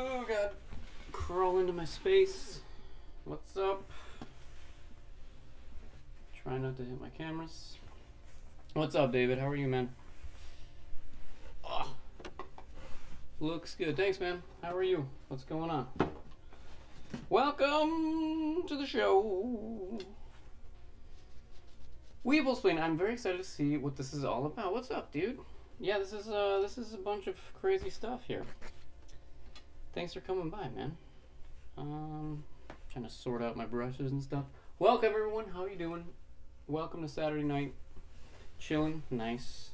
Oh god. Crawl into my space. What's up? Try not to hit my cameras. What's up, David? How are you, man? Oh, looks good. Thanks, man. How are you? What's going on? Welcome to the show. Weeblesplain, I'm very excited to see what this is all about. What's up, dude? Yeah, this is a bunch of crazy stuff here. Thanks for coming by, man. Trying to sort out my brushes and stuff. Welcome, everyone. How you doing? Welcome to Saturday night. Chilling. Nice.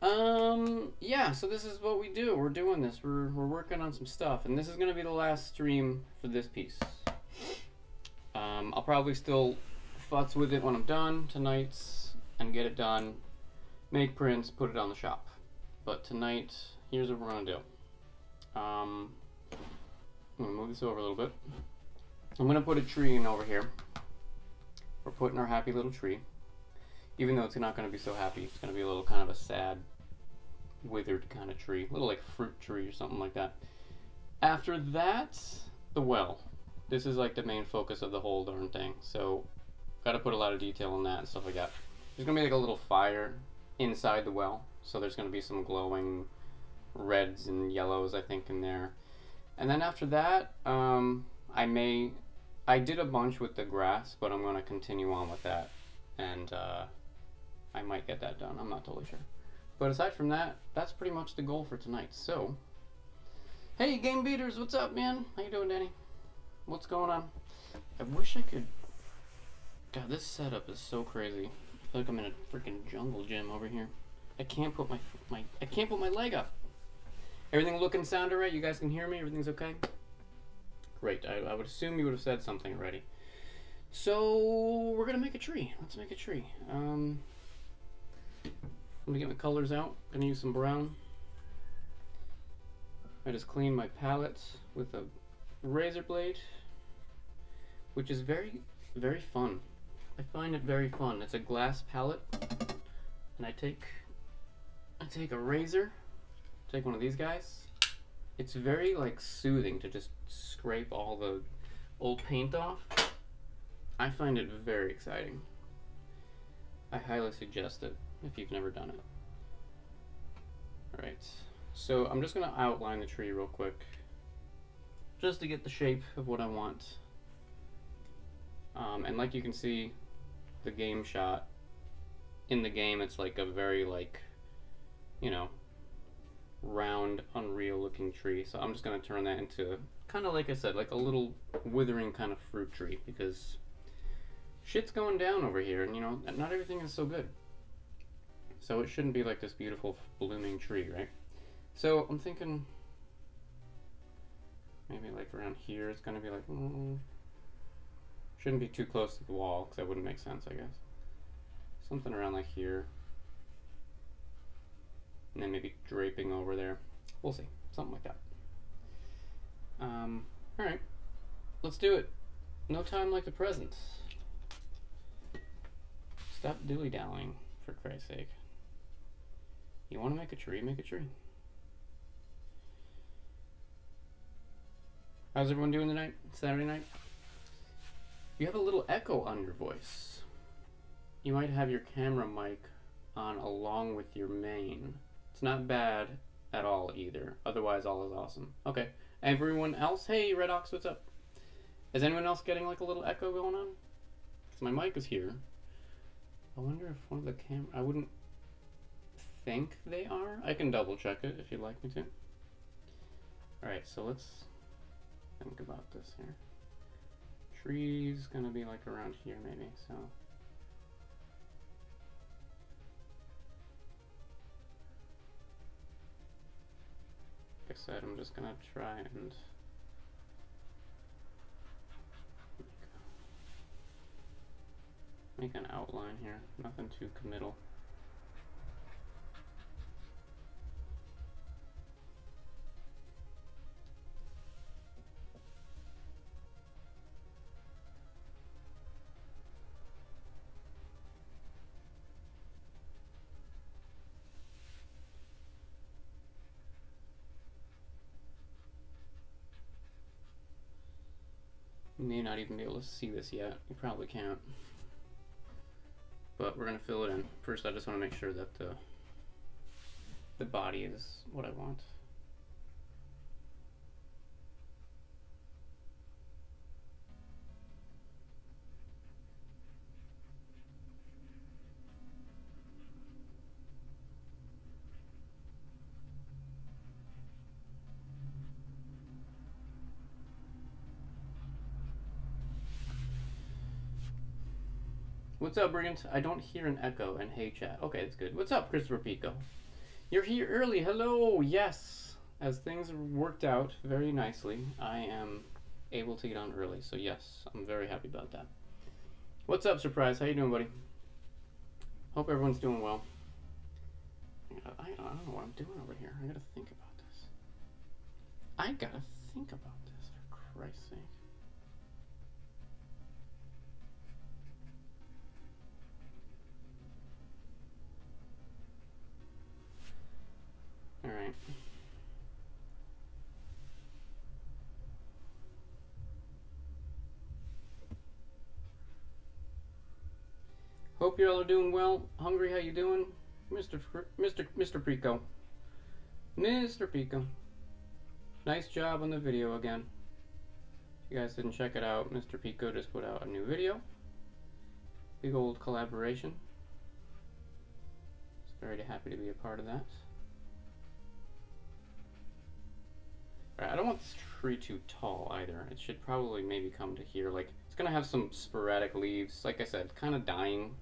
Yeah, so this is what we do. We're doing this. We're working on some stuff, and this is gonna be the last stream for this piece. I'll probably still futz with it when I'm done tonight's and get it done, make prints, put it on the shop. But tonight, here's what we're gonna do. I'm gonna move this over a little bit. I'm gonna put a tree in over here. We're putting our happy little tree. Even though it's not gonna be so happy, it's gonna be a little kind of a sad, withered kind of tree. A little like fruit tree or something like that. After that, the well. This is like the main focus of the whole darn thing. So, gotta put a lot of detail on that and stuff like that. There's gonna be like a little fire inside the well. So there's gonna be some glowing reds and yellows, I think, in there. And then after that, I did a bunch with the grass, but I'm gonna continue on with that. And I might get that done. I'm not totally sure. But aside from that, that's pretty much the goal for tonight. So, hey, Game Beaters, what's up, man? How you doing, Danny? What's going on? I wish I could. God, this setup is so crazy. I feel like I'm in a freaking jungle gym over here. I can't put I can't put my leg up. Everything looking sound alright? You guys can hear me? Everything's okay? Great. I would assume you would have said something already. So we're gonna make a tree. Let's make a tree. Let me get my colors out. Gonna use some brown. I just cleaned my palette with a razor blade, which is very, very fun. I find it very fun. It's a glass palette, and I take a razor, take one of these guys. It's very like soothing to just scrape all the old paint off. I find it very exciting. I highly suggest it if you've never done it. Alright, so I'm just gonna outline the tree real quick, just to get the shape of what I want. And like you can see, the game shot, in the game it's like a very like, you know, round, unreal looking tree. So I'm just gonna turn that into, kind of like I said, like a little withering kind of fruit tree, because shit's going down over here, and you know, not everything is so good. So it shouldn't be like this beautiful blooming tree, right? So I'm thinking maybe like around here it's gonna be like, shouldn't be too close to the wall, because that wouldn't make sense, I guess. Something around like here. And then maybe draping over there. We'll see. Something like that. Alright. Let's do it. No time like the present. Stop dilly-dallying, for Christ's sake. You want to make a tree? Make a tree. How's everyone doing tonight? Saturday night? You have a little echo on your voice. You might have your camera mic on along with your main. It's not bad at all either. Otherwise, all is awesome. Okay. Everyone else? Hey, Red Ox, what's up? Is anyone else getting like a little echo going on? Because my mic is here. I wonder if one of the I wouldn't think they are. I can double check it if you'd like me to. Alright, so let's think about this here. Tree's gonna be like around here maybe, so. Like I said, I'm just gonna try and make an outline here, nothing too committal. You may not even be able to see this yet. You probably can't. But we're going to fill it in. First, I just want to make sure that the body is what I want. What's up, Brilliant? I don't hear an echo, and hey chat. Okay, that's good. What's up, Christopher Pico? You're here early. Hello. Yes. As things worked out very nicely, I am able to get on early. So yes, I'm very happy about that. What's up, Surprise? How you doing, buddy? Hope everyone's doing well. I don't know what I'm doing over here. I gotta think about this. I gotta think about this, for Christ's sake. All right. Hope you all are doing well. Hungry, how you doing? Mr. Pico. Mr. Pico. Nice job on the video again. If you guys didn't check it out, Mr. Pico just put out a new video. Big old collaboration. Just very happy to be a part of that. Alright, I don't want this tree too tall either. It should probably maybe come to here. Like, it's gonna have some sporadic leaves. Like I said, kind of dying.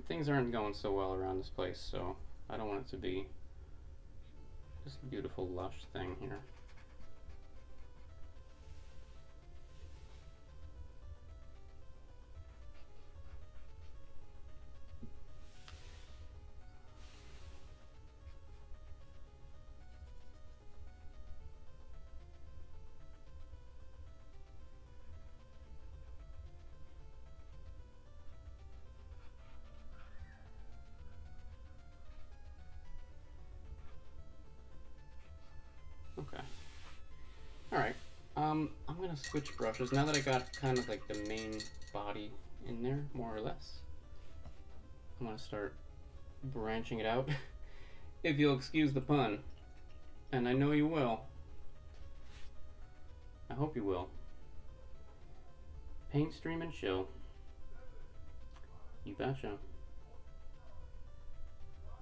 Things aren't going so well around this place, so I don't want it to be this beautiful lush thing here. Okay. Alright. I'm gonna switch brushes now that I got kind of like the main body in there, more or less. I'm gonna start branching it out. If you'll excuse the pun. And I know you will. I hope you will. Paint, stream, and chill. You betcha.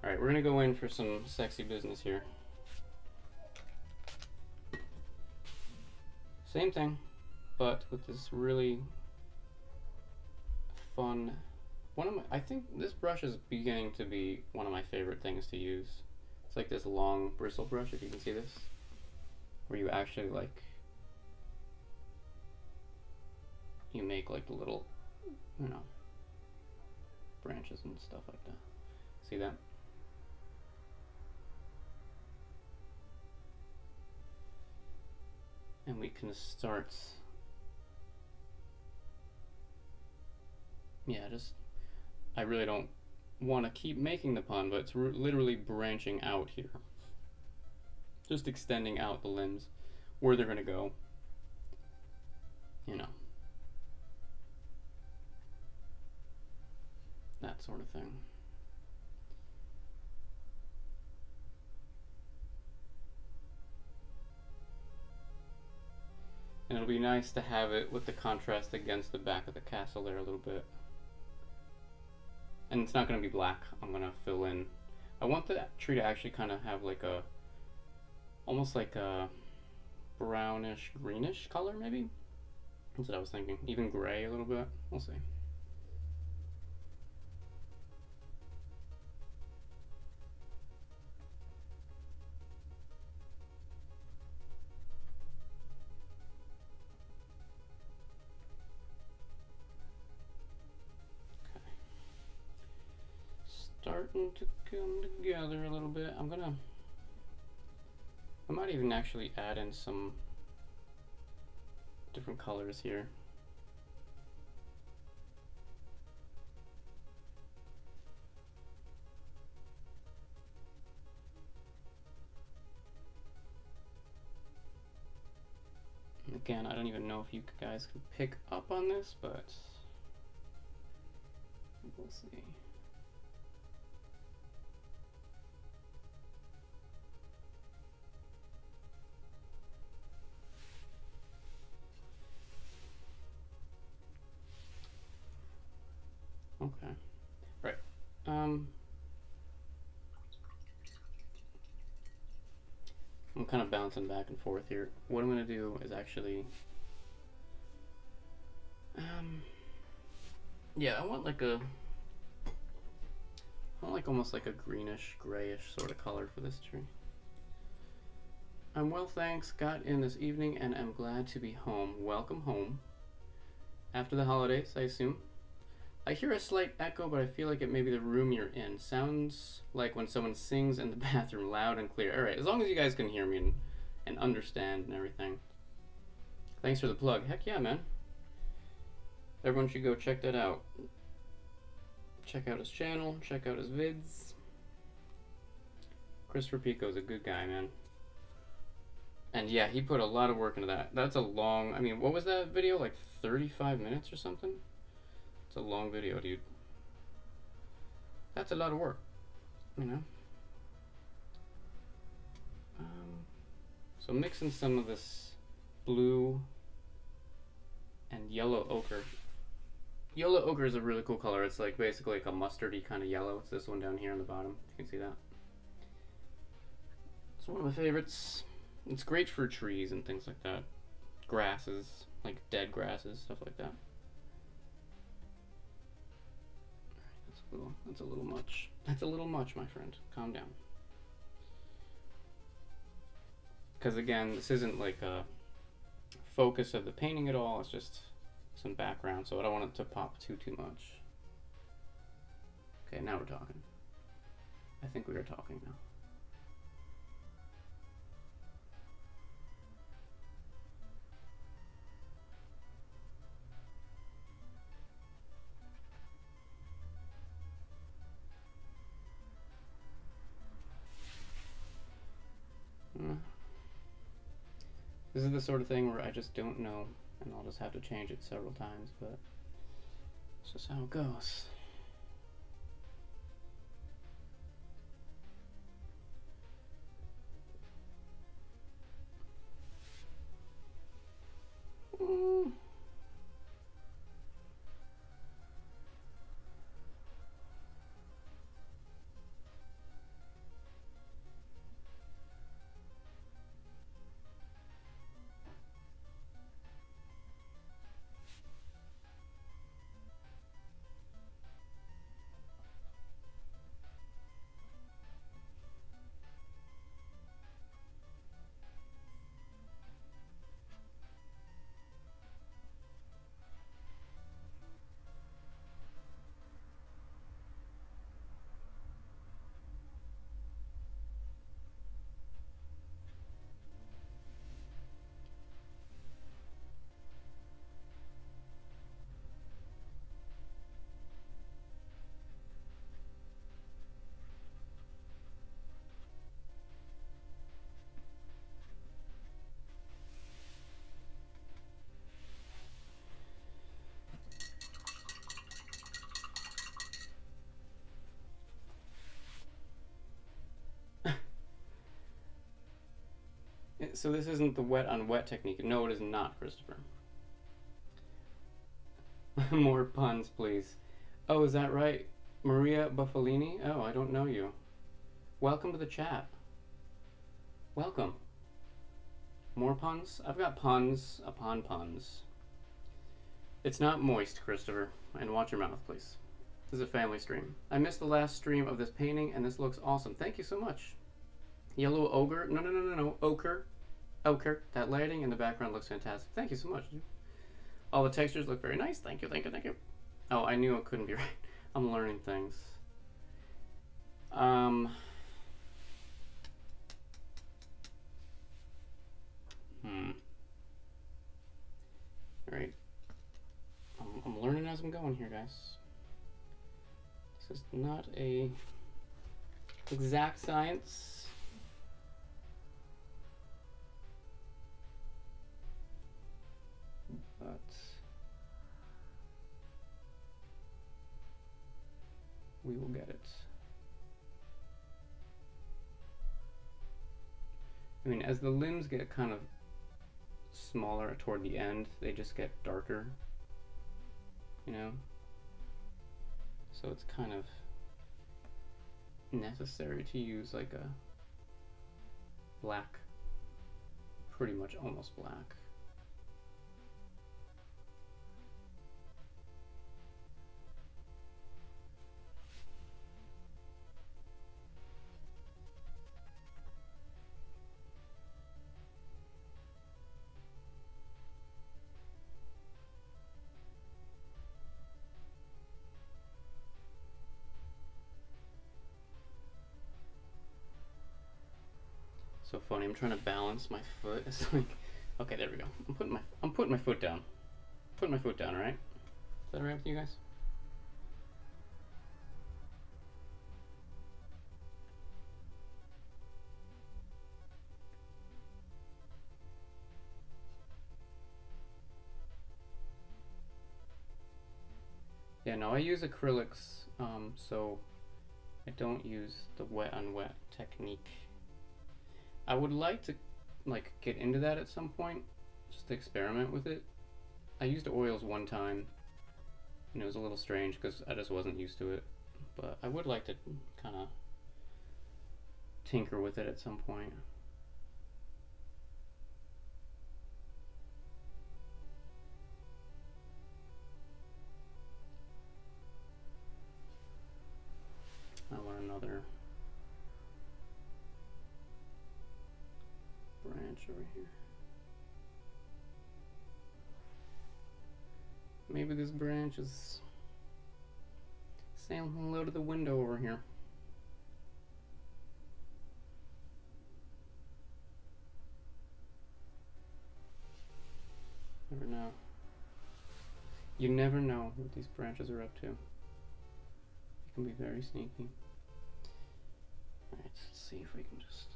Alright, we're gonna go in for some sexy business here. Same thing, but with this really fun I think this brush is beginning to be one of my favorite things to use. It's like this long bristle brush, if you can see this, where you actually like, you make like the little, you know, branches and stuff like that. See that? And we can start, yeah, just, I really don't want to keep making the pun, but it's literally branching out here. Just extending out the limbs, where they're going to go, you know. That sort of thing. And it'll be nice to have it with the contrast against the back of the castle there a little bit. And it's not going to be black. I'm going to fill in. I want the tree to actually kind of have like a, almost like a brownish, greenish color maybe. That's what I was thinking. Even gray a little bit. We'll see. Starting to come together a little bit. I might even actually add in some different colors here. Again, I don't even know if you guys can pick up on this, but we'll see. Okay. Right. I'm kind of bouncing back and forth here. What I'm going to do is actually... yeah, I want like almost like a greenish, grayish sort of color for this tree. I'm well, thanks. Got in this evening and am glad to be home. Welcome home. After the holidays, I assume. I hear a slight echo, but I feel like it may be the room you're in. Sounds like when someone sings in the bathroom, loud and clear. Alright, as long as you guys can hear me and understand and everything. Thanks for the plug. Heck yeah, man. Everyone should go check that out. Check out his channel, check out his vids. Christopher Pico's a good guy, man. And yeah, he put a lot of work into that. That's a long, I mean, what was that video? Like 35 minutes or something? It's a long video, dude. That's a lot of work, you know? So mixing some of this blue and yellow ochre. Yellow ochre is a really cool color. It's like basically like a mustardy kind of yellow. It's this one down here on the bottom. You can see that. It's one of my favorites. It's great for trees and things like that. Grasses, like dead grasses, stuff like that. That's a little much. That's a little much, my friend. Calm down. Because again, this isn't like a focus of the painting at all. It's just some background, so I don't want it to pop too much. Okay, now we're talking. I think we are talking now. This is the sort of thing where I just don't know, and I'll just have to change it several times, but it's just how it goes. So this isn't the wet on wet technique. No, it is not, Christopher. More puns, please. Oh, is that right? Maria Buffalini? Oh, I don't know you. Welcome to the chat. Welcome. More puns? I've got puns upon puns. It's not moist, Christopher. And watch your mouth, please. This is a family stream. I missed the last stream of this painting, and this looks awesome. Thank you so much. Yellow ogre? No. Ochre. Ochre. That lighting in the background looks fantastic. Thank you so much, dude. All the textures look very nice. Thank you. Oh, I knew it couldn't be right. I'm learning things. Alright. I'm learning as I'm going here, guys. This is not a exact science. but we will get it. I mean, as the limbs get kind of smaller toward the end, they just get darker, you know? So it's kind of necessary to use like a black, pretty much almost black. So funny. I'm trying to balance my foot. It's like, okay, there we go. I'm putting my foot down. Putting my foot down. All right. Is that all right with you guys? Yeah. No, I use acrylics, so I don't use the wet on wet technique. I would like to like get into that at some point, just to experiment with it. I used oils one time, and it was a little strange because I just wasn't used to it. But I would like to kind of tinker with it at some point. I want another branch over here. Maybe this branch is saying hello to the window over here. Never know. You never know what these branches are up to. They can be very sneaky. Alright, let's see if we can just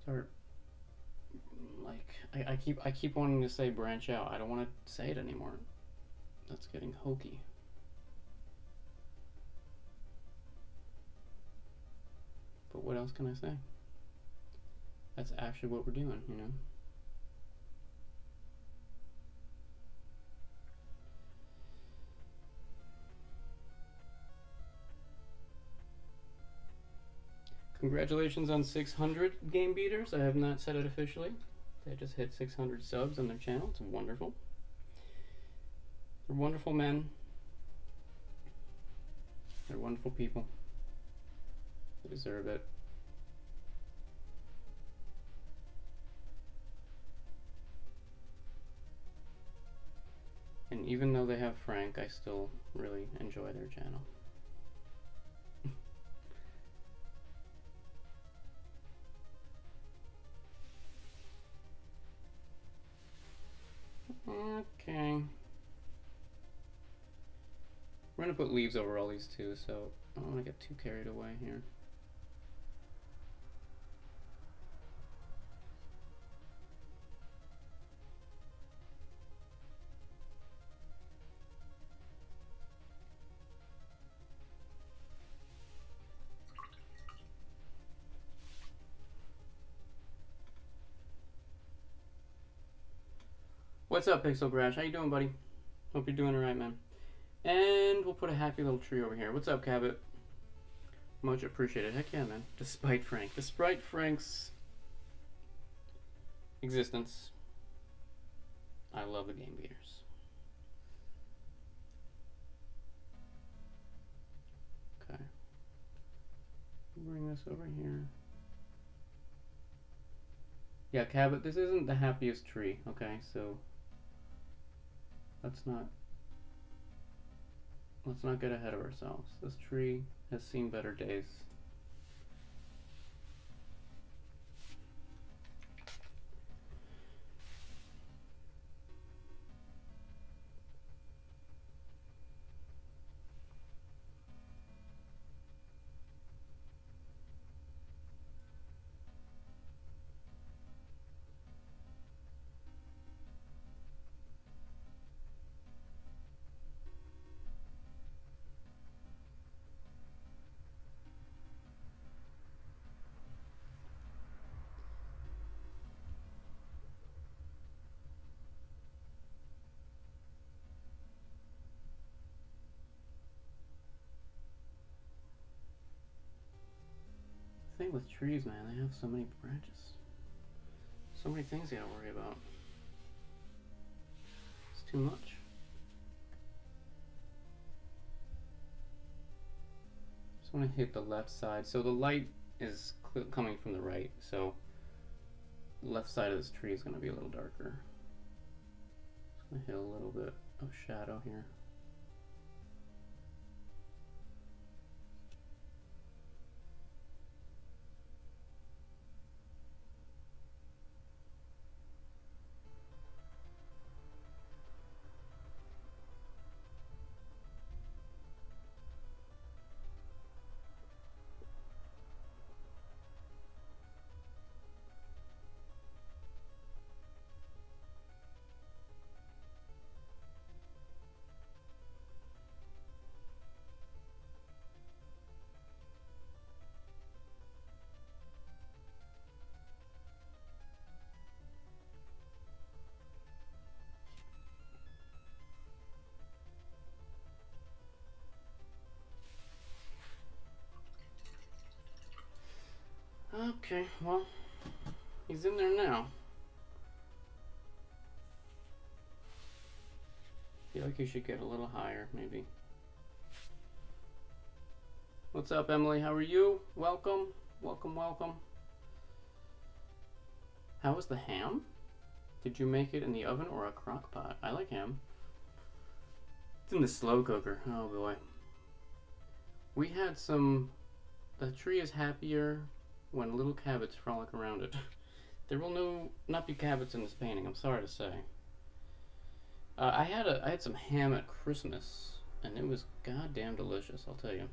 start, like, I keep wanting to say branch out. I don't want to say it anymore. That's getting hokey. But what else can I say? That's actually what we're doing, you know? Congratulations on 600 game beaters. I have not said it officially. They just hit 600 subs on their channel. It's wonderful. They're wonderful men. They're wonderful people. They deserve it. And even though they have Frank, I still really enjoy their channel. Okay. We're gonna put leaves over all these too, so I don't want to get too carried away here. What's up, Pixel Crash? How you doing, buddy? Hope you're doing alright, man. And we'll put a happy little tree over here. What's up, Cabot? Much appreciated. Heck yeah, man. Despite Frank's existence, I love the game beaters. Okay. Bring this over here. Yeah, Cabot, this isn't the happiest tree, okay? So let's not get ahead of ourselves. This tree has seen better days. thing with trees, man. They have so many branches. So many things you gotta worry about. It's too much. Just want to hit the left side. So the light is coming from the right. So the left side of this tree is going to be a little darker. Just going to hit a little bit of shadow here. Okay, well, he's in there now. I feel like you should get a little higher, maybe. What's up, Emily? How are you? Welcome, welcome, welcome. How was the ham? Did you make it in the oven or a crock pot? I like ham. It's in the slow cooker. Oh boy. We had some... The tree is happier when little cabots frolic around it. There will not be cabots in this painting, I'm sorry to say. I had some ham at Christmas, and it was goddamn delicious, I'll tell you.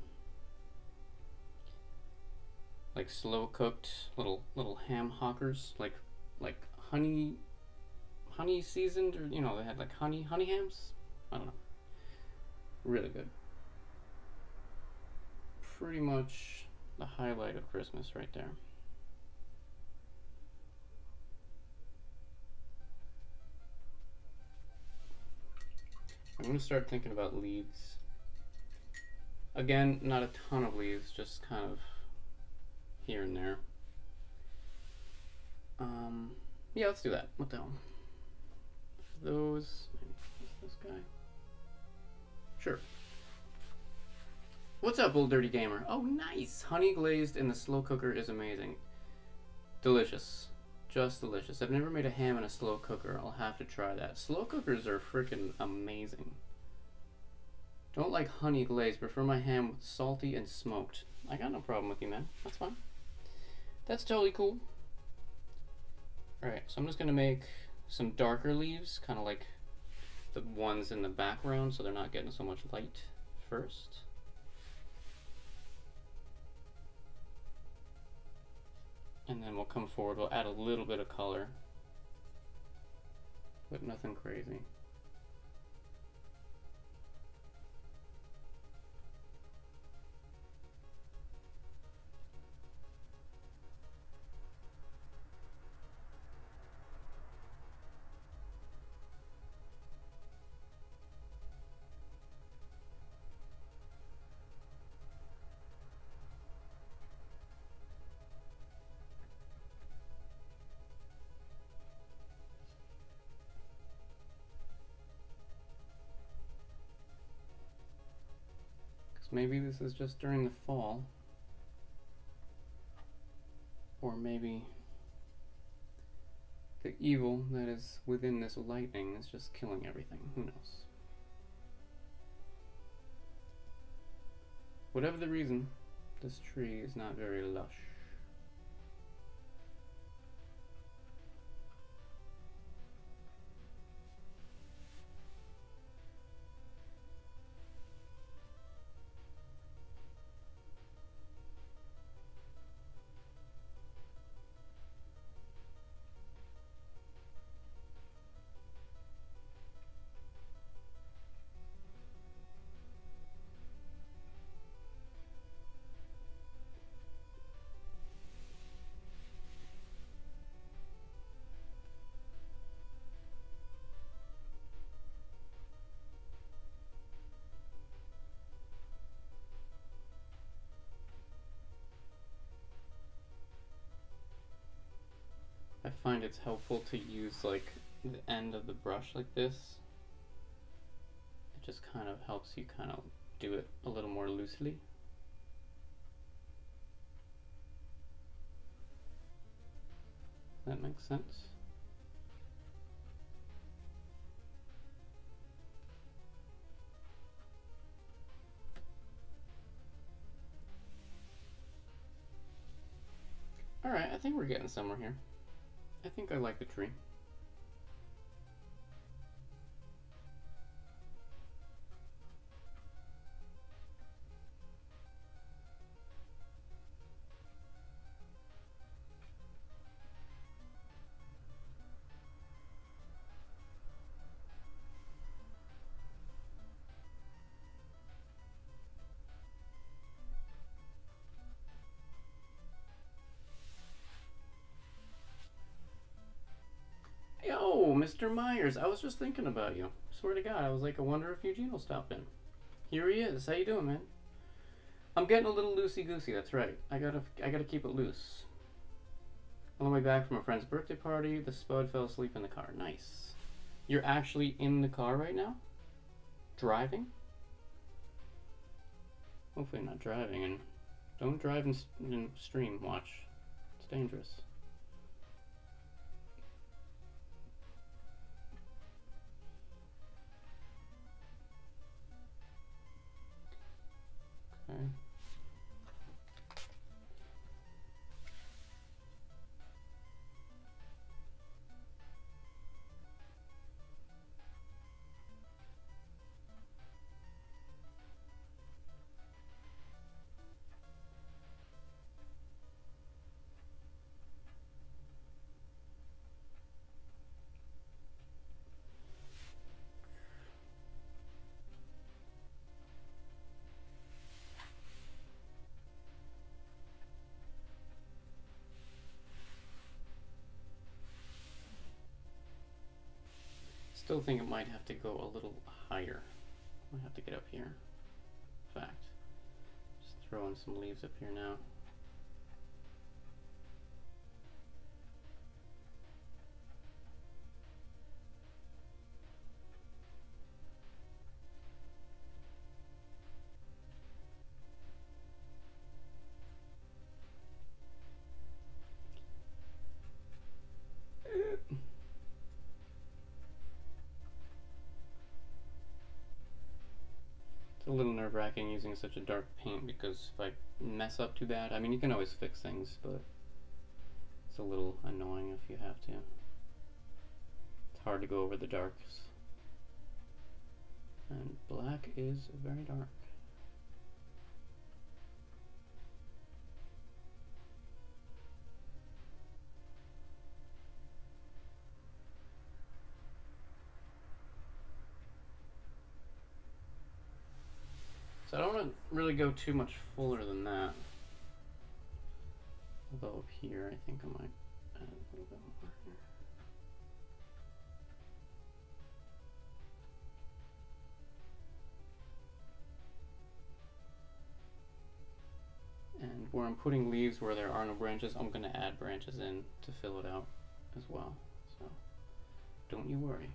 Like slow cooked little ham hockers, like honey seasoned, or you know, they had like honey hams. I don't know. Really good. Pretty much the highlight of Christmas right there. I'm gonna start thinking about leaves. Again, not a ton of leaves, just kind of here and there. Yeah, let's do that. What the hell? Those, maybe this guy. Sure. What's up, Old Dirty Gamer? Oh, nice! Honey glazed in the slow cooker is amazing. Delicious. Just delicious. I've never made a ham in a slow cooker. I'll have to try that. Slow cookers are freaking amazing. Don't like honey glazed. Prefer my ham with salty and smoked. I got no problem with you, man. That's fine. That's totally cool. Alright, so I'm just going to make some darker leaves, kind of like the ones in the background, so they're not getting so much light first. And then we'll come forward, we'll add a little bit of color, but nothing crazy. Maybe this is just during the fall, or maybe the evil that is within this lightning is just killing everything. Who knows? Whatever the reason, this tree is not very lush. find it's helpful to use like the end of the brush like this. It just kind of helps you kind of do it a little more loosely. That makes sense. Alright, I think we're getting somewhere here. I think I like the tree. Yo, Mr. Myers, I was just thinking about you. Swear to God, I was like, I wonder if Eugene will stop in. Here he is. How you doing, man? I'm getting a little loosey-goosey, that's right. I gotta keep it loose. On the way back from a friend's birthday party, the spud fell asleep in the car. Nice. You're actually in the car right now? Driving? Hopefully not driving, and don't drive and stream watch. It's dangerous. Okay. Still think it might have to go a little higher. Might have to get up here. In fact, just throwing some leaves up here now. It's a little nerve-wracking using such a dark paint because if I mess up too bad, I mean you can always fix things, but it's a little annoying if you have to. It's hard to go over the darks. And black is very dark. So I don't want to really go too much fuller than that. Although up here, I think I might add a little bit more here. And where I'm putting leaves where there are no branches, I'm going to add branches in to fill it out as well. So don't you worry.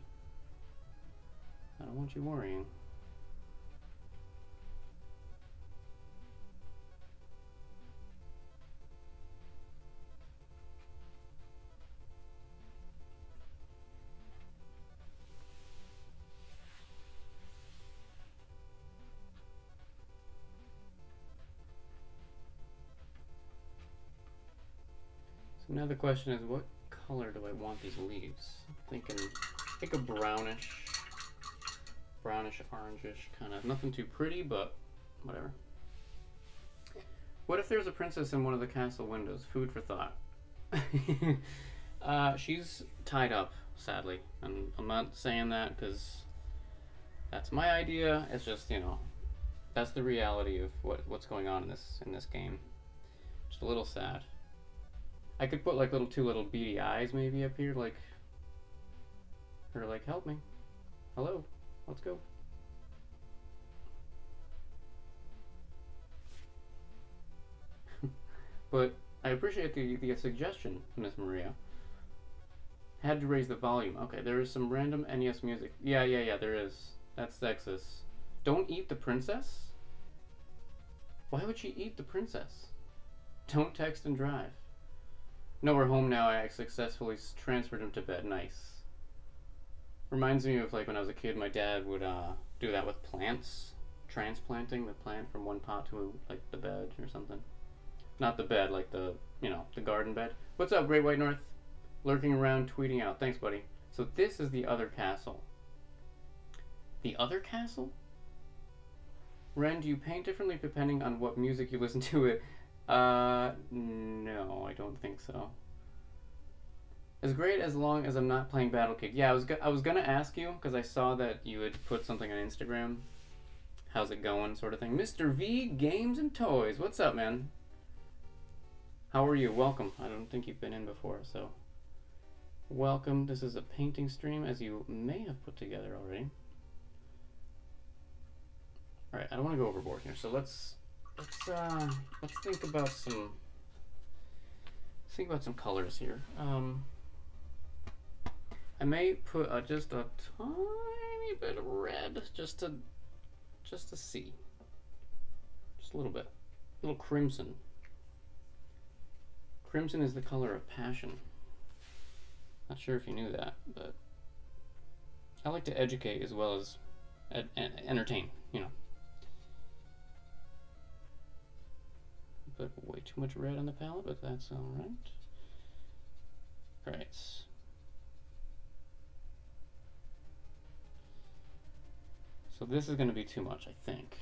I don't want you worrying. So now the question is, what color do I want these leaves? I'm thinking like a brownish orangish kind of, nothing too pretty, but whatever. What if there's a princess in one of the castle windows? Food for thought. She's tied up, sadly, and I'm not saying that because that's my idea. It's just, you know, that's the reality of what's going on in this game. Just a little sad. I could put like two little beady eyes maybe up here, like, or like, help me, hello, let's go. But I appreciate the suggestion, Miss Maria. Had to raise the volume. Okay, there is some random NES music. Yeah, there is. That's sexist. Don't eat the princess? Why would she eat the princess? Don't text and drive. No, we're home now. I successfully transferred him to bed. Nice. Reminds me of like when I was a kid, my dad would do that with plants. Transplanting the plant from one pot to like the bed or something. Not the bed, like the, you know, the garden bed. What's up, Great White North? Lurking around, tweeting out. Thanks, buddy. So this is the other castle. The other castle? Ren, do you paint differently depending on what music you listen to it? No, I don't think so. It's great as long as I'm not playing Battle Cake. Yeah, I was gonna ask you, because I saw that you had put something on Instagram. How's it going, sort of thing. Mr. V, Games and Toys. What's up, man? How are you? Welcome. I don't think you've been in before, so... Welcome. This is a painting stream, as you may have put together already. Alright, I don't want to go overboard here, so let's think about some... Let's think about some colors here. I may put just a tiny bit of red, just to see. Just a little bit. A little crimson. Crimson is the color of passion. Not sure if you knew that, but I like to educate as well as entertain, you know. Put way too much red on the palette, but that's alright. Alright. So this is going to be too much, I think.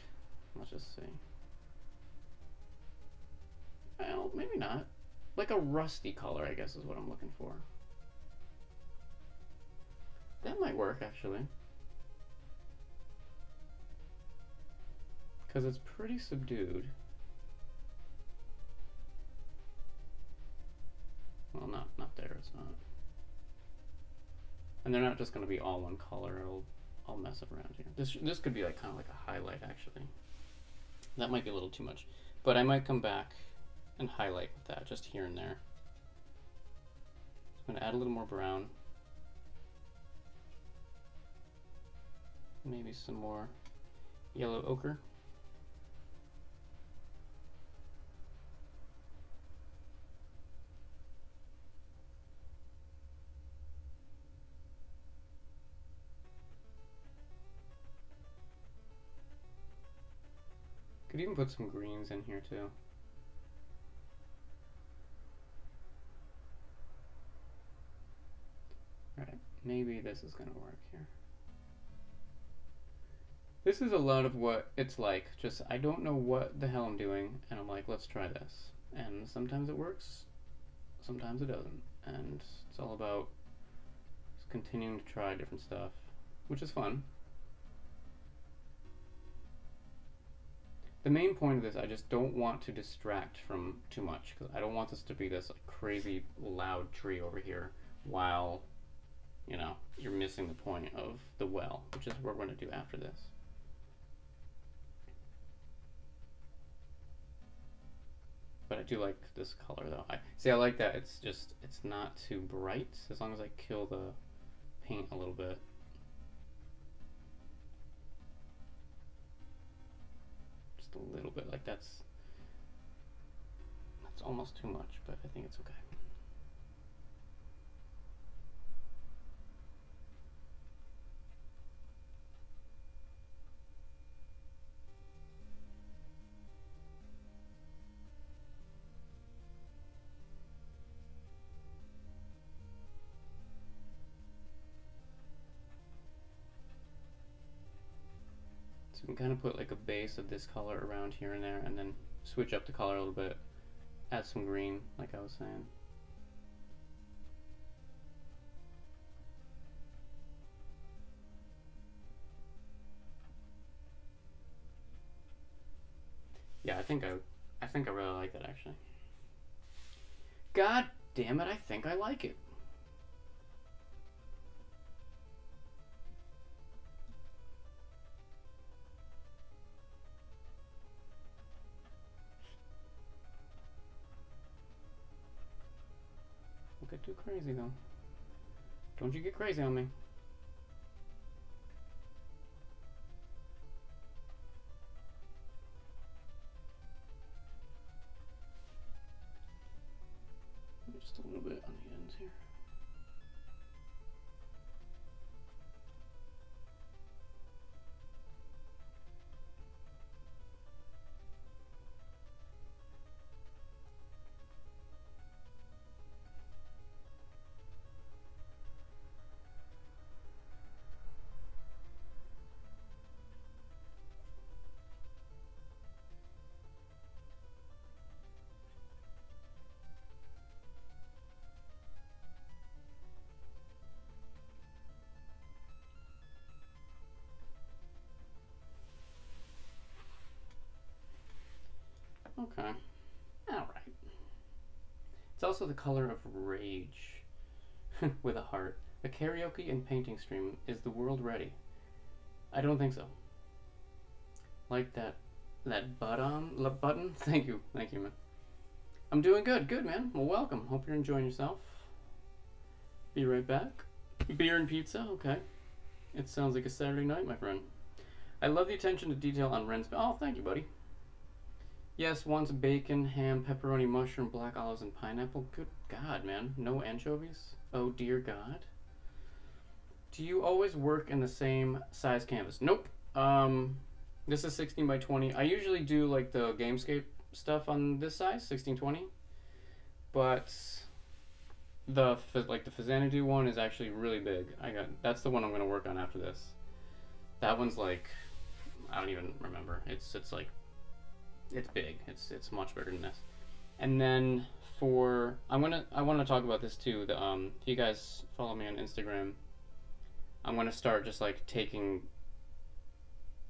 Let's just see. Well, maybe not. Like a rusty color, I guess, is what I'm looking for. That might work, actually. Because it's pretty subdued. Well, not there, it's not. And they're not just going to be all one color. I'll mess up around here. This could be like kind of like a highlight, actually. That might be a little too much. But I might come back and highlight with that, just here and there. I'm going to add a little more brown. Maybe some more yellow ochre. Could even put some greens in here too. Alright, maybe this is gonna work here. This is a lot of what it's like. Just, I don't know what the hell I'm doing, and I'm like, let's try this. And sometimes it works, sometimes it doesn't. And it's all about just continuing to try different stuff, which is fun. The main point of this, I just don't want to distract from too much, because I don't want this to be this like, crazy loud tree over here while, you know, you're missing the point of the well, which is what we're going to do after this. But I do like this color though. I like that it's not too bright, as long as I kill the paint a little bit. Just a little bit, like that's almost too much, but I think it's okay. So we can kind of put like a base of this color around here and there, and then switch up the color a little bit, add some green, like I was saying. Yeah, I think I really like that actually. God damn it, I think I like it. Don't get too crazy though. Don't you get crazy on me. Just a little bit on the ends here. Okay. Alright. It's also the color of rage. With a heart. A karaoke and painting stream. Is the world ready? I don't think so. Like that button? Thank you, man. I'm doing good, man. Well, welcome. Hope you're enjoying yourself. Be right back. Beer and pizza, okay. It sounds like a Saturday night, my friend. I love the attention to detail on Ren's. Oh, thank you, buddy. Yes, once bacon, ham, pepperoni, mushroom, black olives, and pineapple. Good God, man. No anchovies? Oh, dear God. Do you always work in the same size canvas? Nope. This is 16 by 20. I usually do like the GameScape stuff on this size, 1620. But the Fazanadu one is actually really big. That's the one I'm gonna work on after this. That one's like, I don't even remember. It's like, it's big. It's much bigger than this. And then for I want to talk about this too. If you guys follow me on Instagram, I'm gonna start just like taking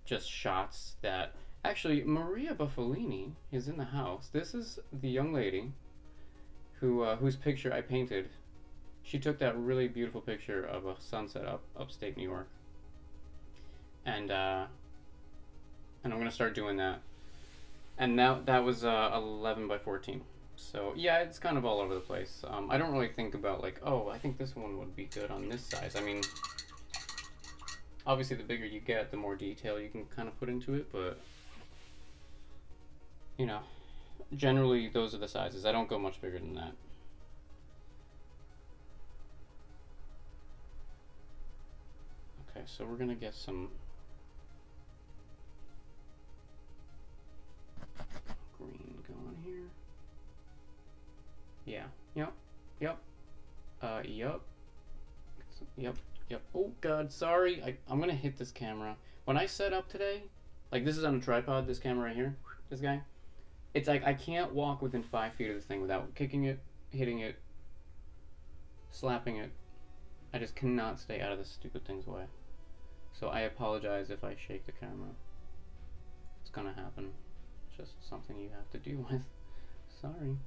just shots that actually Maria Buffalini is in the house. This is the young lady whose picture I painted. She took that really beautiful picture of a sunset upstate New York. And I'm gonna start doing that. And that was 11 by 14. So yeah, it's kind of all over the place. I don't really think about like, oh, I think this one would be good on this size. I mean, obviously the bigger you get, the more detail you can kind of put into it, but you know, generally those are the sizes. I don't go much bigger than that. Okay, so we're gonna get some green going here. Yeah. Yep. Oh God, sorry. I'm gonna hit this camera. When I set up today, like this is on a tripod, this camera right here, this guy. It's like I can't walk within 5 feet of this thing without kicking it, hitting it, slapping it. I just cannot stay out of this stupid thing's way. So I apologize if I shake the camera. It's gonna happen. It's just something you have to deal with. Sorry.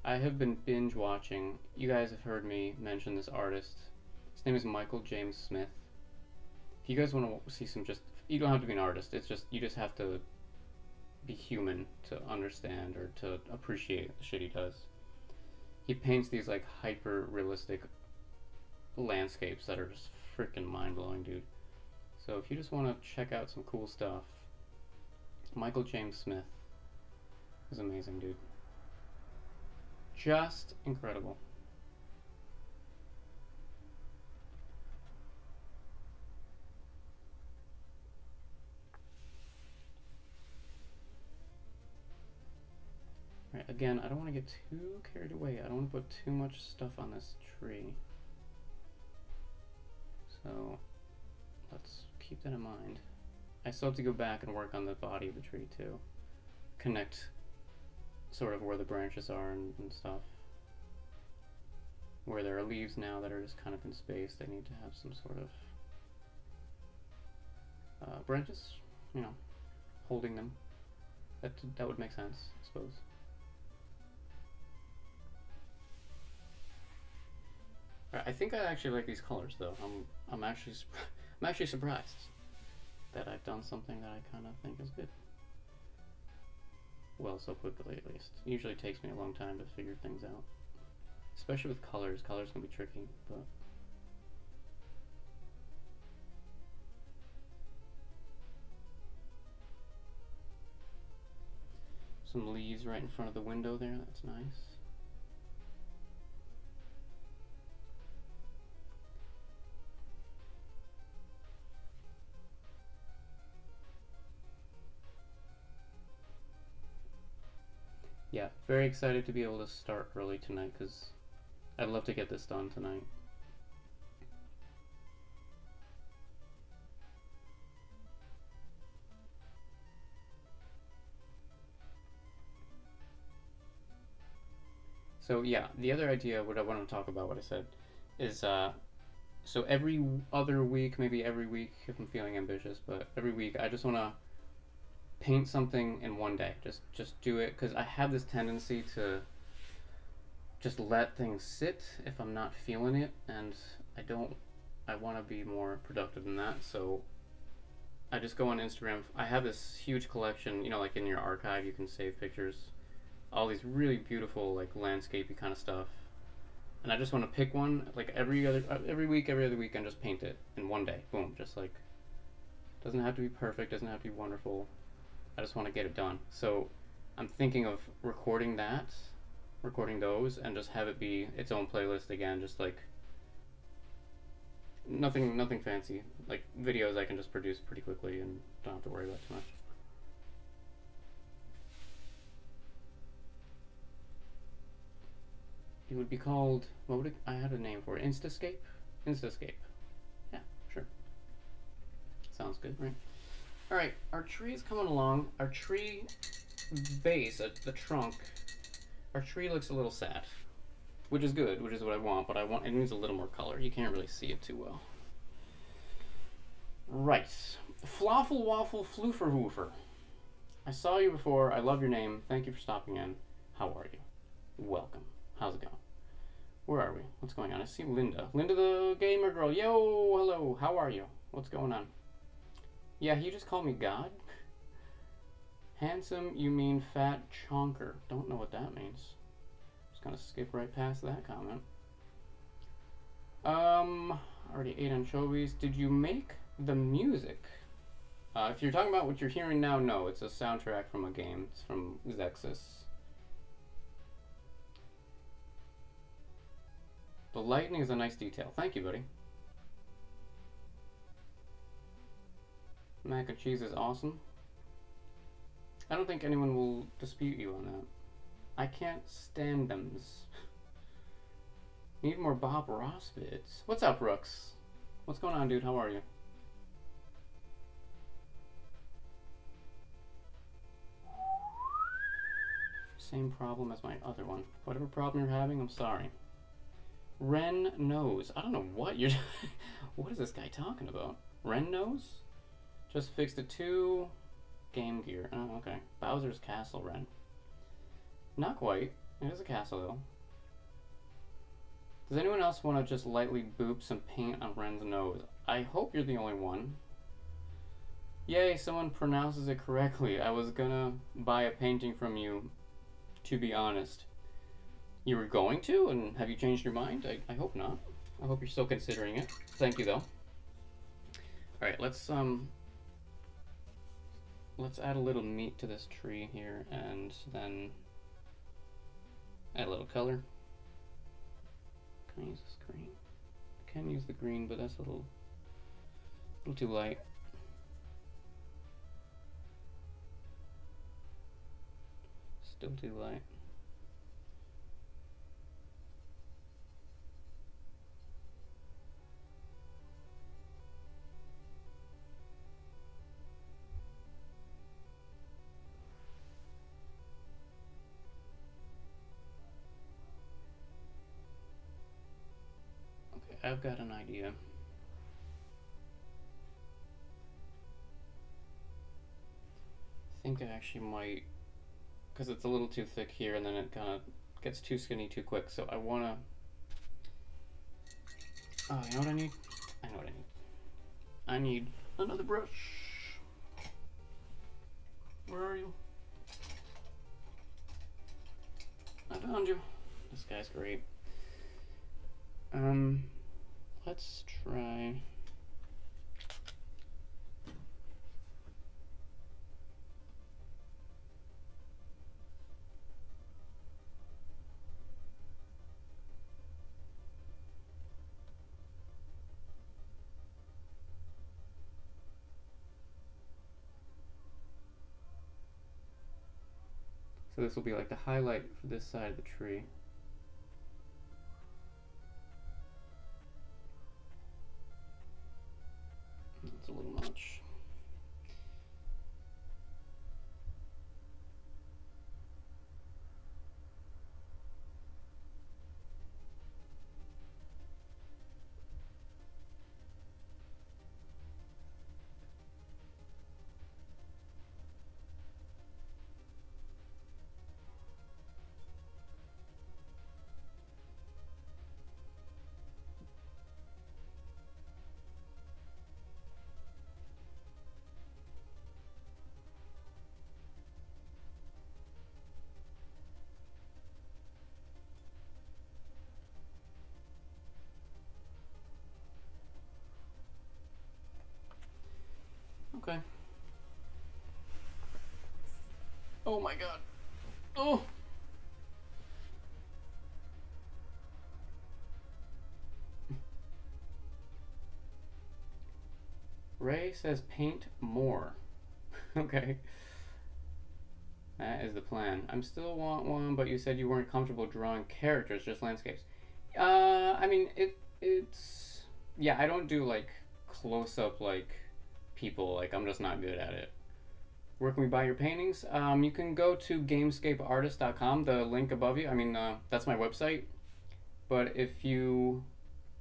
I have been binge watching. You guys have heard me mention this artist. His name is Michael James Smith. If you guys want to see some you don't have to be an artist. It's just, you just have to be human to understand or to appreciate the shit he does. He paints these like hyper realistic landscapes that are just freaking mind blowing, dude. So if you just want to check out some cool stuff, Michael James Smith is amazing, dude. Just incredible. Right, again, I don't want to get too carried away. I don't want to put too much stuff on this tree. So let's keep that in mind. I still have to go back and work on the body of the tree too. Connect sort of where the branches are and stuff. Where there are leaves now that are just kind of in space, they need to have some sort of branches, you know, holding them. That would make sense, I suppose. I think I actually like these colors though. I'm actually I'm actually surprised that I've done something that I kind of think is good. Well, so quickly at least. It usually takes me a long time to figure things out. Especially with colors. Colors can be tricky, but some leaves right in front of the window there, that's nice. Yeah, very excited to be able to start early tonight because I'd love to get this done tonight. So yeah, the other idea, what I want to talk about, what I said, is so every other week, maybe every week if I'm feeling ambitious, but every week I just want to paint something in one day. Just do it, because I have this tendency to just let things sit if I'm not feeling it, and I want to be more productive than that. So I just go on Instagram. I have this huge collection, you know, like in your archive you can save pictures, all these really beautiful like landscapey kind of stuff, and I just want to pick one like every other week and just paint it in one day. Boom, just like, doesn't have to be perfect, doesn't have to be wonderful. I just want to get it done. So I'm thinking of recording those, and just have it be its own playlist again, just like nothing fancy, like videos I can just produce pretty quickly and don't have to worry about too much. It would be called, I had a name for it, Instascape? Instascape. Yeah, sure. Sounds good, right? Alright, our tree is coming along. Our tree base, the trunk, our tree looks a little sad. Which is good, which is what I want, but it needs a little more color. You can't really see it too well. Right. Floffle Waffle Floofer Woofer. I saw you before. I love your name. Thank you for stopping in. How are you? Welcome. How's it going? Where are we? What's going on? I see Linda. Linda the gamer girl. Yo, hello. How are you? What's going on? Yeah, he just called me God. Handsome, you mean fat chonker. Don't know what that means. Just gonna skip right past that comment. Already ate anchovies. Did you make the music? If you're talking about what you're hearing now, no. It's a soundtrack from a game. It's from Zexus. The lightning is a nice detail. Thank you, buddy. Mac and cheese is awesome. I don't think anyone will dispute you on that. I can't stand them. Need more Bob Ross vids. What's up, Brooks? What's going on, dude? How are you? Same problem as my other one. Whatever problem you're having, I'm sorry. Ren knows. I don't know what you're... What is this guy talking about? Ren knows? Just fixed it too. Game Gear. Oh, okay. Bowser's Castle, Ren. Not quite. It is a castle, though. Does anyone else want to just lightly boop some paint on Ren's nose? I hope you're the only one. Yay, someone pronounces it correctly. I was gonna buy a painting from you, to be honest. You were going to? And have you changed your mind? I hope not. I hope you're still considering it. Thank you, though. Alright, let's add a little meat to this tree here, and then add a little color. Can I use this green? I can use the green, but that's a little too light. Still too light. I've got an idea. I think I actually might, because it's a little too thick here and then it kind of gets too skinny too quick, so I want to Oh, you know what I need? I know what I need. I need another brush. Where are you? I found you. This guy's great. Let's try. So this will be like the highlight for this side of the tree. It's a little much. Okay. Oh my god. Oh! Ray says paint more. Okay. That is the plan. I'm still want one, but you said you weren't comfortable drawing characters, just landscapes. I mean, it's... Yeah, I don't do, like, close-up, like, people. Like, I'm just not good at it. Where can we buy your paintings? You can go to GameScapeArtist.com, the link above you. I mean, that's my website. But if you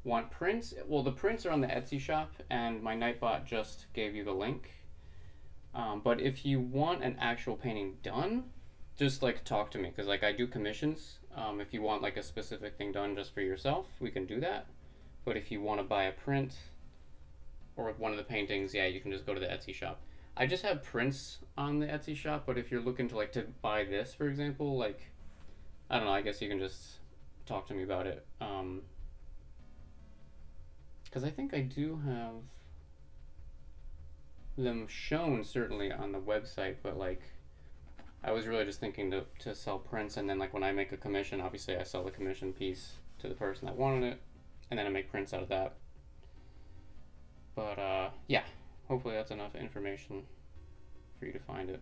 want prints, well, the prints are on the Etsy shop, and my Nightbot just gave you the link. But if you want an actual painting done, just, like, talk to me, because, like, I do commissions. If you want, like, a specific thing done just for yourself, we can do that. But if you want to buy a print or one of the paintings, yeah, you can just go to the Etsy shop. I just have prints on the Etsy shop, but if you're looking to, like, to buy this, for example, like, I don't know, I guess you can just talk to me about it. Because I think I do have them shown, certainly, on the website, but, like, I was really just thinking to sell prints, and then, like, when I make a commission, obviously I sell the commission piece to the person that wanted it, and then I make prints out of that. But, yeah, hopefully that's enough information for you to find it.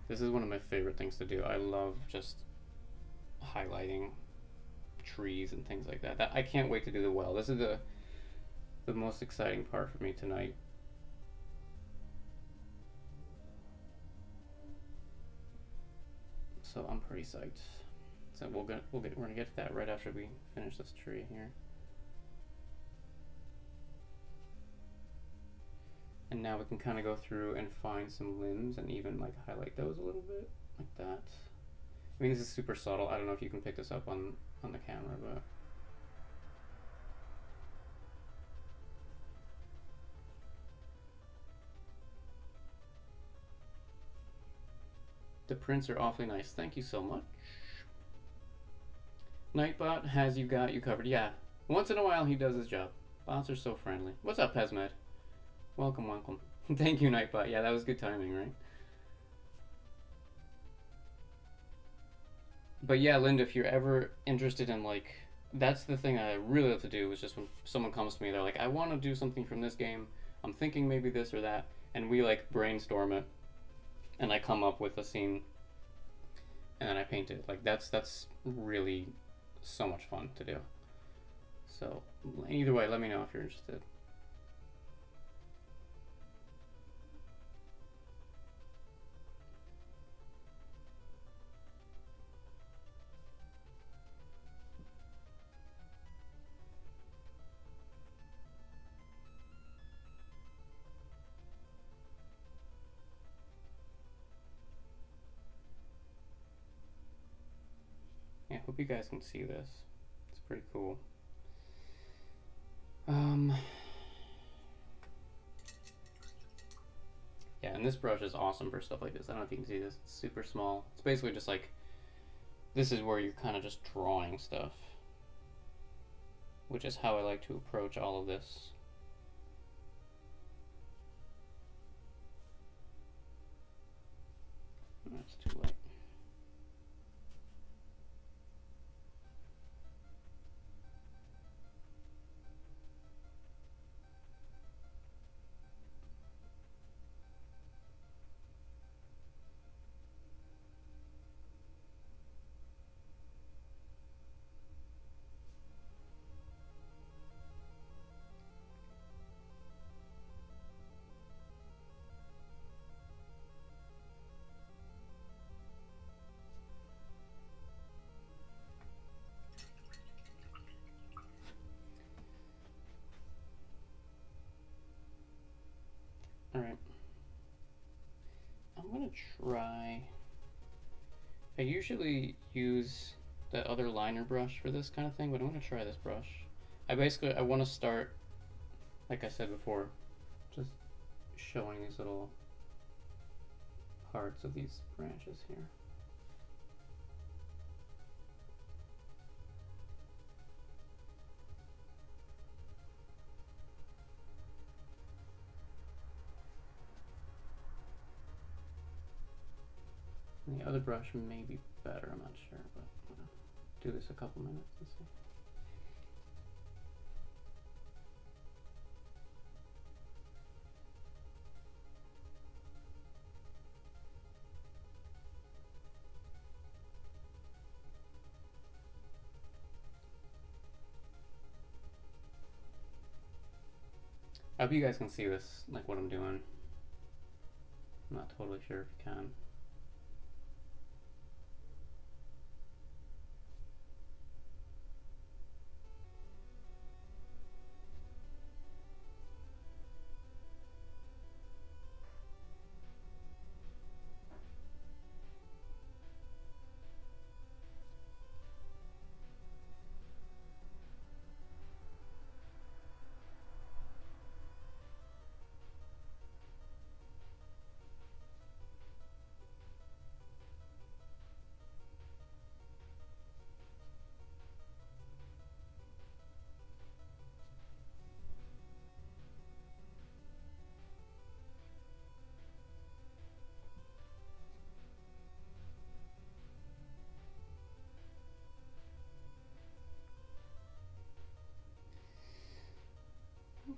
This is one of my favorite things to do. I love just highlighting trees and things like that. I can't wait to do the well. This is the most exciting part for me tonight. So I'm pretty psyched. So we're gonna get to that right after we finish this tree here. And now we can kind of go through and find some limbs and even, like, highlight those a little bit, like that. I mean, this is super subtle. I don't know if you can pick this up on the camera, but... The prints are awfully nice. Thank you so much. Nightbot has you covered. Yeah, once in a while he does his job. Bots are so friendly. What's up, Pesmed? Welcome, welcome. Thank you, Nightbot. Yeah, that was good timing, right? But yeah, Linda, if you're ever interested in, like, that's the thing I really love to do, is just when someone comes to me, they're like, I want to do something from this game. I'm thinking maybe this or that. And we, like, brainstorm it. And I come up with a scene. And then I paint it. Like, that's really so much fun to do. So, either way, let me know if you're interested. hope you guys can see this. It's pretty cool. Yeah, and this brush is awesome for stuff like this. I don't know if you can see this. It's super small. It's basically just like, this is where you're kind of just drawing stuff, which is how I like to approach all of this. That's too light. Alright, I'm gonna try, I usually use the other liner brush for this kind of thing, but I'm gonna try this brush. I want to start, like I said before, just showing these little parts of these branches here. And the other brush may be better, I'm not sure, but I'm gonna do this a couple minutes and see. I hope you guys can see this, like what I'm doing. I'm not totally sure if you can.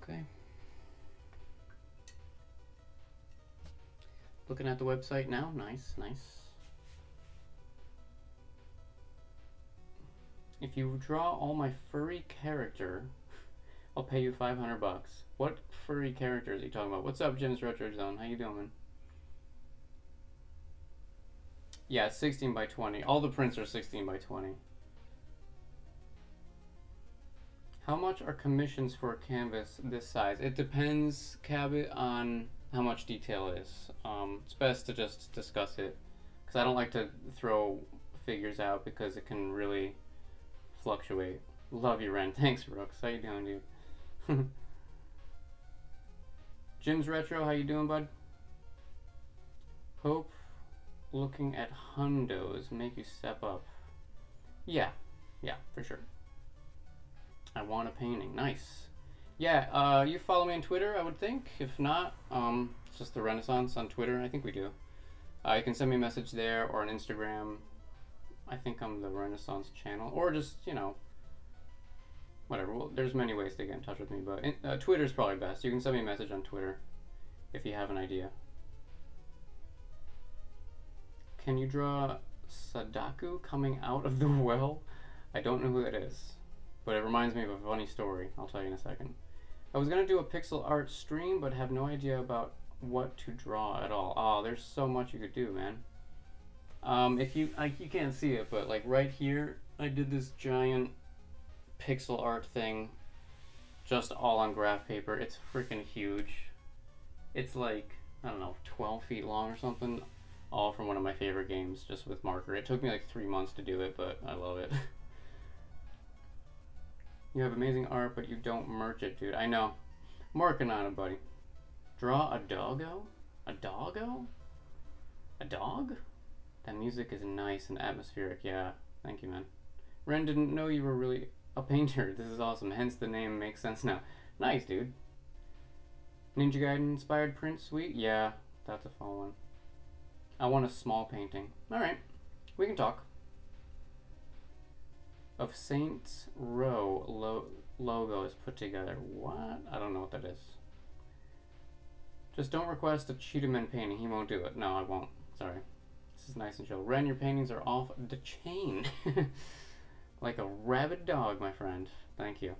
Okay. Looking at the website now. Nice, nice. If you draw all my furry character, I'll pay you 500 bucks. What furry characters are you talking about? What's up, Jim's Retro Zone? How you doing? Yeah, it's 16 by 20. All the prints are 16 by 20. How much are commissions for a canvas this size? It depends, Cabot, on how much detail is. It's best to just discuss it, because I don't like to throw figures out because it can really fluctuate. Love you, Ren. Thanks, Brooks. How you doing, dude? Jim's Retro, how you doing, bud? Hope looking at hundos make you step up. Yeah, for sure. I want a painting. Nice. Yeah, you follow me on Twitter, I would think. If not, it's just the ReNesance on Twitter. I think we do. You can send me a message there or on Instagram. I think I'm the ReNesance channel, or just, you know, whatever. Well, there's many ways to get in touch with me, but Twitter's probably best. You can send me a message on Twitter if you have an idea. Can you draw Sadaku coming out of the well? I don't know who that is, but it reminds me of a funny story. I'll tell you in a second. I was going to do a pixel art stream, but have no idea about what to draw at all. Oh, there's so much you could do, man. If you can't see it, but like right here, I did this giant pixel art thing just all on graph paper. It's freaking huge. It's like, I don't know, 12 feet long or something. all from one of my favorite games, just with marker. It took me like 3 months to do it, but I love it. You have amazing art, but you don't merch it, dude. I know. I'm working on it, buddy. Draw a doggo? A doggo? A dog? That music is nice and atmospheric. Yeah, thank you, man. Ren didn't know you were really a painter. This is awesome. Hence the name makes sense now. Nice, dude. Ninja Gaiden inspired print, sweet? Yeah, that's a fun one. I want a small painting. Alright, we can talk. Of Saints Row logo is put together. What? I don't know what that is. Just don't request a Cheetahman painting. He won't do it. No, I won't. Sorry. This is nice and chill. Ren, your paintings are off the chain. Like a rabid dog, my friend. Thank you.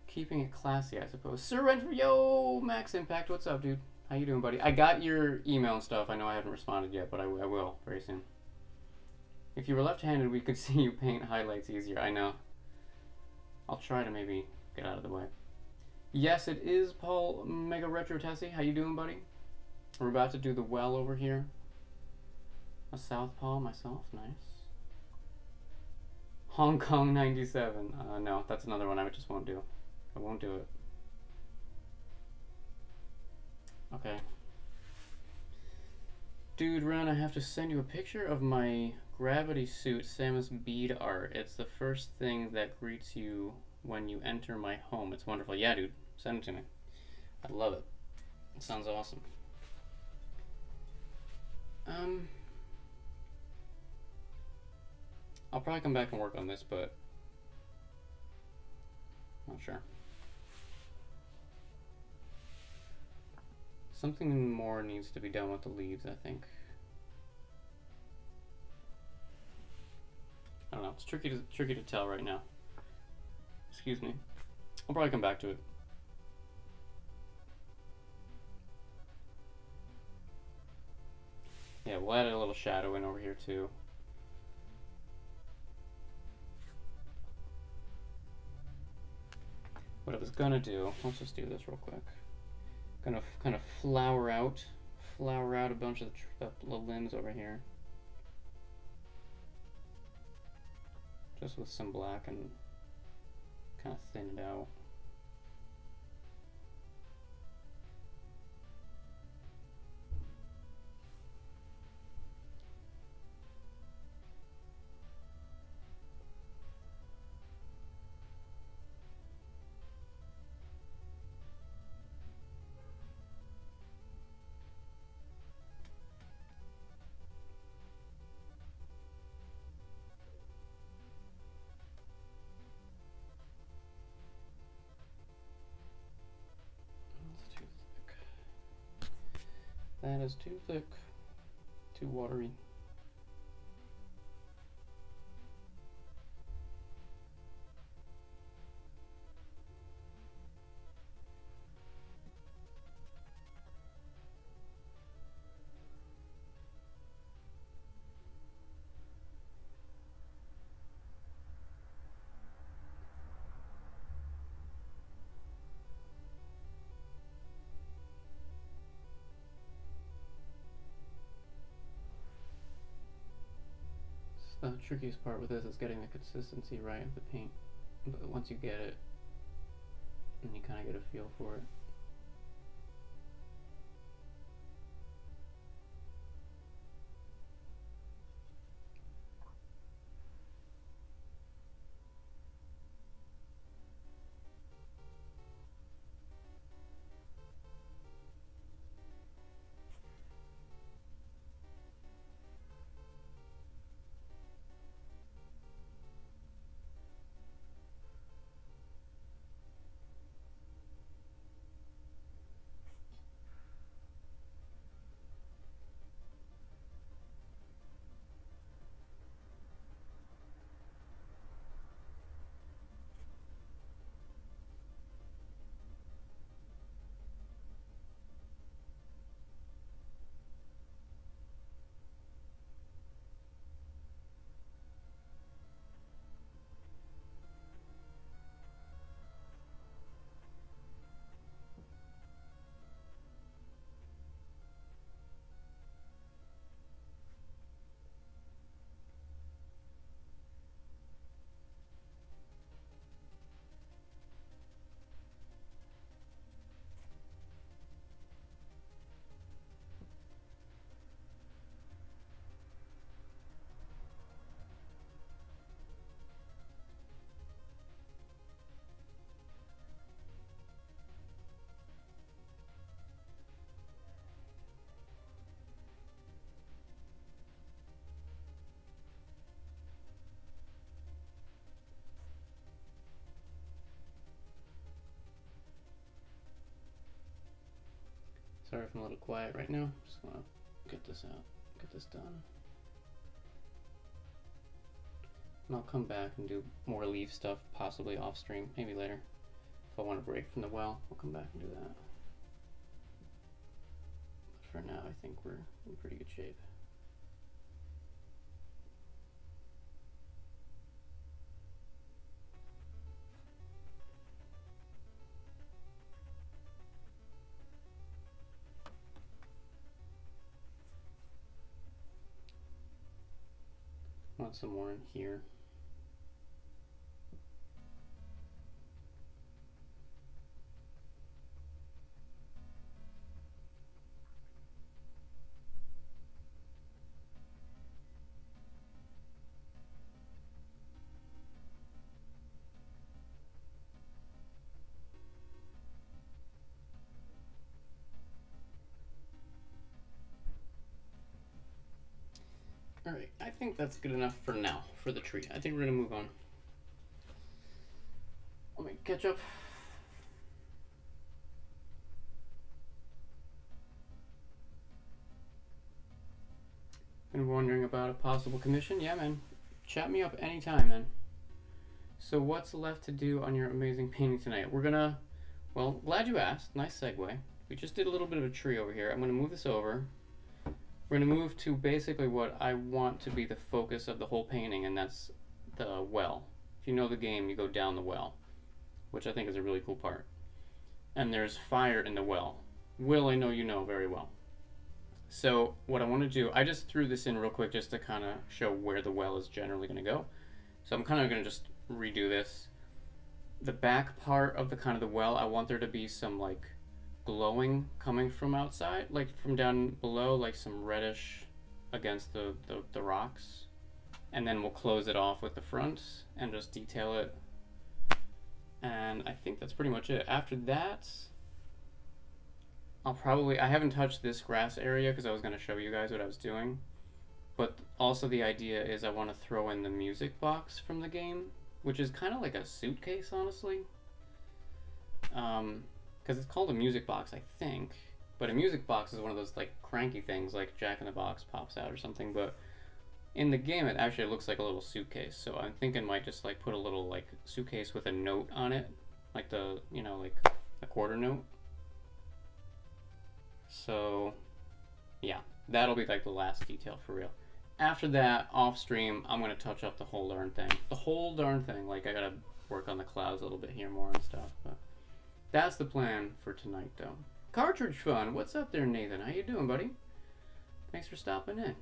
Keeping it classy, I suppose. Sir Ren, yo, Max Impact. What's up, dude? How you doing, buddy? I got your email and stuff. I know I haven't responded yet, but I will very soon. If you were left-handed, we could see you paint highlights easier. I know. I'll try to maybe get out of the way. Yes, it is Paul Mega Retro Tessie. How you doing, buddy? We're about to do the well over here. A southpaw myself. Nice. Hong Kong 97. No, that's another one I just won't do. I won't do it. Okay. Dude, Ren, I have to send you a picture of my gravity suit Samus bead art. It's the first thing that greets you when you enter my home. It's wonderful. Yeah, dude. Send it to me. I love it. It sounds awesome. I'll probably come back and work on this, but not sure. Something more needs to be done with the leaves, I think. I don't know. It's tricky to tell right now. Excuse me. I'll probably come back to it. Yeah, we'll add a little shadow in over here too. What I was gonna do, let's just do this real quick. Gonna kind of flower out a bunch of the limbs over here. Just with some black and kind of thin it out. That is too thick, too watery. The trickiest part with this is getting the consistency right of the paint, but once you get it, then you kind of get a feel for it. Sorry if I'm a little quiet right now. Just want to get this out, get this done. And I'll come back and do more leaf stuff, possibly off stream, maybe later. If I want to break from the well, I'll come back and do that. But for now, I think we're in pretty good shape. Want some more in here. Alright, I think that's good enough for now, for the tree. I think we're going to move on. Let me catch up. Been wondering about a possible commission? Yeah, man. Chat me up anytime, man. So what's left to do on your amazing painting tonight? We're gonna, well, glad you asked. Nice segue. We just did a little bit of a tree over here. I'm gonna move this over. We're going to move to basically what I want to be the focus of the whole painting, and that's the well. If you know the game, you go down the well, which I think is a really cool part. And there's fire in the well. Will, I know you know very well. So what I want to do, I just threw this in real quick just to kind of show where the well is generally going to go. So I'm kind of going to just redo this. The back part of the kind of the well, I want there to be some like glowing coming from outside, like from down below, like some reddish against the rocks, and then we'll close it off with the front and just detail it, and I think that's pretty much it. After that, I haven't touched this grass area because I was going to show you guys what I was doing, but also the idea is I want to throw in the music box from the game, which is kind of like a suitcase, honestly. Because it's called a music box, I think. But a music box is one of those like cranky things, like Jack in the Box pops out or something. But in the game, it actually looks like a little suitcase. So I'm thinking might just like put a little like suitcase with a note on it, like the, you know, like a quarter note. So yeah, that'll be like the last detail for real. After that, off stream, I'm gonna touch up the whole darn thing. The whole darn thing. Like I gotta work on the clouds a little bit here more and stuff. But that's the plan for tonight, though. Cartridge Fun, what's up there, Nathan? How you doing, buddy? Thanks for stopping in.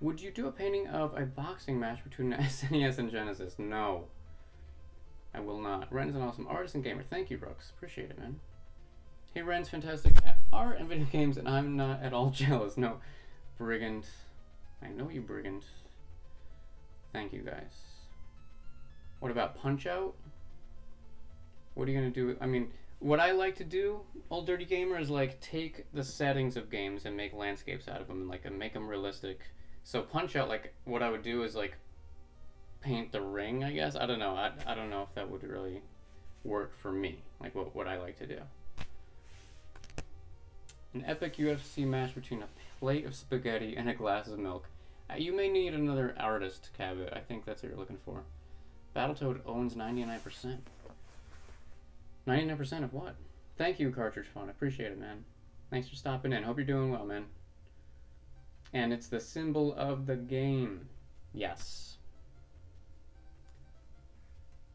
Would you do a painting of a boxing match between SNES and Genesis? No, I will not. Ren's an awesome artist and gamer. Thank you, Brooks. Appreciate it, man. Hey, Ren's fantastic at art and video games, and I'm not at all jealous. No, Brigand. I know you, Brigand. Thank you, guys. What about Punch-Out? What are you going to do? I mean, what I like to do, old dirty gamer, is like take the settings of games and make landscapes out of them and like make them realistic. So Punch-Out, like what I would do is like paint the ring, I guess. I don't know. I don't know if that would really work for me, like what I like to do. An epic UFC match between a plate of spaghetti and a glass of milk. You may need another artist, Cabot. I think that's what you're looking for. Battletoad owns 99%. 99% of what? Thank you, Cartridge Fun. I appreciate it, man. Thanks for stopping in. Hope you're doing well, man. And it's the symbol of the game. Yes.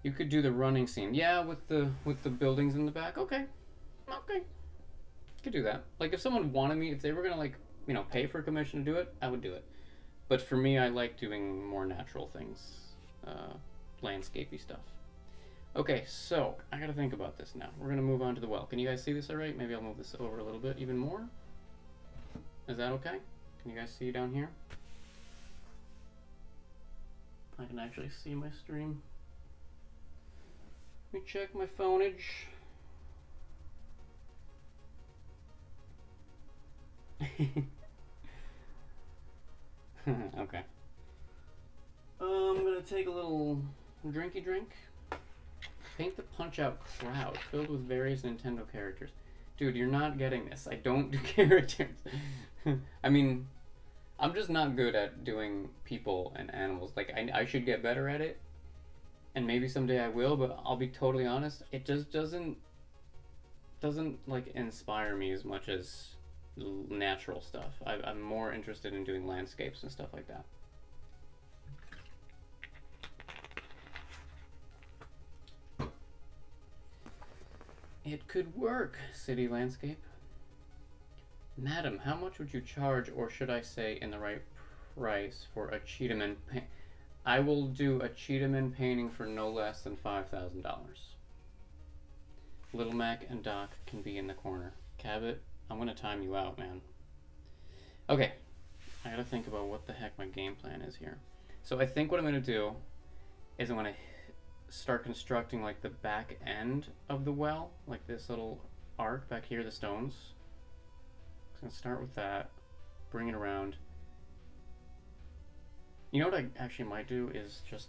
You could do the running scene. Yeah, with the buildings in the back. Okay. Okay. Could do that. Like if someone wanted me, if they were gonna like, you know, pay for a commission to do it, I would do it. But for me, I like doing more natural things, landscapey stuff. Okay, so I gotta think about this now. We're gonna move on to the well. Can you guys see this all right? Maybe I'll move this over a little bit even more. Is that okay? Can you guys see down here? I can actually see my stream. Let me check my phoneage. Okay. I'm gonna take a little drinky drink. Paint the Punch-Out crowd filled with various Nintendo characters. Dude, you're not getting this. I don't do characters. I mean, I'm just not good at doing people and animals. Like, I should get better at it. And maybe someday I will, but I'll be totally honest. It just doesn't like inspire me as much as natural stuff. I'm more interested in doing landscapes and stuff like that. It could work, city landscape. Madam, how much would you charge, or should I say in the right price, for a Cheetahman paint? I will do a Cheetahman painting for no less than $5,000. Little Mac and Doc can be in the corner. Cabot, I'm gonna time you out, man. Okay, I gotta think about what the heck my game plan is here. So I think what I'm gonna do is I'm gonna start constructing like the back end of the well, like this little arc back here, the stones. I'm gonna start with that, bring it around. You know what I actually might do is just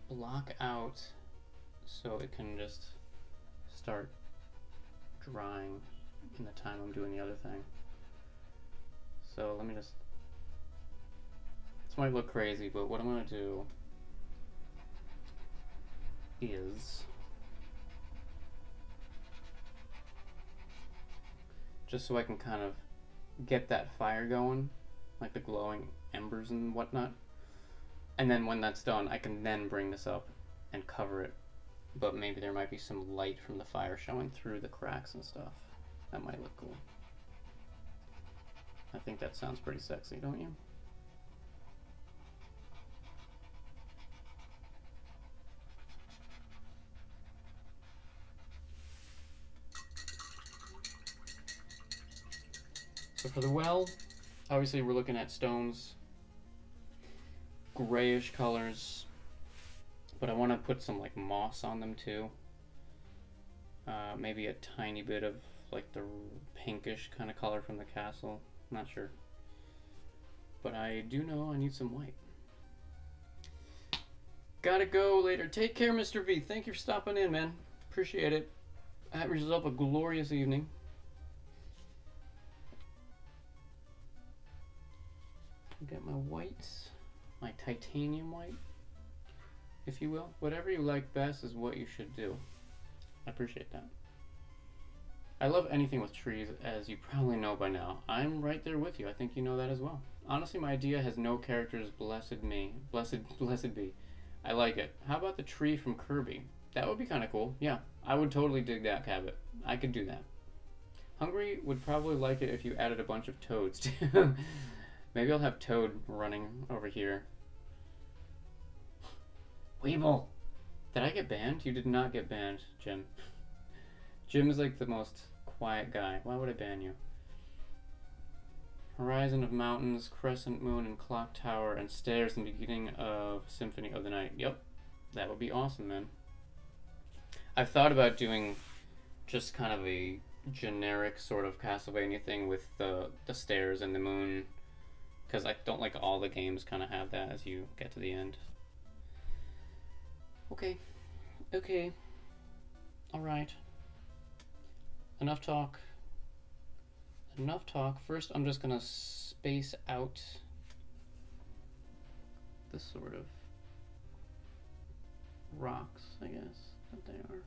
block out so it can just start drying in the time I'm doing the other thing. So let me just, this might look crazy, but what I'm gonna do is just so I can kind of get that fire going, like the glowing embers and whatnot. And then when that's done, I can then bring this up and cover it. But maybe there might be some light from the fire showing through the cracks and stuff. That might look cool. I think that sounds pretty sexy, don't you? So for the well, obviously we're looking at stones, grayish colors, but I want to put some like moss on them too. Maybe a tiny bit of like the pinkish kind of color from the castle. Not sure. But I do know I need some white. Gotta go later. Take care, Mr. V. Thank you for stopping in, man. Appreciate it. Have yourself a glorious evening. Get my whites, my titanium white, if you will. Whatever you like best is what you should do. I appreciate that. I love anything with trees, as you probably know by now. I'm right there with you. I think you know that as well. Honestly, my idea has no characters. Blessed me. Blessed be. I like it. How about the tree from Kirby? That would be kind of cool. Yeah, I would totally dig that, Cabot. I could do that. Hungry would probably like it if you added a bunch of toads too. Maybe I'll have Toad running over here. Weeble! Did I get banned? You did not get banned, Jim. Jim is like the most quiet guy. Why would I ban you? Horizon of mountains, crescent moon, and clock tower, and stairs in the beginning of Symphony of the Night. Yep, that would be awesome, man. I've thought about doing just kind of a generic sort of Castlevania thing with the stairs and the moon, because I don't like all the games kind of have that as you get to the end. Okay. Okay. Alright. Enough talk. Enough talk. First, I'm just gonna space out the sort of rocks, I guess, that they are.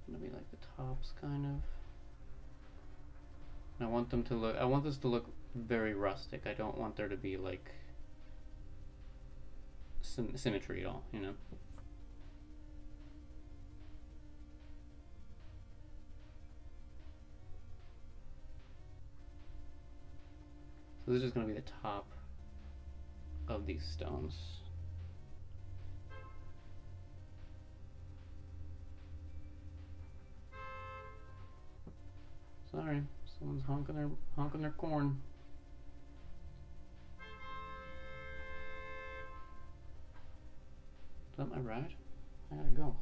Gonna be like the tops, kind of. And I want them to look. I want this to look very rustic. I don't want there to be like symmetry at all, you know. So this is gonna be the top of these stones. Sorry, someone's honking their corn. Is that my ride? I gotta go.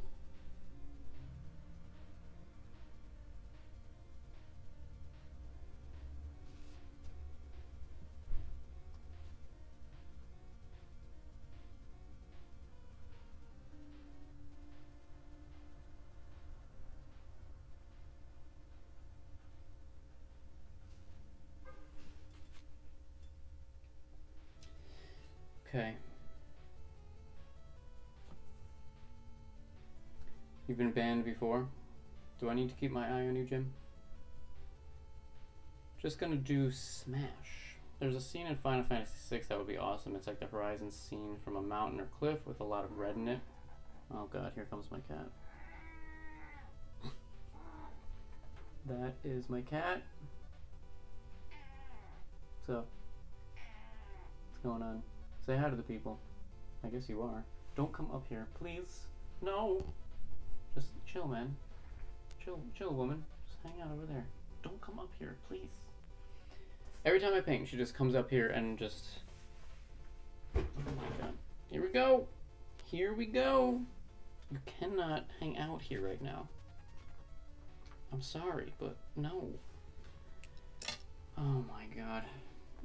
Okay. You've been banned before. Do I need to keep my eye on you, Jim? Just gonna do Smash. There's a scene in Final Fantasy VI that would be awesome. It's like the horizon scene from a mountain or cliff with a lot of red in it. Oh god, here comes my cat. That is my cat. What's up? What's going on? Say hi to the people. I guess you are. Don't come up here, please. No! Just chill, man. Chill, woman. Just hang out over there. Don't come up here, please. Every time I paint, she just comes up here and just... Oh my god. Here we go! Here we go! You cannot hang out here right now. I'm sorry, but no. Oh my god.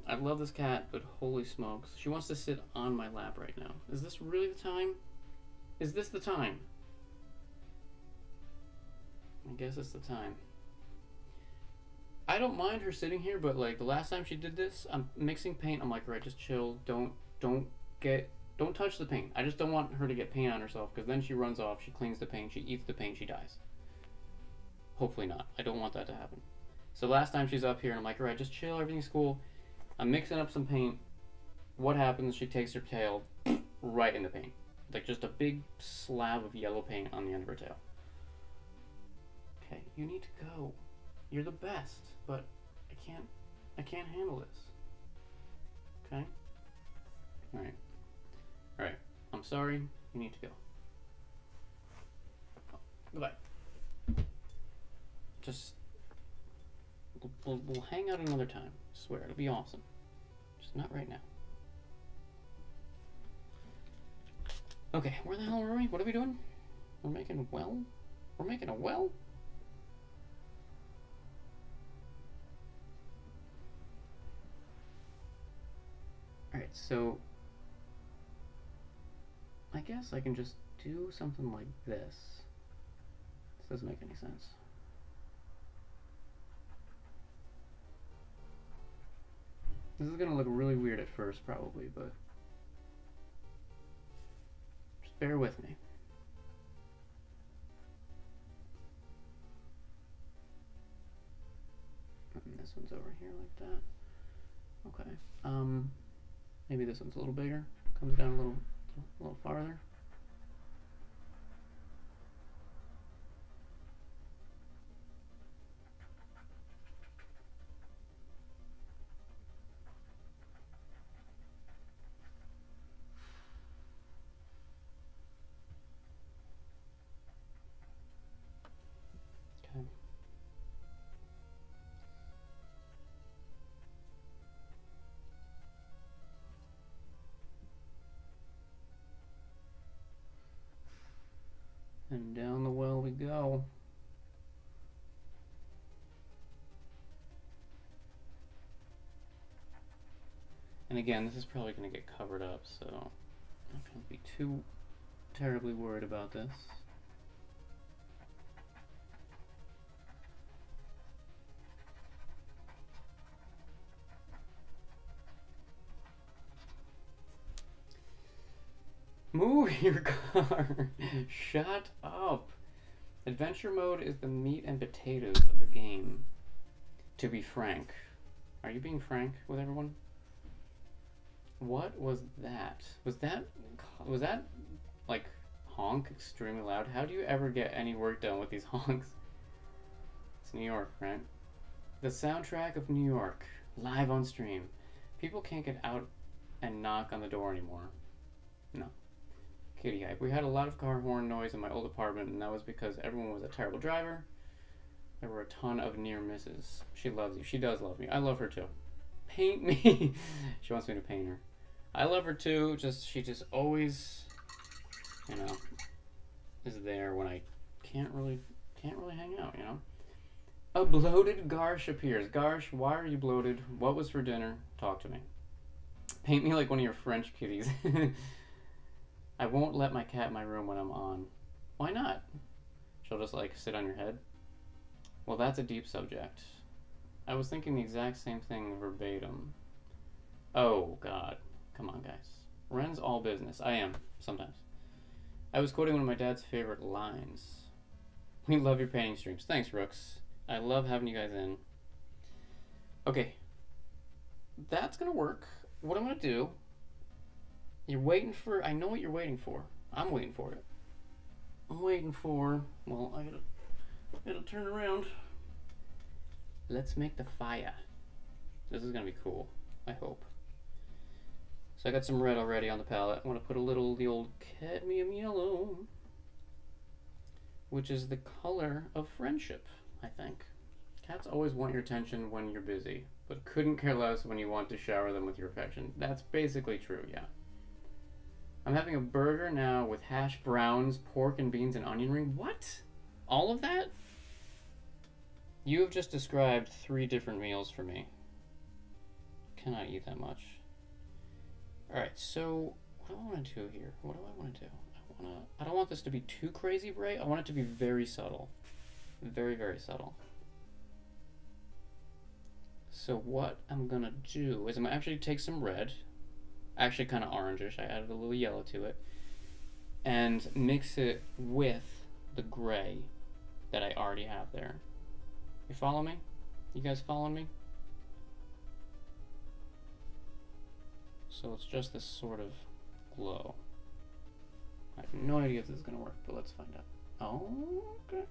I love this cat, but holy smokes. She wants to sit on my lap right now. Is this really the time? Is this the time? I guess it's the time. I don't mind her sitting here, but like the last time she did this, I'm mixing paint. I'm like, right, just chill. Don't touch the paint. I just don't want her to get paint on herself, because then she runs off, she cleans the paint, she eats the paint, she dies. Hopefully not. I don't want that to happen. So last time she's up here, and I'm like, all right, just chill, everything's cool. I'm mixing up some paint. What happens? She takes her tail right in the paint. Like just a big slab of yellow paint on the end of her tail. Okay, you need to go. You're the best, but I can't handle this. Okay? Alright. Alright. I'm sorry. You need to go. Oh, goodbye. Just... We'll hang out another time. I swear, it'll be awesome. Just not right now. Okay, where the hell are we? What are we doing? We're making a well? We're making a well? Alright, so... I guess I can just do something like this. This doesn't make any sense. This is gonna look really weird at first, probably, but just bear with me. And this one's over here like that. Okay. Maybe this one's a little bigger. Comes down a little farther. Okay. And down the well we go. And again, this is probably going to get covered up, so I'm not going to be too terribly worried about this. Move your car! Shut up! Adventure mode is the meat and potatoes of the game. To be frank. Are you being frank with everyone? What was that? Was that like honk extremely loud? How do you ever get any work done with these honks? It's New York, right? The soundtrack of New York, live on stream. People can't get out and knock on the door anymore. No. Kitty hype. We had a lot of car horn noise in my old apartment, and that was because everyone was a terrible driver. There were a ton of near misses. She loves you. She does love me. I love her too. Paint me. She wants me to paint her. I love her too. She just always, you know, is there when I can't really hang out, you know. A bloated Garsh appears. Garsh, why are you bloated? What was for dinner? Talk to me. Paint me like one of your French kitties. I won't let my cat in my room when I'm on. Why not? She'll just like sit on your head. Well, that's a deep subject. I was thinking the exact same thing verbatim. Oh god. Come on, guys. Ren's all business. I am, sometimes. I was quoting one of my dad's favorite lines. We love your painting streams. Thanks, Rooks. I love having you guys in. Okay. That's gonna work. What I'm gonna do... You're waiting for... I know what you're waiting for. I'm waiting for it. I'm waiting for... Well, I gotta turn around. Let's make the fire. This is gonna be cool. I hope. So I got some red already on the palette. I want to put a little the old cadmium yellow, which is the color of friendship, I think. Cats always want your attention when you're busy, but couldn't care less when you want to shower them with your affection. That's basically true, yeah. I'm having a burger now with hash browns, pork and beans, and onion ring. What? All of that? You have just described 3 different meals for me. Cannot eat that much. Alright, so what do I want to do here? What do I want to do? I don't want this to be too crazy bright. I want it to be very subtle. Very, very subtle. So what I'm gonna do is I'm gonna actually take some red, actually kind of orangish, I added a little yellow to it, and mix it with the gray that I already have there. You follow me? You guys following me? So it's just this sort of glow. I have no idea if this is gonna work, but let's find out. Oh, okay.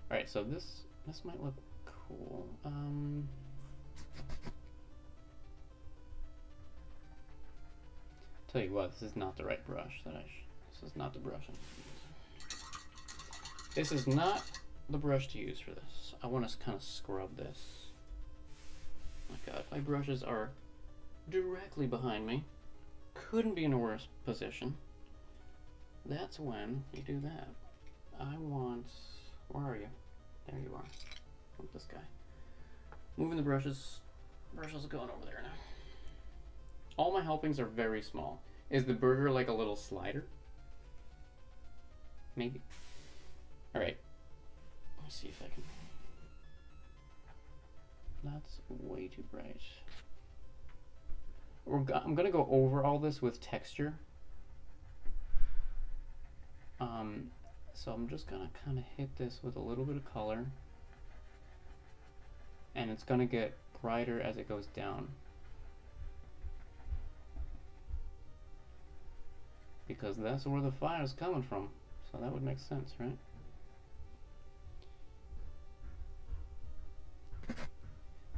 Alright, so this might look cool. Tell you what, this is not the right brush that this is not the brush I'm using. This is not the brush to use for this. I want to kind of scrub this. Oh my god, my brushes are directly behind me. Couldn't be in a worse position. That's when you do that. I want... Where are you? There you are. I want this guy. Moving the brushes. Brushes going over there now. All my helpings are very small. Is the burger like a little slider? Maybe. Alright. Let's see if I can... That's way too bright. I'm gonna go over all this with texture. So I'm just gonna kind of hit this with a little bit of color, and it's gonna get brighter as it goes down, because that's where the fire is coming from. So that would make sense, right?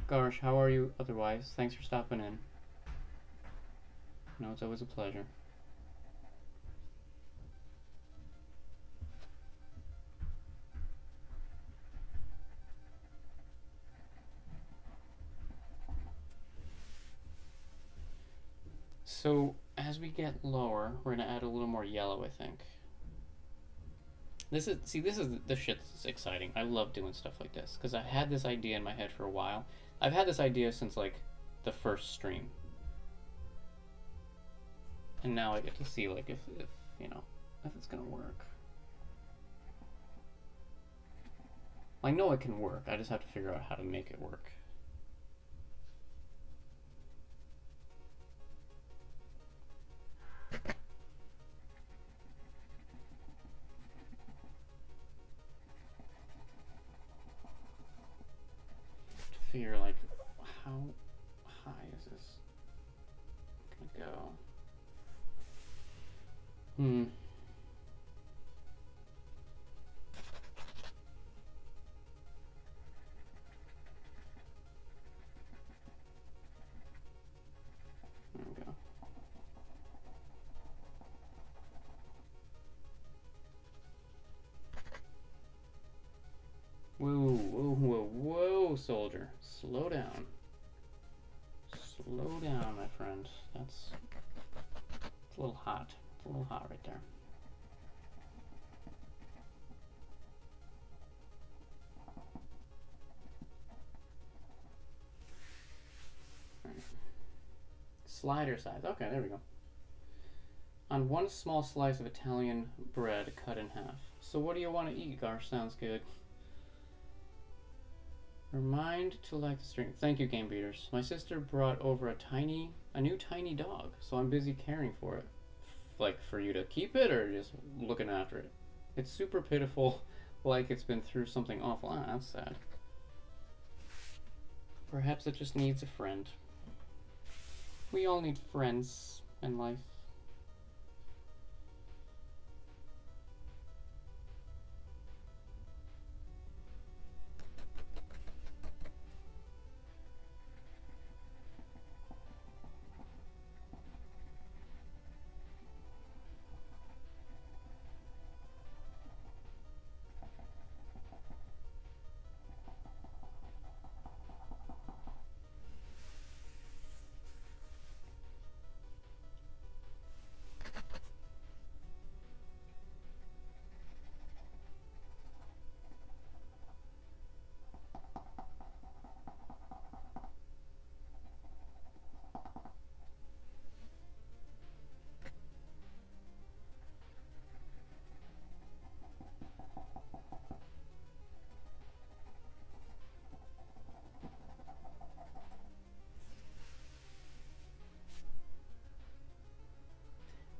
Garsh, how are you otherwise? Thanks for stopping in. No, it's always a pleasure. So as we get lower, we're gonna add a little more yellow, I think. This is the shit that's exciting. I love doing stuff like this because I've had this idea in my head for a while. I've had this idea since like the first stream. And now I get to see like if you know, if it's gonna work. I know it can work, I just have to figure out how to make it work. To figure like how high is this gonna go? There we go. Whoa, whoa, whoa, whoa, soldier. Slow down. Slow down, my friend. It's a little hot. It's a little hot right there. Right. Slider size. Okay, there we go. On one small slice of Italian bread cut in half. So what do you want to eat, Garsh? Sounds good. Remind to like the stream. Thank you, Game Beaters. My sister brought over a new tiny dog, so I'm busy caring for it. Like, for you to keep it or just looking after it? It's super pitiful, like it's been through something awful. Ah, that's sad. Perhaps it just needs a friend. We all need friends in life.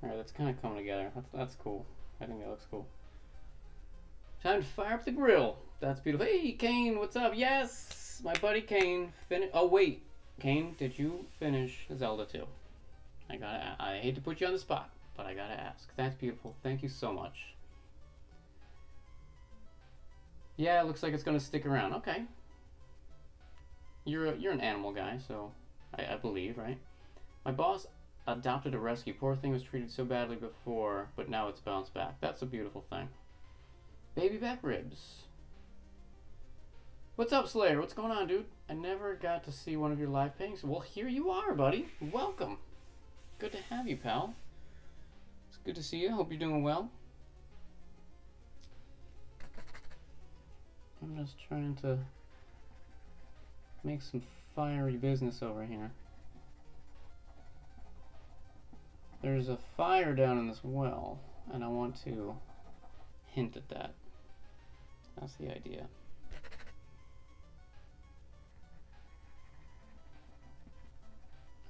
Alright, that's kind of coming together. That's cool. I think that looks cool. Time to fire up the grill. That's beautiful. Hey, Kane, what's up? Yes! My buddy Kane finished. Oh, wait. Kane, did you finish Zelda 2? I hate to put you on the spot, but I gotta ask. That's beautiful. Thank you so much. Yeah, it looks like it's gonna stick around. Okay. You're an animal guy, so I believe, right? My boss adopted a rescue. Poor thing was treated so badly before, but now it's bounced back. That's a beautiful thing. Baby back ribs. What's up, Slayer? What's going on, dude? I never got to see one of your live paintings. Well, here you are, buddy. Welcome. Good to have you, pal. It's good to see you. Hope you're doing well. I'm just trying to make some fiery business over here. There's a fire down in this well, and I want to hint at that. That's the idea.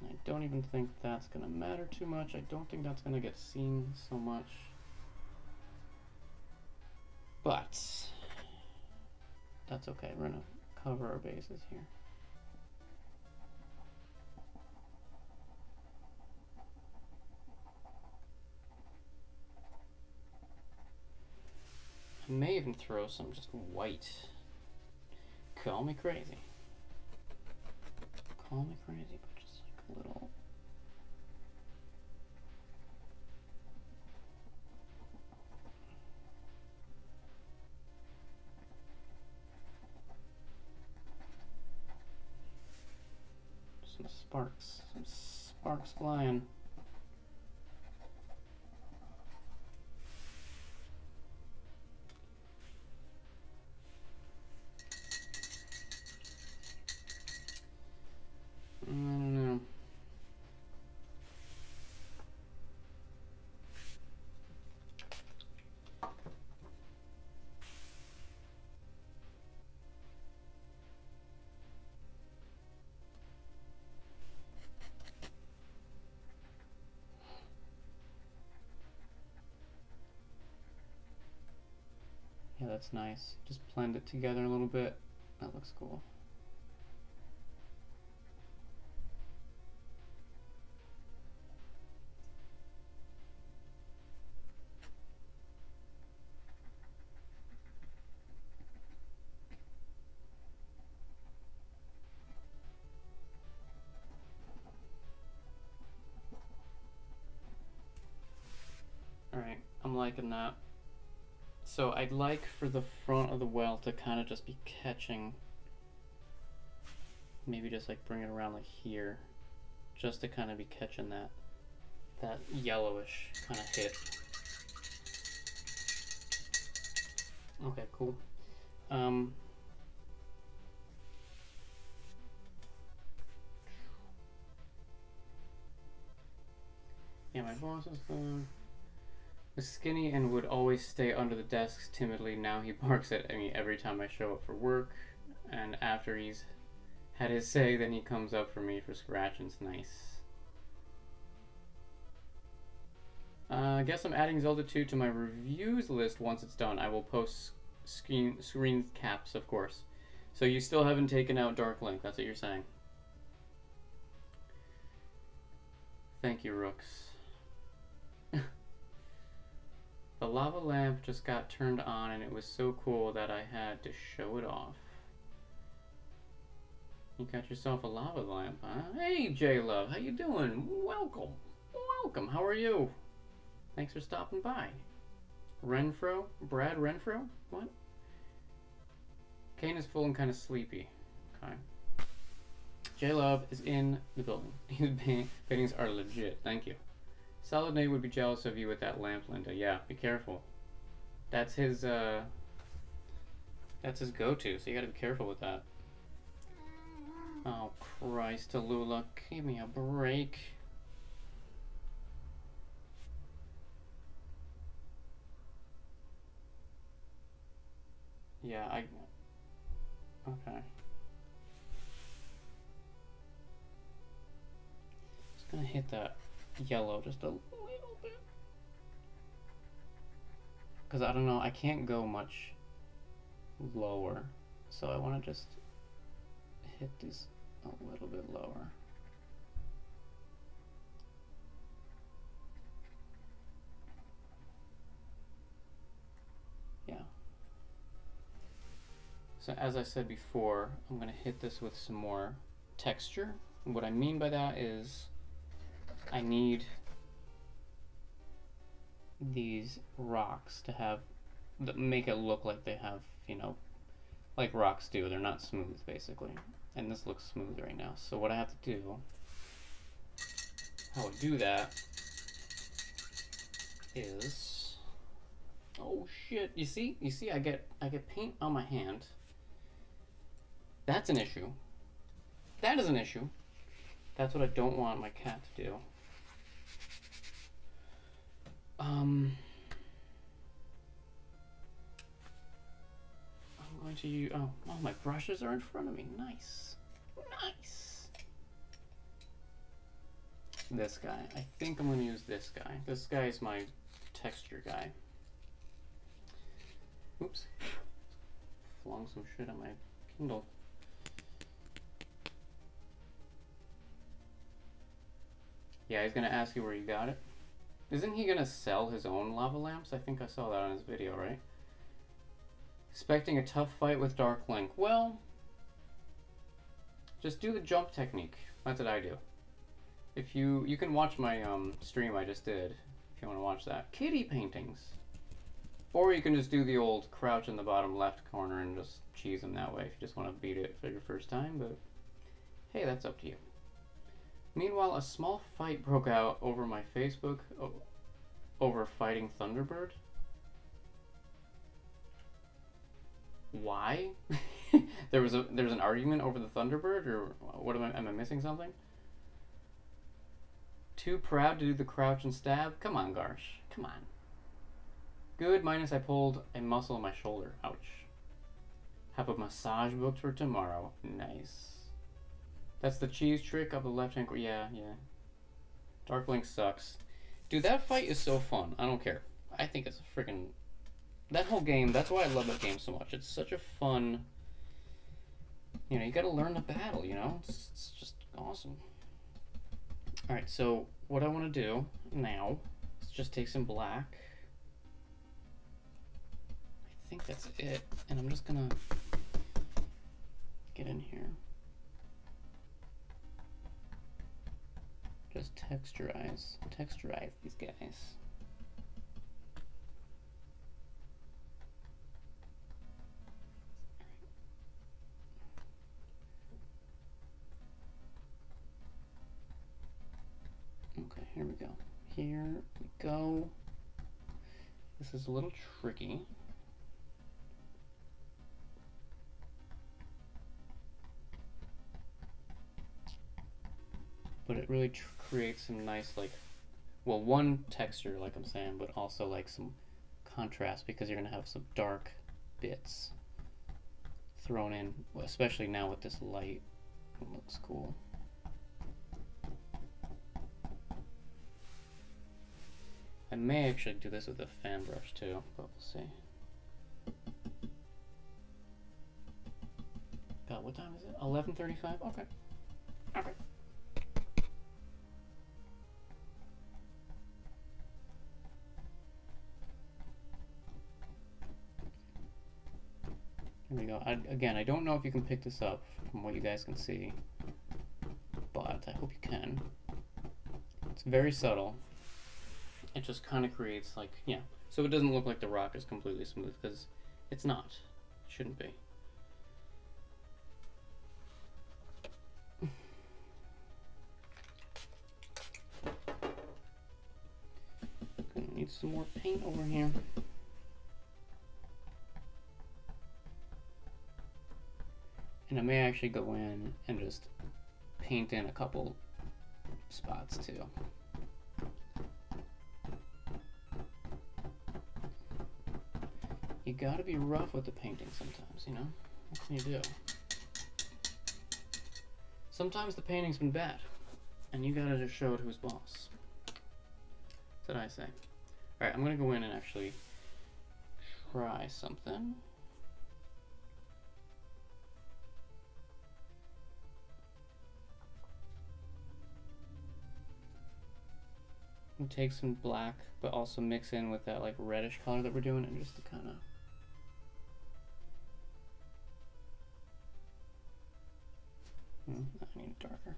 I don't even think that's going to matter too much. I don't think that's going to get seen so much. But that's okay. We're going to cover our bases here. I may even throw some just white. Call me crazy. Call me crazy, but just like a little. Some sparks flying. I don't know. Yeah, that's nice. Just blend it together a little bit. That looks cool. Alright, I'm liking that. So I'd like for the front of the well to kind of just be catching, maybe just like bring it around like here, just to kind of be catching that yellowish kind of hit. Okay, cool. Yeah, my boss is was skinny and would always stay under the desks timidly. Now he barks at me every time I show up for work. And after he's had his say, then he comes up for me for scratching. It's nice. I guess I'm adding Zelda 2 to my reviews list once it's done. I will post screen caps, of course. So you still haven't taken out Dark Link, that's what you're saying. Thank you, Rooks. The lava lamp just got turned on and it was so cool that I had to show it off. You got yourself a lava lamp, huh? Hey, J-Love, how you doing? Welcome. Welcome, how are you? Thanks for stopping by. Renfro? Brad Renfro? What? Kane is full and kind of sleepy. Okay. J-Love is in the building. His paintings are legit. Thank you. Solid Nate would be jealous of you with that lamp, Linda. Yeah, be careful. That's his go-to, so you gotta be careful with that. Oh, Christ, Tallulah, give me a break. Yeah, okay. Just gonna hit that yellow just a little bit. Because I don't know, I can't go much lower. So I want to just hit these a little bit lower. Yeah. So as I said before, I'm going to hit this with some more texture. And what I mean by that is I need these rocks to have, make it look like they have, you know, like rocks do. They're not smooth, basically. And this looks smooth right now. So what I have to do, how I do that is, oh shit, you see, I get paint on my hand. That's an issue. That is an issue. That's what I don't want my cat to do. I'm going to use, oh, my brushes are in front of me. Nice. Nice. This guy. I think I'm going to use this guy. This guy is my texture guy. Oops. Flung some shit on my Kindle. Yeah, he's going to ask you where you got it. Isn't he going to sell his own lava lamps? I think I saw that on his video, right? Expecting a tough fight with Dark Link. Well, just do the jump technique. That's what I do. If you can watch my stream I just did, if you want to watch that. Kitty paintings. Or you can just do the old crouch in the bottom left corner and just cheese them that way if you just want to beat it for your first time, but hey, that's up to you. Meanwhile, a small fight broke out over my Facebook over fighting Thunderbird. Why? There's an argument over the Thunderbird, or what am I missing something? Too proud to do the crouch and stab? Come on, Garsh. Come on. Good, minus I pulled a muscle in my shoulder. Ouch. Have a massage booked for tomorrow. Nice. That's the cheese trick of the left-hand corner. Yeah, yeah. Dark Link sucks. Dude, that fight is so fun. I don't care. I think it's a freaking... That whole game, that's why I love that game so much. It's such a fun... You know, you gotta learn the battle, you know? It's just awesome. Alright, so what I want to do now is just take some black. I think that's it. And I'm just gonna get in here. Just texturize these guys. Okay, here we go. Here we go. This is a little tricky. But it really creates some nice, like, well, one texture, like I'm saying, but also like some contrast because you're gonna have some dark bits thrown in, especially now with this light. It looks cool. I may actually do this with a fan brush too, but we'll see. God, what time is it? 11:35? Okay. Okay. Here we go. Again, I don't know if you can pick this up from what you guys can see, but I hope you can. It's very subtle. It just kind of creates like, yeah. So it doesn't look like the rock is completely smooth, because it's not. It shouldn't be. Gonna need some more paint over here. And I may actually go in and just paint in a couple spots too. You gotta be rough with the painting sometimes, you know? What can you do? Sometimes the painting's been bad, and you gotta just show it who's boss. That's what I say. Alright, I'm gonna go in and actually try something. And take some black, but also mix in with that like reddish color that we're doing, and just to kind of I need it darker.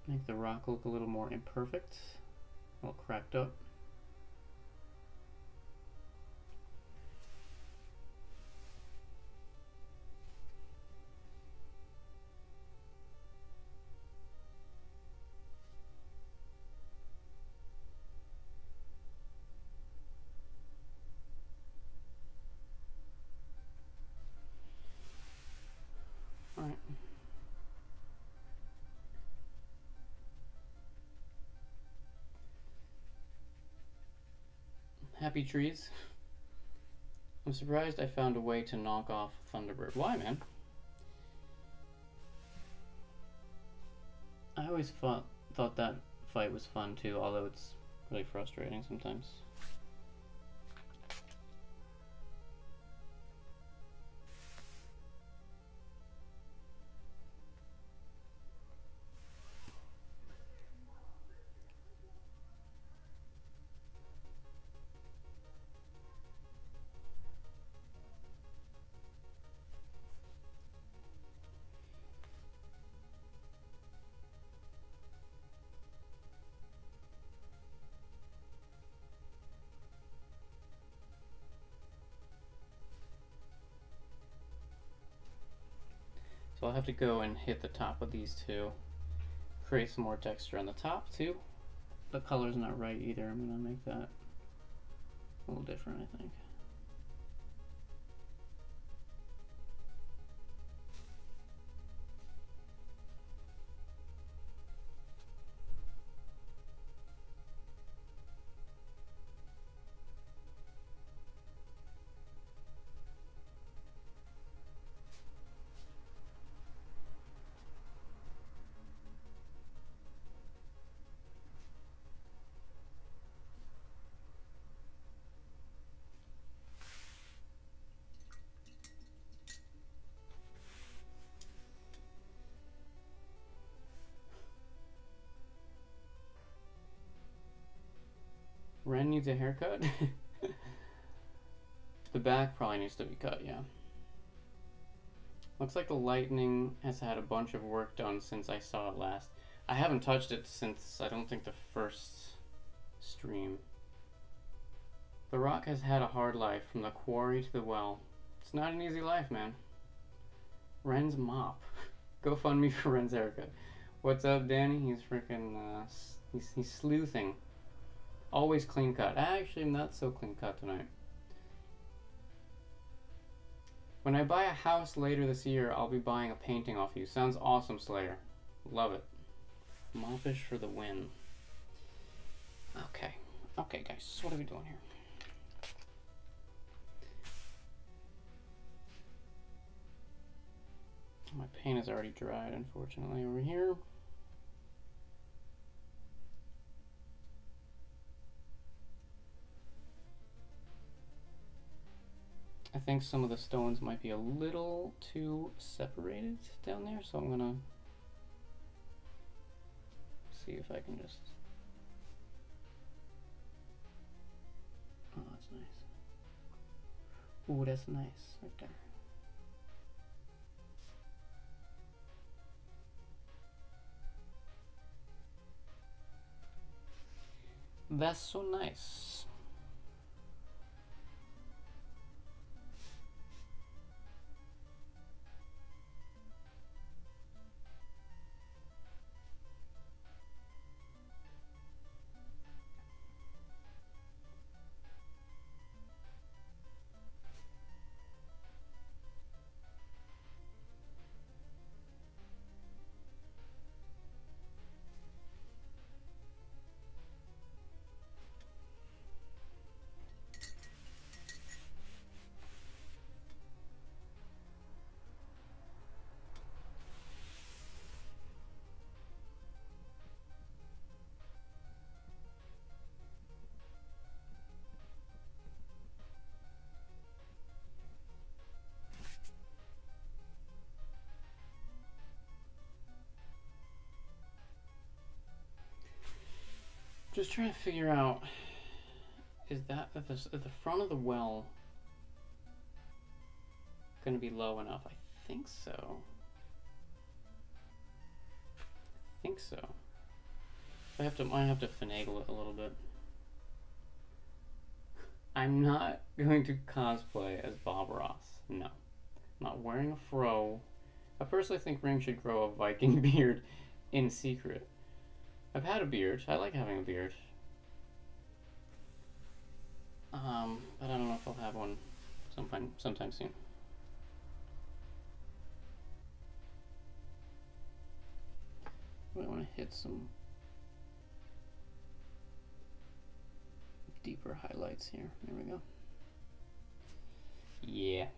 Make the rock look a little more imperfect, a little cracked up. Alright. Happy trees. I'm surprised I found a way to knock off Thunderbird. Why, man? I always thought that fight was fun too, although it's really frustrating sometimes. So I'll have to go and hit the top of these two, create some more texture on the top too. The color's not right either. I'm gonna make that a little different, I think. Ren needs a haircut? The back probably needs to be cut, yeah. Looks like the lightning has had a bunch of work done since I saw it last. I haven't touched it since, I don't think, the first stream. The rock has had a hard life, from the quarry to the well. It's not an easy life, man. Ren's mop. Go fund me for Ren's haircut. What's up, Danny? He's freaking, he's sleuthing. Always clean cut. Actually, I'm not so clean cut tonight. When I buy a house later this year, I'll be buying a painting off you. Sounds awesome, Slayer. Love it. Moppish for the win. Okay. Okay, guys, what are we doing here? My paint is already dried, unfortunately, over here. I think some of the stones might be a little too separated down there, so I'm gonna see if I can just... Oh, that's nice. Ooh, that's nice, right there. That's so nice. Just trying to figure out, is that at the front of the well going to be low enough? I think so. I think so. I might have to finagle it a little bit. I'm not going to cosplay as Bob Ross. No. I'm not wearing a fro. I personally think Ring should grow a Viking beard in secret. I've had a beard. I like having a beard. But I don't know if I'll have one sometime soon. I want to hit some deeper highlights here. There we go. Yeah.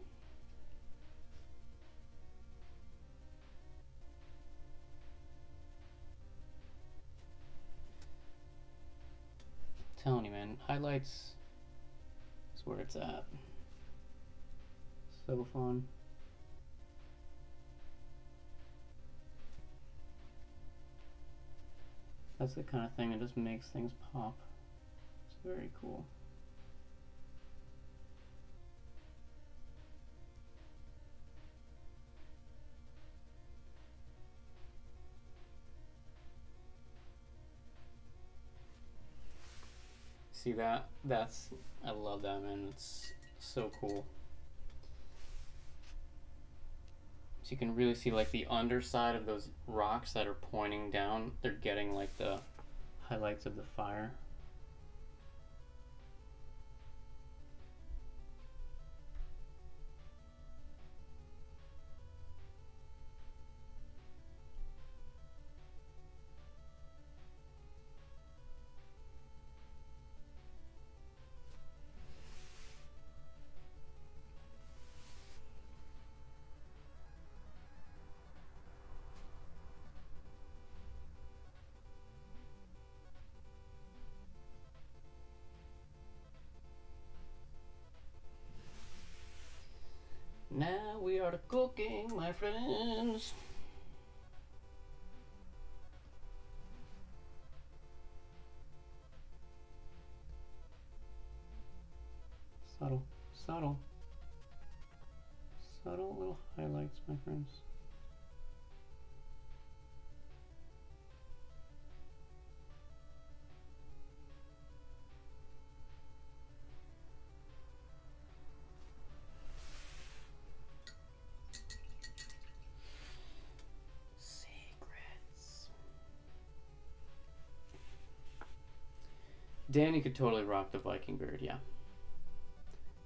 I'm telling you, man, highlights is where it's at. So fun. That's the kind of thing that just makes things pop. It's very cool. See that? I love that, man. It's so cool. So you can really see like the underside of those rocks that are pointing down. They're getting like the highlights of the fire. Now we are cooking, my friends. Subtle, subtle, subtle little highlights, my friends. Danny could totally rock the Viking beard, yeah.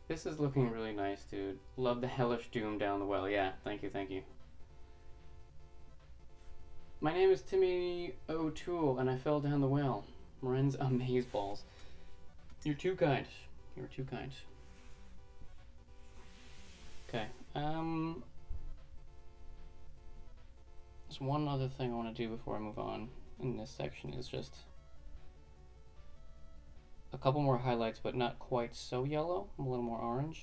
This is looking really nice, dude. Love the hellish doom down the well. Yeah, thank you, thank you. My name is Timmy O'Toole, and I fell down the well. Ren's amazeballs. You're too kind. You're too kind. Okay. There's one other thing I want to do before I move on in this section is just a couple more highlights, but not quite so yellow. A little more orange.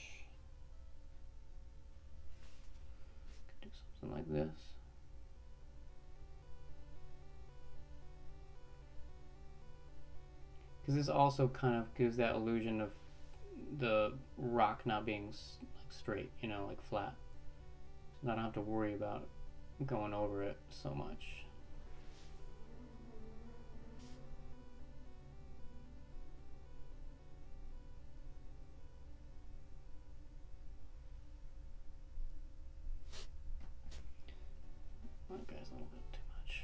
Do something like this. Because this also kind of gives that illusion of the rock not being like straight, you know, like flat. So I don't have to worry about going over it so much. That guy's a little bit too much.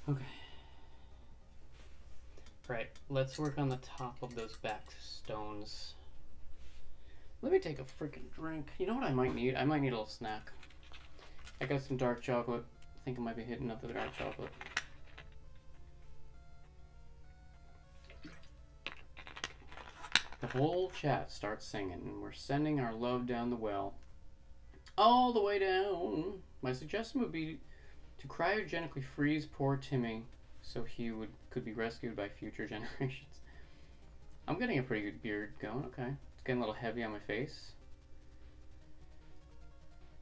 Okay. Right, let's work on the top of those back stones. Let me take a freaking drink. You know what I might need? I might need a little snack. I got some dark chocolate. I think I might be hitting up the dark chocolate. The whole chat starts singing, and we're sending our love down the well. All the way down. My suggestion would be to cryogenically freeze poor Timmy so he could be rescued by future generations. I'm getting a pretty good beard going, okay. It's getting a little heavy on my face.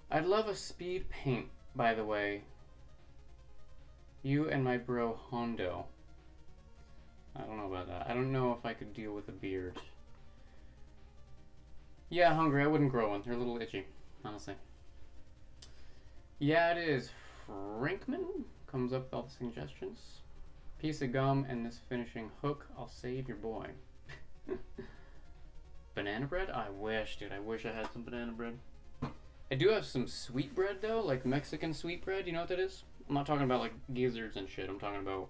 I'd love a speed paint, by the way. You and my bro Hondo. I don't know about that. I don't know if I could deal with a beard. Yeah, hungry. I wouldn't grow one. They're a little itchy, honestly. Yeah, it is. Frankman comes up with all the suggestions. Piece of gum and this finishing hook. I'll save your boy. Banana bread? I wish, dude. I wish I had some banana bread. I do have some sweet bread, though. Like Mexican sweet bread. You know what that is? I'm not talking about, like, gizzards and shit. I'm talking about,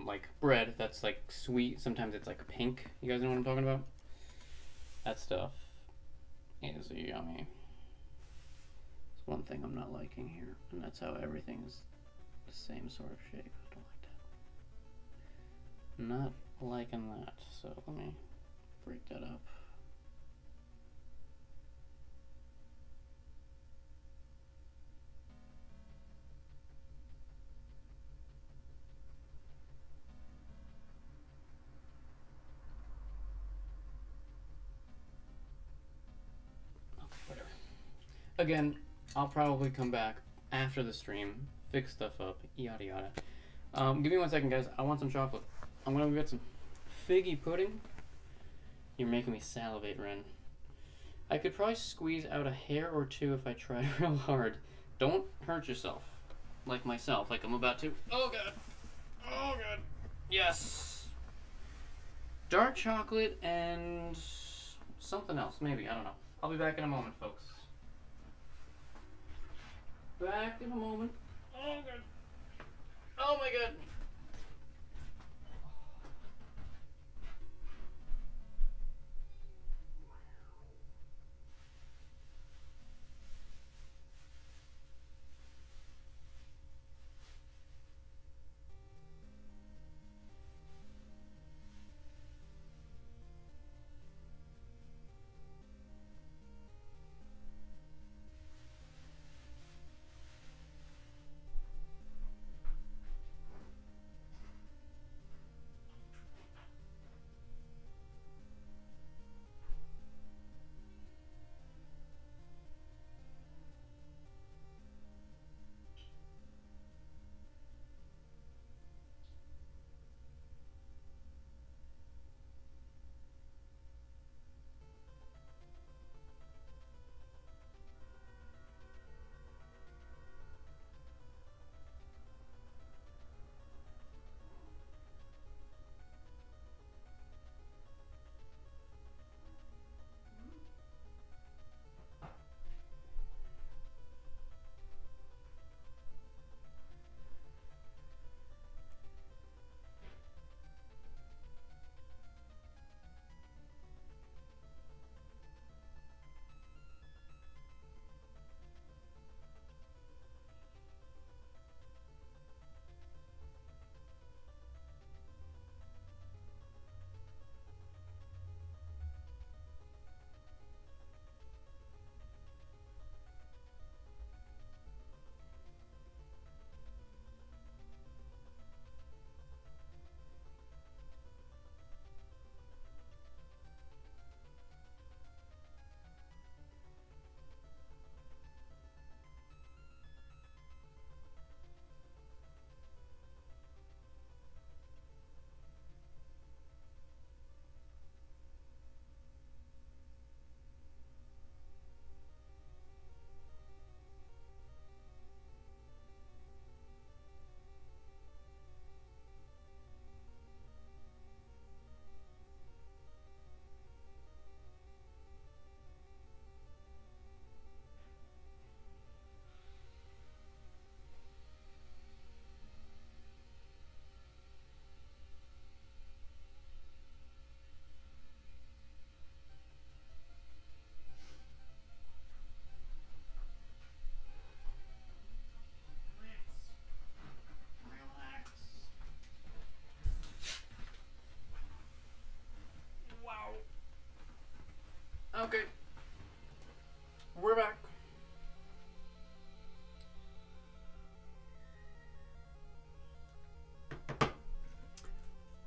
like, bread that's, like, sweet. Sometimes it's, like, pink. You guys know what I'm talking about? That stuff is yummy. It's one thing I'm not liking here, and that's how everything is the same sort of shape. I don't like that. Not liking that, so let me break that up. Again, I'll probably come back after the stream, fix stuff up, yada yada. Give me 1 second, guys. I want some chocolate. I'm gonna get some figgy pudding. You're making me salivate, Ren. I could probably squeeze out a hair or two if I tried real hard. Don't hurt yourself. Like myself, like I'm about to. Oh god. Oh god. Yes. Dark chocolate and something else, maybe. I don't know. I'll be back in a moment, folks. Back in a moment. Oh god. Oh my god.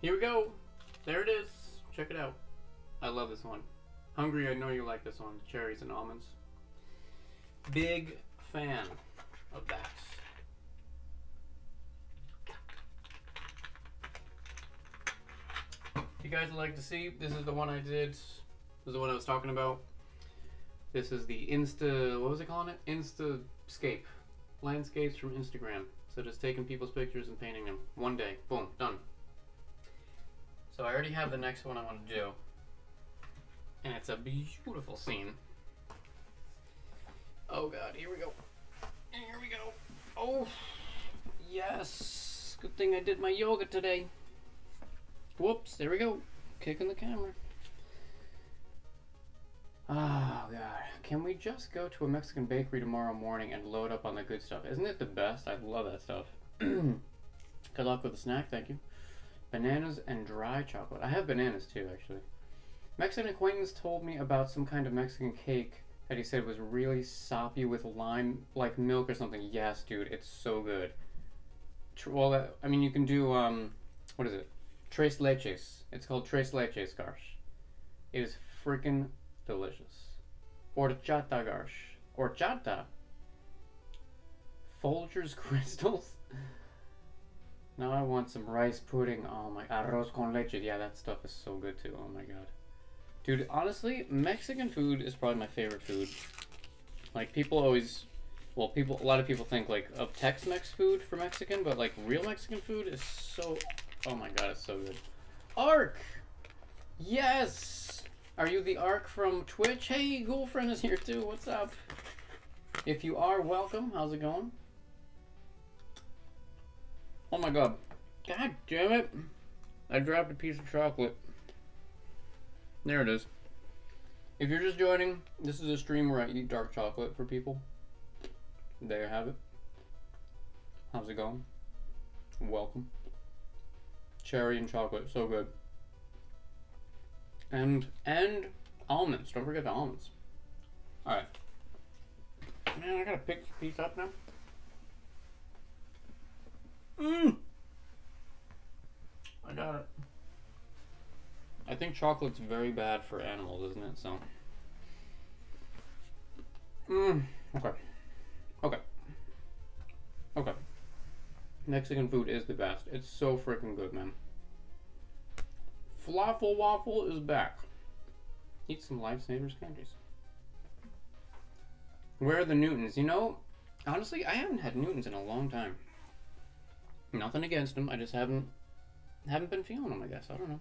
Here we go. There it is. Check it out. I love this one. Hungry, I know you like this one. Cherries and almonds. Big fan of that. If you guys would like to see, this is the one I did. This is the one I was talking about. This is the what was it calling it? Instascape. Landscapes from Instagram. So just taking people's pictures and painting them. One day. Boom. Done. So I already have the next one I want to do. And it's a beautiful scene. Oh god, here we go. Here we go. Oh, yes. Good thing I did my yoga today. Whoops, there we go. Kicking the camera. Oh god. Can we just go to a Mexican bakery tomorrow morning and load up on the good stuff? Isn't it the best? I love that stuff. Good luck with the snack, thank you. Bananas and dry chocolate. I have bananas too, actually. Mexican acquaintance told me about some kind of Mexican cake that he said was really soppy with lime, like milk or something. Yes, dude, it's so good. Well, I mean, you can do, what is it? Tres leches. It's called tres leches garsh. It is freaking delicious. Horchata garsh. Horchata. Folgers crystals. Now I want some rice pudding. Oh my, arroz con leche. Yeah, that stuff is so good too. Oh my god. Dude, honestly, Mexican food is probably my favorite food. Like, people always, well, a lot of people think, like, of Tex-Mex food for Mexican, but, like, real Mexican food is so, oh my god, it's so good. Ark! Yes! Are you the Ark from Twitch? Hey, girlfriend is here too, what's up? If you are, welcome. How's it going? Oh my god. God damn it. I dropped a piece of chocolate. There it is. If you're just joining, this is a stream where I eat dark chocolate for people. There you have it. How's it going? Welcome. Cherry and chocolate, so good. And almonds. Don't forget the almonds. Alright. Man, I gotta pick this piece up now. I got it. I think chocolate's very bad for animals, isn't it? So. Okay. Okay. Okay. Mexican food is the best. It's so freaking good, man. Falafel waffle is back. Eat some Lifesavers candies. Where are the Newtons? You know, honestly, I haven't had Newtons in a long time. Nothing against them. I just haven't been feeling them, I guess. I don't know.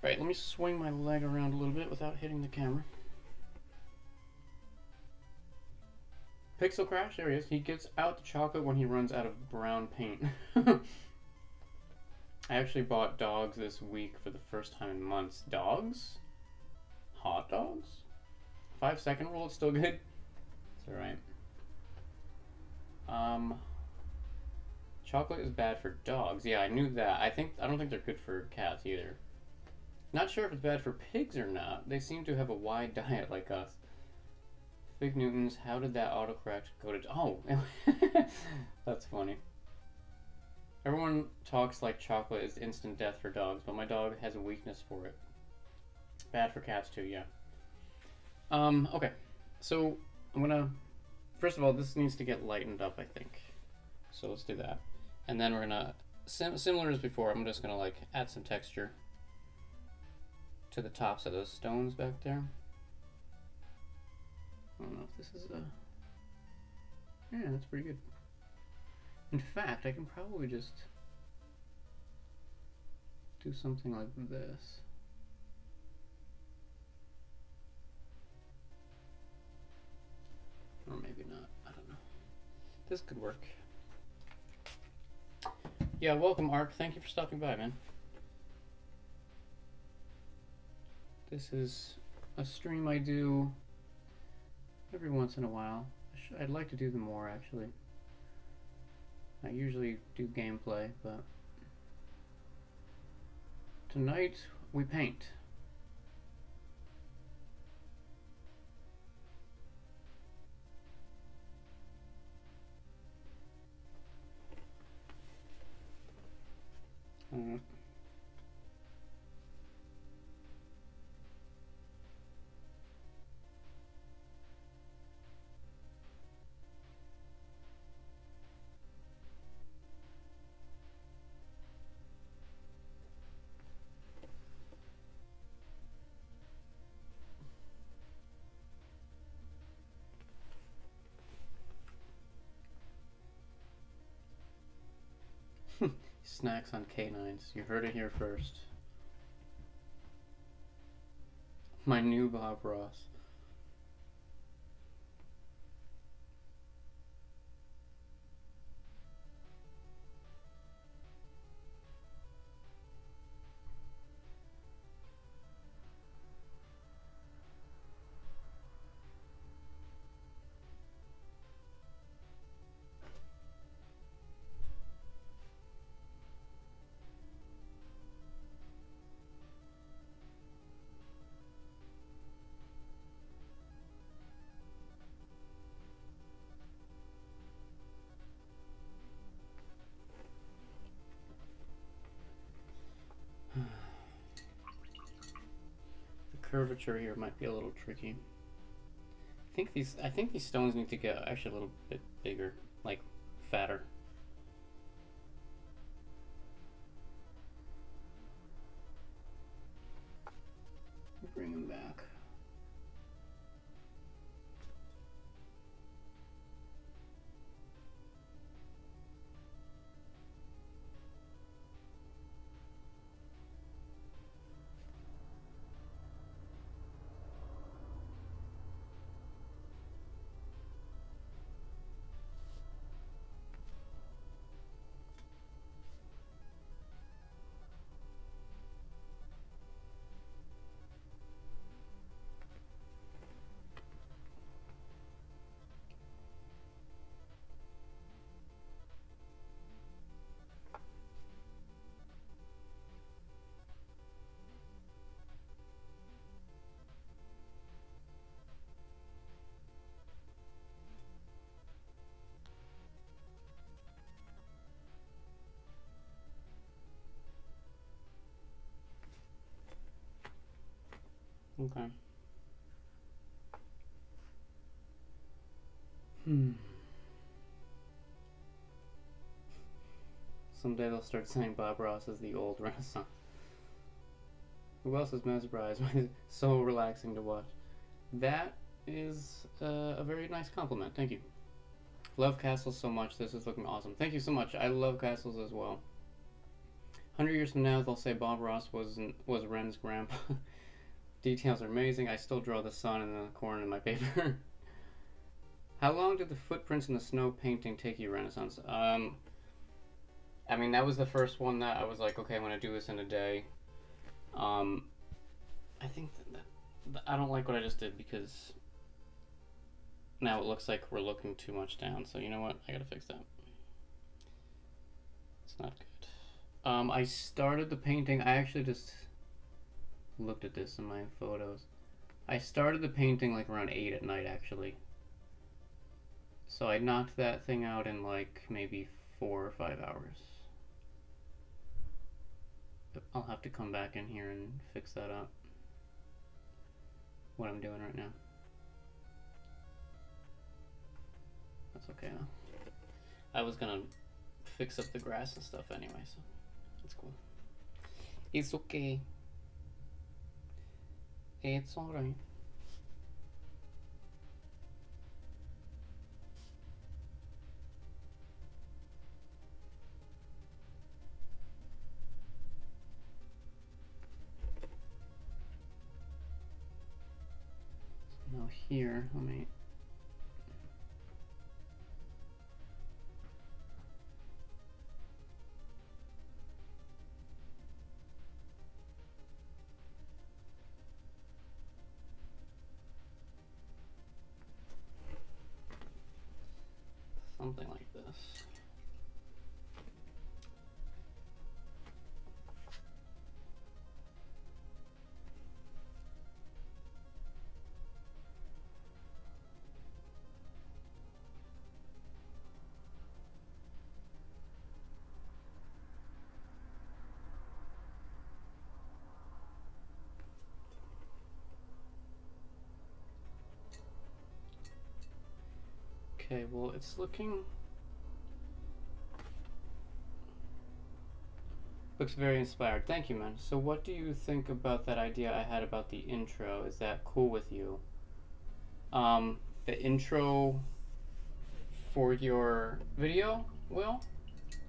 Right, let me swing my leg around a little bit without hitting the camera. Pixel Crash, there he is. He gets out the chocolate when he runs out of brown paint. I actually bought dogs this week for the first time in months. Dogs? Hot dogs? 5-second rule, it's still good? It's alright. Chocolate is bad for dogs. Yeah, I knew that. I don't think they're good for cats either. Not sure if it's bad for pigs or not. They seem to have a wide diet like us. Fig Newtons, how did that autocorrect go to... Oh! That's funny. Everyone talks like chocolate is instant death for dogs, but my dog has a weakness for it. Bad for cats too, yeah. Okay. So, I'm gonna... First of all, this needs to get lightened up, I think. So let's do that. And then we're gonna... Similar as before, I'm just gonna, like, add some texture to the tops of those stones back there. I don't know if this is yeah, that's pretty good. In fact, I can probably just do something like this. Or maybe not, I don't know. This could work. Yeah, welcome Ark, thank you for stopping by, man. This is a stream I do every once in a while. I'd like to do them more, actually. I usually do gameplay, but tonight we paint. Snacks on canines. You heard it here first. My new Bob Ross. Curvature here might be a little tricky. I think these stones need to get actually a little bit bigger, like fatter. Bring them back. Okay. Someday they'll start saying Bob Ross is the old Renaissance. Who else is mesmerized? So relaxing to watch. That is a very nice compliment. Thank you. Love castles so much. This is looking awesome. Thank you so much. I love castles as well. 100 years from now, they'll say Bob Ross was Ren's grandpa. Details are amazing. I still draw the sun and the corn in my paper. How long did the footprints in the snow painting take you, Renaissance? I mean, that was the first one that I was like, okay, I'm going to do this in a day. I think that I don't like what I just did because now it looks like we're looking too much down. So you know what? I got to fix that. It's not good. I started the painting. I actually just looked at this in my photos. I started the painting like around 8 at night actually. So I knocked that thing out in like maybe 4 or 5 hours. But I'll have to come back in here and fix that up. What I'm doing right now. That's okay though. I was gonna fix up the grass and stuff anyway, so that's cool. It's okay. It's alright. So now here, let me something like this. Okay, well, it's looks very inspired. Thank you, man. So what do you think about that idea I had about the intro? Is that cool with you? The intro for your video, Will?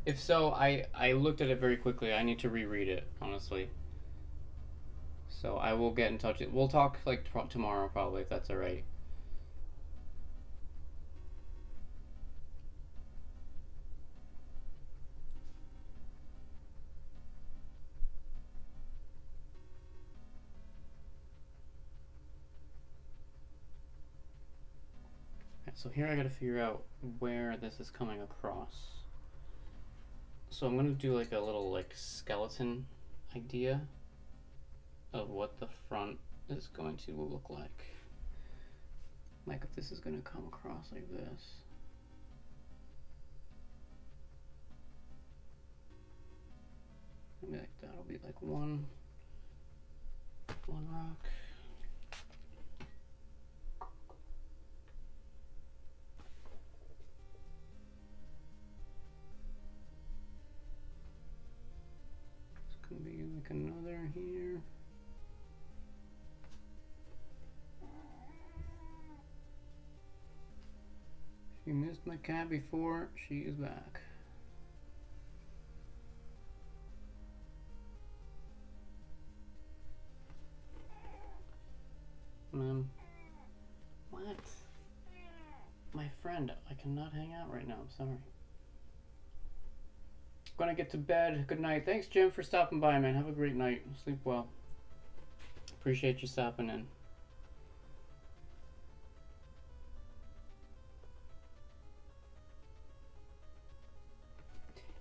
If so, I looked at it very quickly. I need to reread it, honestly. So I will get in touch. We'll talk like tomorrow probably, if that's all right. So here I gotta figure out where this is coming across. So I'm gonna do like a little like skeleton idea of what the front is going to look like. Like if this is gonna come across like this. Maybe like that'll be like one rock. Gonna be like another here. If you missed my cat before, she is back. What? My friend, I cannot hang out right now, I'm sorry. Gonna get to bed. Good night. Thanks, Jim, for stopping by, man. Have a great night. Sleep well. Appreciate you stopping in.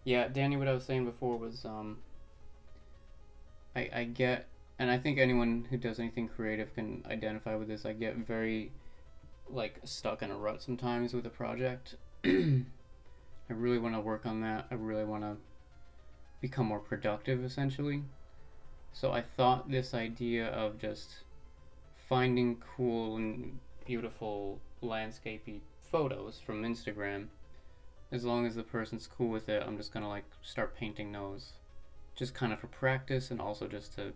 Yeah, Danny, what I was saying before was, I get, and I think anyone who does anything creative can identify with this, I get very, like, stuck in a rut sometimes with a project. I really want to work on that. I really want to become more productive, essentially. So I thought this idea of just finding cool and beautiful landscapey photos from Instagram, as long as the person's cool with it, I'm just gonna like start painting those, just kind of for practice, and also just to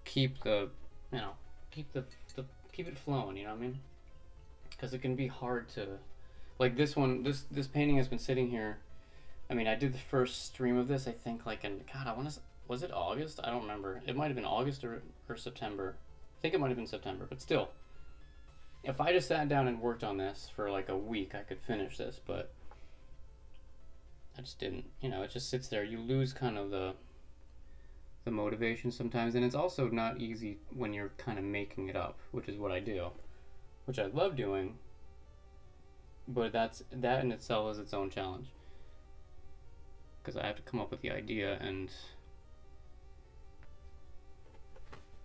keep the, you know, keep it flowing. You know what I mean? Because it can be hard to, like this one, this painting has been sitting here. I mean, I did the first stream of this, I think, like in, God, I want to, was it August? I don't remember. It might have been August or September. I think it might have been September, but still. If I just sat down and worked on this for like a week, I could finish this, but I just didn't. You know, it just sits there. You lose kind of the motivation sometimes, and it's also not easy when you're kind of making it up, which is what I do, which I love doing, but that in itself is its own challenge. Because I have to come up with the idea, and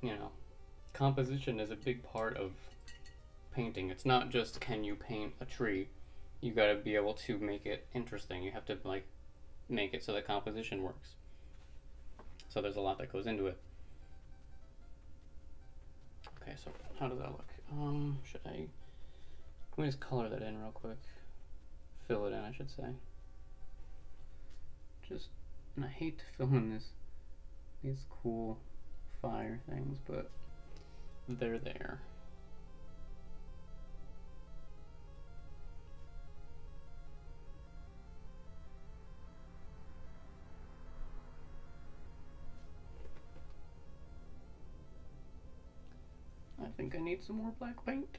you know, composition is a big part of painting. It's not just can you paint a tree. You got to be able to make it interesting. You have to like make it so the composition works. So there's a lot that goes into it. Okay, so how does that look? Let me just color that in real quick. Fill it in, I should say. And I hate to fill in these cool fire things, but they're there. I think I need some more black paint.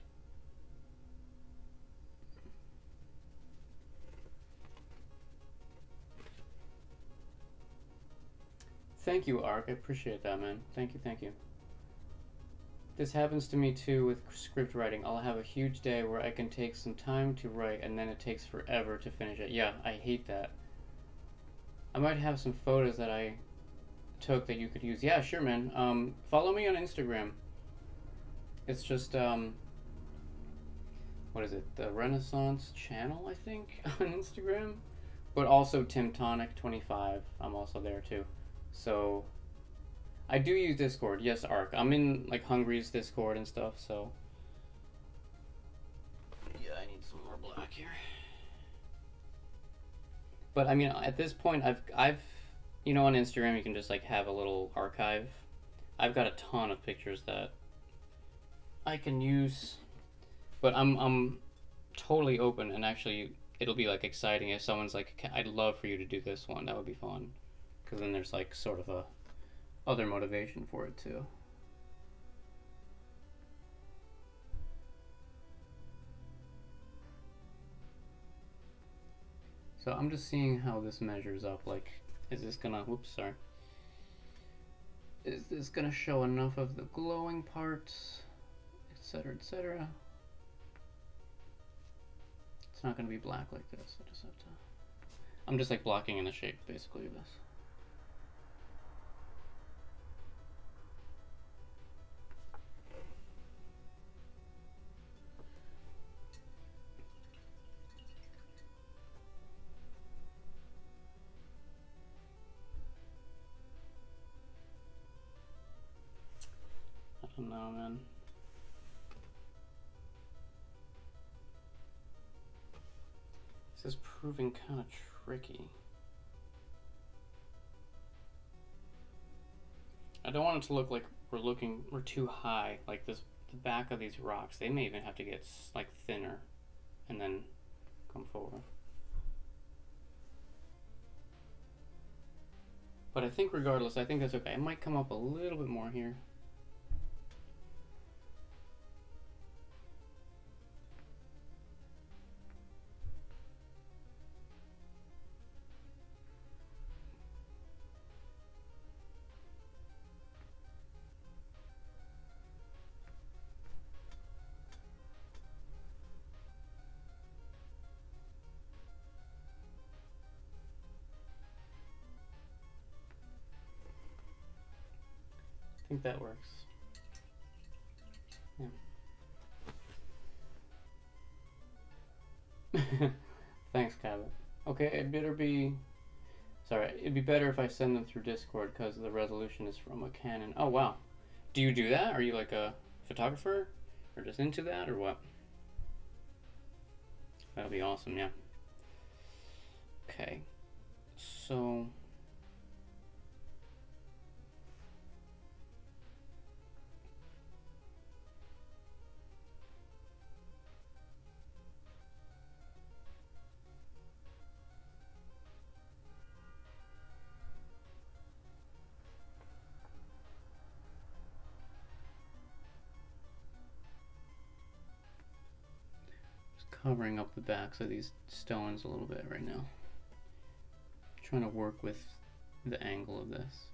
Thank you, Ark. I appreciate that, man. Thank you, thank you. This happens to me too with script writing. I'll have a huge day where I can take some time to write and then it takes forever to finish it. Yeah, I hate that. I might have some photos that I took that you could use. Yeah, sure, man. Follow me on Instagram. It's just, what is it? The ReNesance channel, I think, on Instagram. But also TimTonic25. I'm also there too. So, I do use Discord. Yes, Ark. I'm in, like, Hungry's Discord and stuff, so. Yeah, I need some more black here. But, I mean, at this point, I've, you know, on Instagram, you can just, like, have a little archive. I've got a ton of pictures that I can use. But I'm totally open, and actually, it'll be like exciting if someone's like, I'd love for you to do this one. That would be fun. Because then there's like sort of a other motivation for it too. So I'm just seeing how this measures up. Like, is this gonna, whoops, sorry. Is this gonna show enough of the glowing parts, etc., etc.? It's not gonna be black like this. I just have to, I'm just like blocking in the shape basically of this. I don't know, man. This is proving kind of tricky. I don't want it to look like we're too high, like this, the back of these rocks. They may even have to get like thinner and then come forward. But I think regardless, I think that's okay. It might come up a little bit more here. I think that works. Yeah. Thanks, Cabot. Okay, it better be... Sorry, it'd be better if I send them through Discord because the resolution is from a Canon. Oh, wow. Do you do that? Are you like a photographer? Or just into that, or what? That'd be awesome, yeah. Okay. So... covering up the backs of these stones a little bit right now. Trying to work with the angle of this.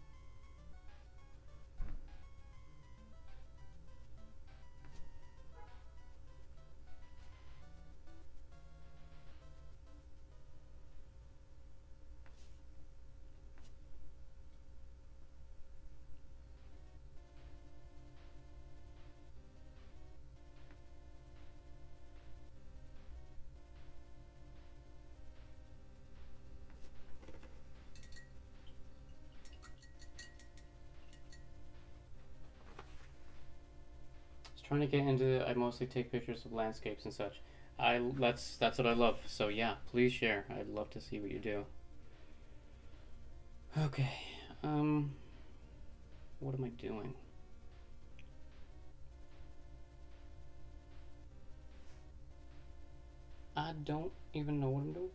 Trying to get into, I mostly take pictures of landscapes and such. That's what I love. So yeah, please share. I'd love to see what you do. Okay. What am I doing? I don't even know what I'm doing.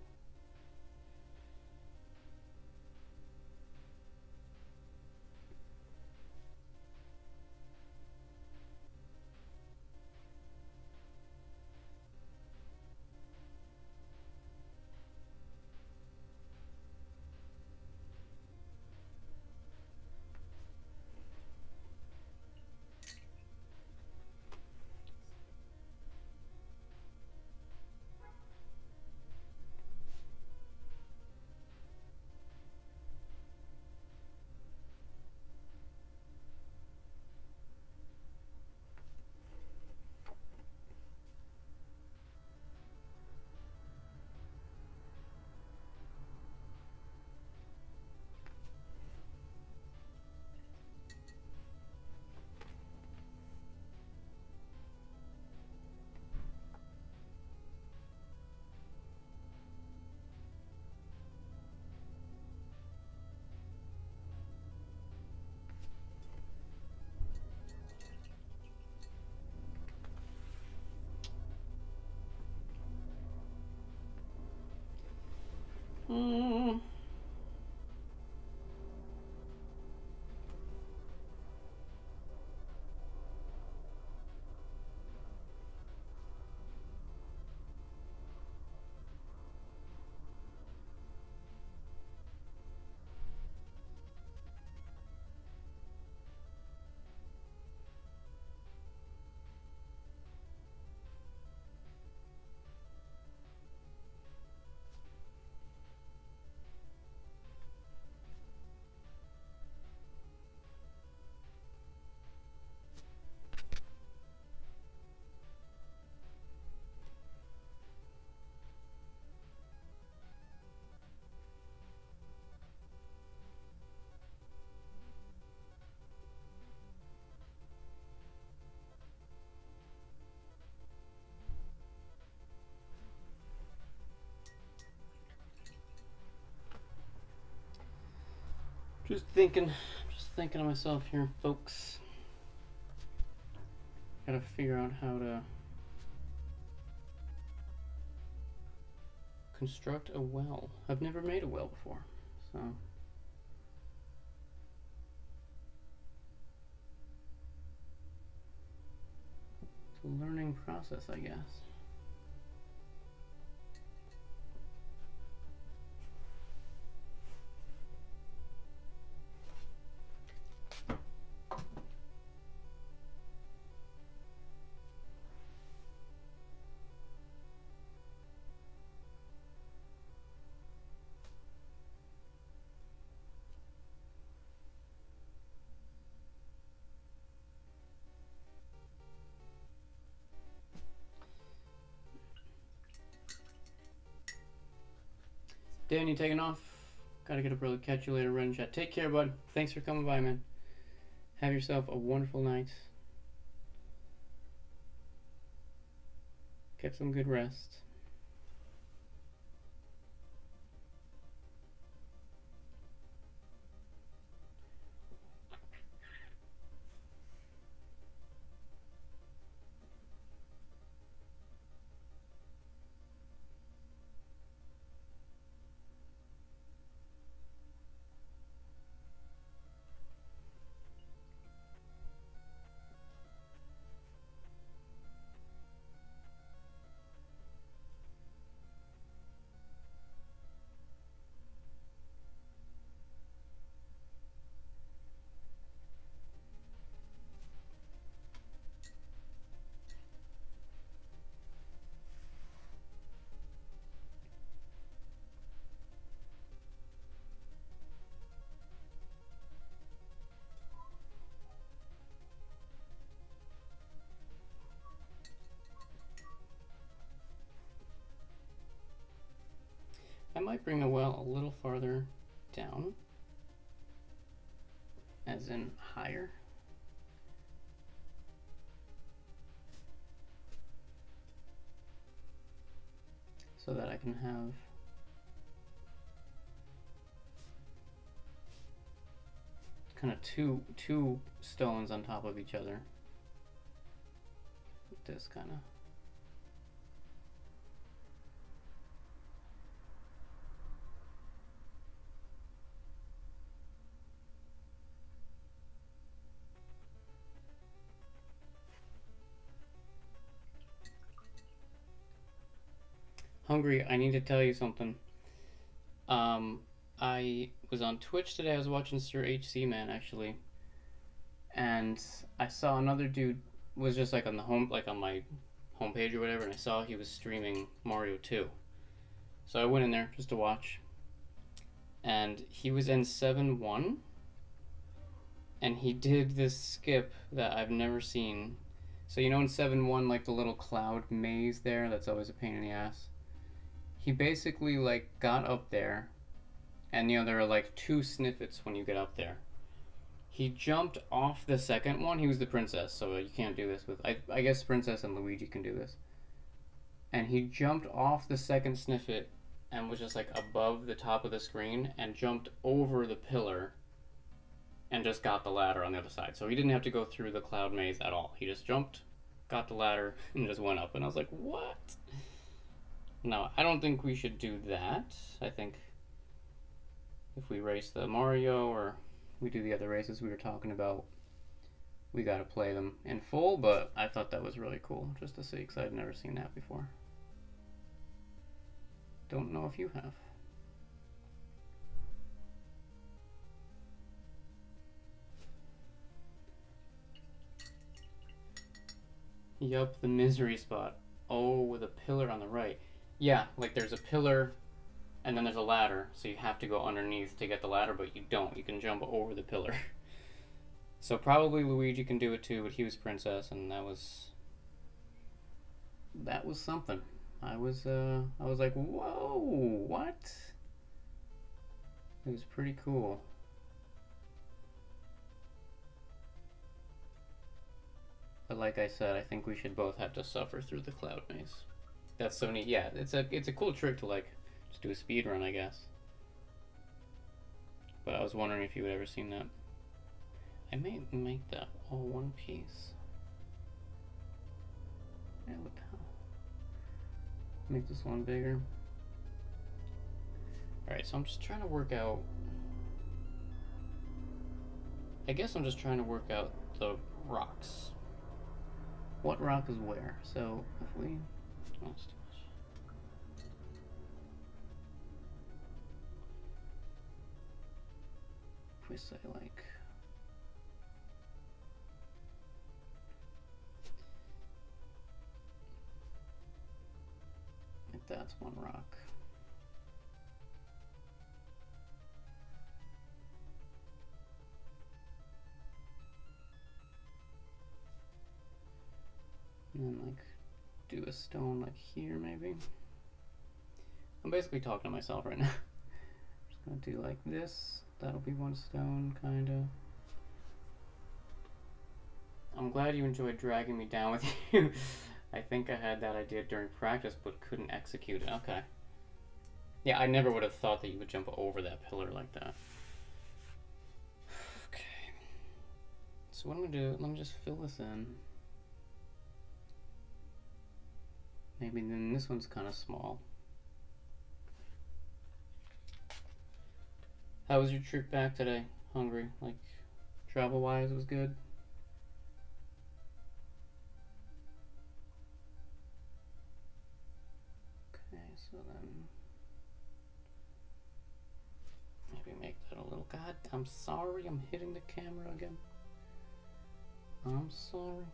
Hmm. Just thinking to myself here, folks. Gotta figure out how to construct a well. I've never made a well before, so. It's a learning process, I guess. Dan, you taking off? Gotta get up early. Catch you later, Ren Chat. Take care, bud. Thanks for coming by, man. Have yourself a wonderful night. Get some good rest. I might bring the well a little farther down, as in higher. So that I can have kind of two stones on top of each other. Like this kind of. Hungry, I need to tell you something. I was on Twitch today. I was watching Sir HC Man actually, and I saw another dude was just like on the home, like on my homepage or whatever, and I saw he was streaming Mario 2. So I went in there just to watch, and he was in 7-1, and he did this skip that I've never seen. So you know in 7-1, like the little cloud maze there, that's always a pain in the ass. He basically like got up there, and you know there are like 2 snippets when you get up there. He jumped off the second one. He was the princess, so you can't do this with, I guess Princess and Luigi can do this. And he jumped off the second snippet and was just like above the top of the screen and jumped over the pillar and just got the ladder on the other side. So he didn't have to go through the cloud maze at all. He just jumped, got the ladder, and just went up. And I was like, what? No, I don't think we should do that. I think if we race the Mario or we do the other races we were talking about, we got to play them in full, but I thought that was really cool just to see because I'd never seen that before. Don't know if you have. Yup, the misery spot. Oh, with a pillar on the right. Yeah, like there's a pillar and then there's a ladder, so you have to go underneath to get the ladder, but you don't. You can jump over the pillar. So probably Luigi can do it too, but he was princess, and that was something. I was like, whoa, what? It was pretty cool. But like I said, I think we should both have to suffer through the cloud maze. That's so neat. Yeah, it's a cool trick to like just do a speed run, I guess. But I was wondering if you had ever seen that. I may make that all one piece. Yeah, what the hell? Make this one bigger. Alright, so I'm just trying to work out... I guess I'm just trying to work out the rocks. What rock is where? So, if we... Oh, that's too much. If we say, like... That's one rock. And then like do a stone like here maybe. I'm basically talking to myself right now. Just gonna do like this. That'll be one stone kinda. I'm glad you enjoyed dragging me down with you. I think I had that idea during practice, but couldn't execute it. Okay. Yeah, I never would have thought that you would jump over that pillar like that. Okay. So what I'm gonna do, let me just fill this in. Maybe then this one's kind of small. How was your trip back today, Hungary? Like, travel-wise, was good? So then, maybe make that a little... God, I'm sorry, I'm hitting the camera again. I'm sorry.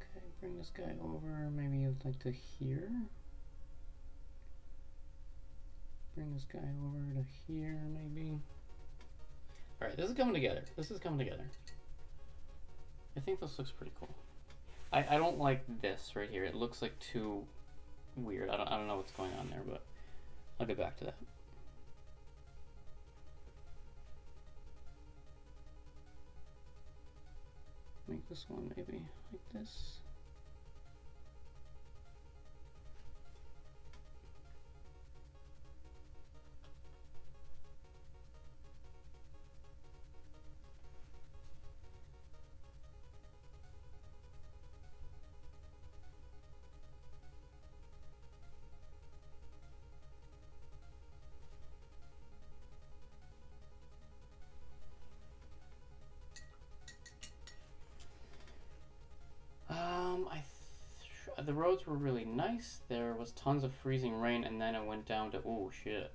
Okay, bring this guy over, maybe you'd like to here. Bring this guy over to here, maybe. Alright, this is coming together. This is coming together. I think this looks pretty cool. I don't like this right here. It looks like too weird. I don't know what's going on there, but I'll get back to that. Make this one maybe like this. The roads were really nice. There was tons of freezing rain, and then it went down to, oh shit.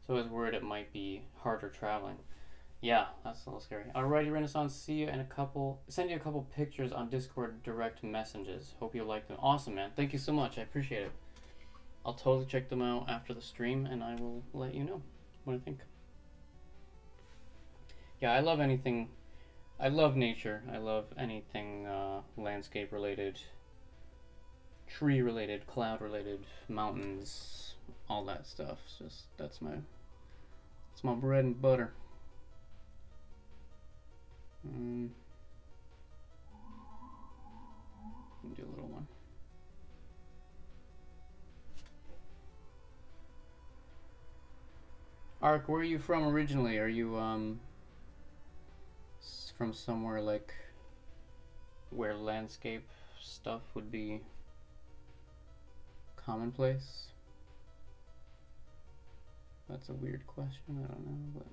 So I was worried it might be harder traveling. Yeah, that's a little scary. Alrighty, ReNesance, see you in a couple, send you a couple pictures on Discord direct messages. Hope you like them. Awesome, man. Thank you so much. I appreciate it. I'll totally check them out after the stream, and I will let you know what I think. Yeah, I love anything. I love nature. I love anything landscape related. Tree related, cloud related, mountains, all that stuff. It's just that's my bread and butter. Do a little one. Ark, where are you from originally? Are you from somewhere like where landscape stuff would be commonplace. That's a weird question, I don't know, but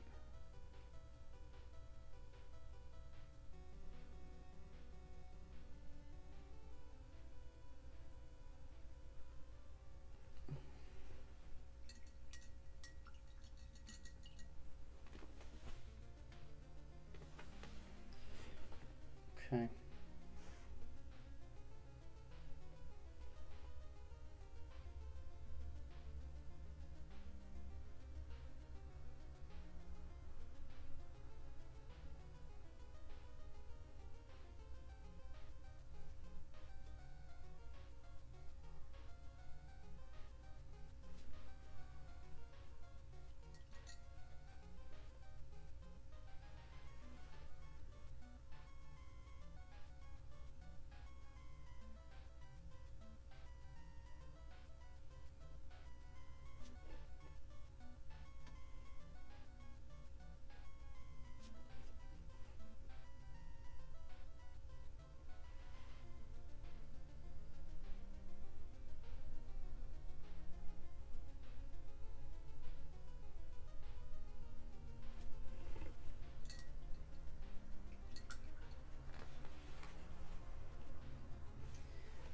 okay.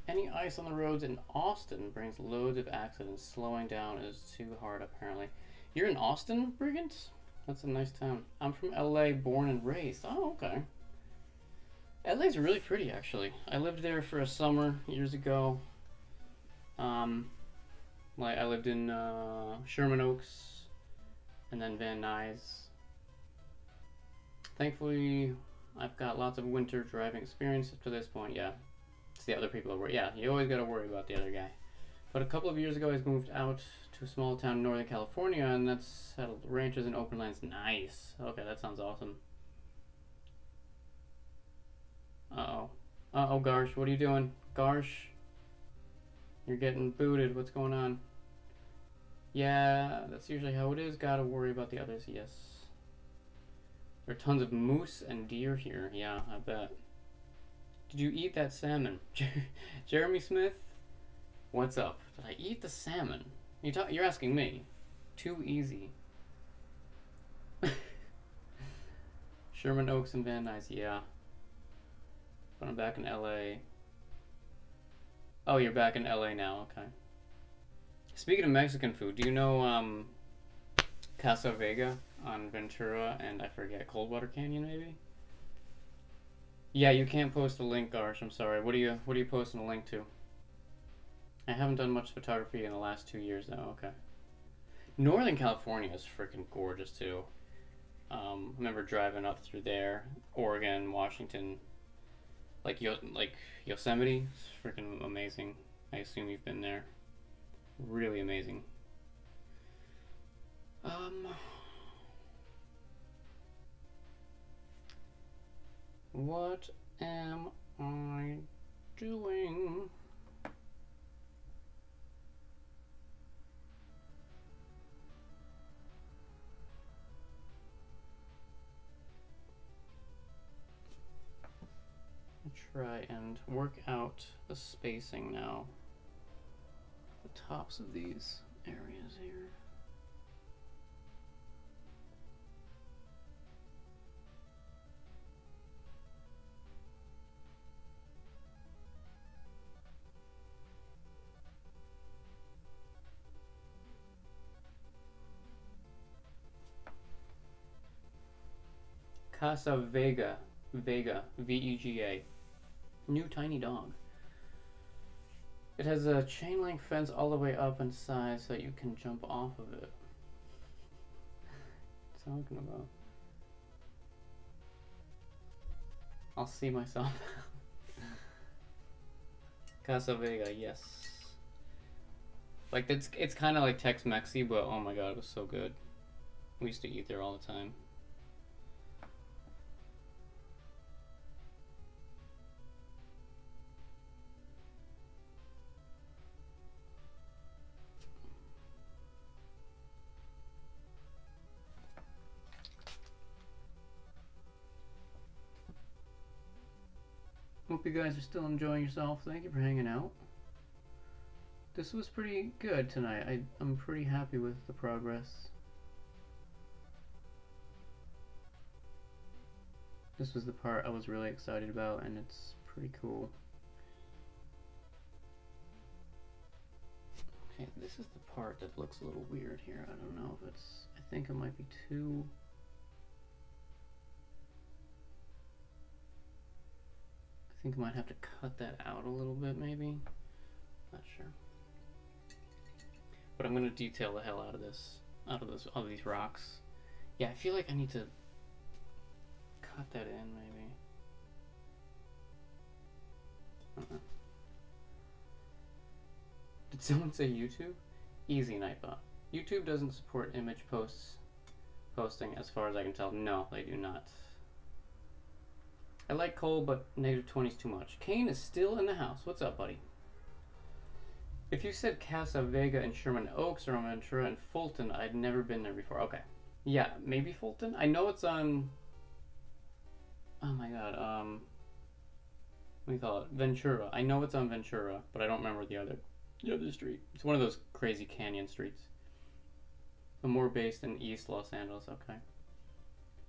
Any ice on the roads in Austin brings loads of accidents. Slowing down is too hard, apparently. You're in Austin, Brigands? That's a nice town. I'm from LA, born and raised. Oh, okay. LA's really pretty, actually. I lived there for a summer years ago. Like I lived in Sherman Oaks and then Van Nuys. Thankfully, I've got lots of winter driving experience up to this point. Yeah. It's the other people that worry. Yeah, you always got to worry about the other guy. But a couple of years ago, I moved out to a small town in Northern California, and that's had ranches and open lands. Nice. Okay, that sounds awesome. Uh-oh. Uh-oh, Garsh. What are you doing? Garsh? You're getting booted. What's going on? Yeah, that's usually how it is. Gotta worry about the others. Yes. There are tons of moose and deer here. Yeah, I bet. Did you eat that salmon? Jeremy Smith? What's up? Did I eat the salmon? You're asking me. Too easy. Sherman Oaks and Van Nuys, yeah. But I'm back in LA. Oh, you're back in LA now, okay. Speaking of Mexican food, do you know Casa Vega on Ventura and I forget, Coldwater Canyon maybe? Yeah, you can't post a link, Garsh. I'm sorry. What are you posting a link to? I haven't done much photography in the last 2 years now. Okay. Northern California is freaking gorgeous too. I remember driving up through there, Oregon, Washington, like Yosemite. It's freaking amazing. I assume you've been there. Really amazing. What am I doing? Try and work out the spacing now. The tops of these areas here. Casa Vega. Vega. V-E-G-A. New tiny dog. It has a chain link fence all the way up inside so that you can jump off of it. What are you talking about? I'll see myself. Casa Vega, yes. Like it's kind of like Tex-Mexy, but oh my god, it was so good. We used to eat there all the time. Hope you guys are still enjoying yourself. Thank you for hanging out. This was pretty good tonight. I'm pretty happy with the progress. This was the part I was really excited about, and it's pretty cool. Okay, this is the part that looks a little weird here. I don't know if it's... I think it might be too... I think I might have to cut that out a little bit, maybe. Not sure. But I'm gonna detail the hell out of this, out of these rocks. Yeah, I feel like I need to cut that in, maybe. Did someone say YouTube? Easy, Nightbot. YouTube doesn't support image posting as far as I can tell. No, they do not. I like Cole, but -20 is too much. Kane is still in the house. What's up, buddy? If you said Casa Vega and Sherman Oaks or Ventura and Fulton, I'd never been there before. Okay. Yeah, maybe Fulton? I know it's on... Oh my god, what do you call it? Ventura. I know it's on Ventura, but I don't remember the other street. It's one of those crazy canyon streets. I'm more based in East Los Angeles, okay.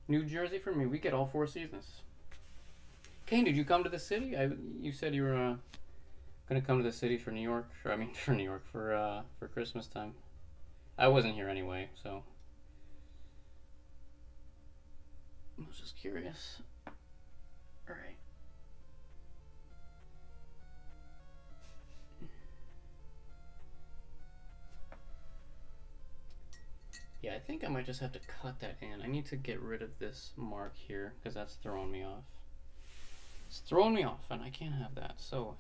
New Jersey for me. We get all 4 seasons. Kane, did you come to the city? You said you were gonna come to the city for New York. Or, I mean, for New York for Christmas time. I wasn't here anyway, so I was just curious. All right. Yeah, I think I might just have to cut that in. I need to get rid of this mark here because that's throwing me off. It's throwing me off, and I can't have that. So,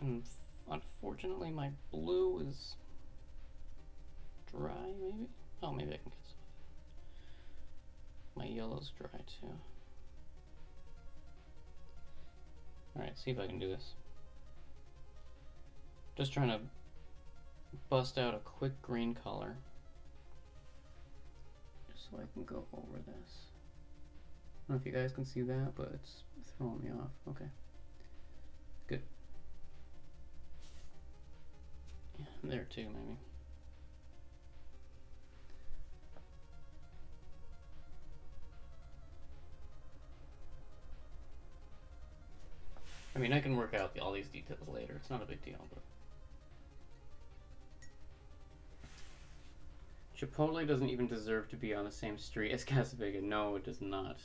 unfortunately, my blue is dry, maybe? Oh, maybe I can get some. My yellow's dry, too. Alright, see if I can do this. Just trying to bust out a quick green color. Just so I can go over this. I don't know if you guys can see that, but it's throwing me off. Okay. Good. Yeah, there too, maybe. I mean, I can work out all these details later. It's not a big deal, but... Chipotle doesn't even deserve to be on the same street as Casa Vega. No, it does not.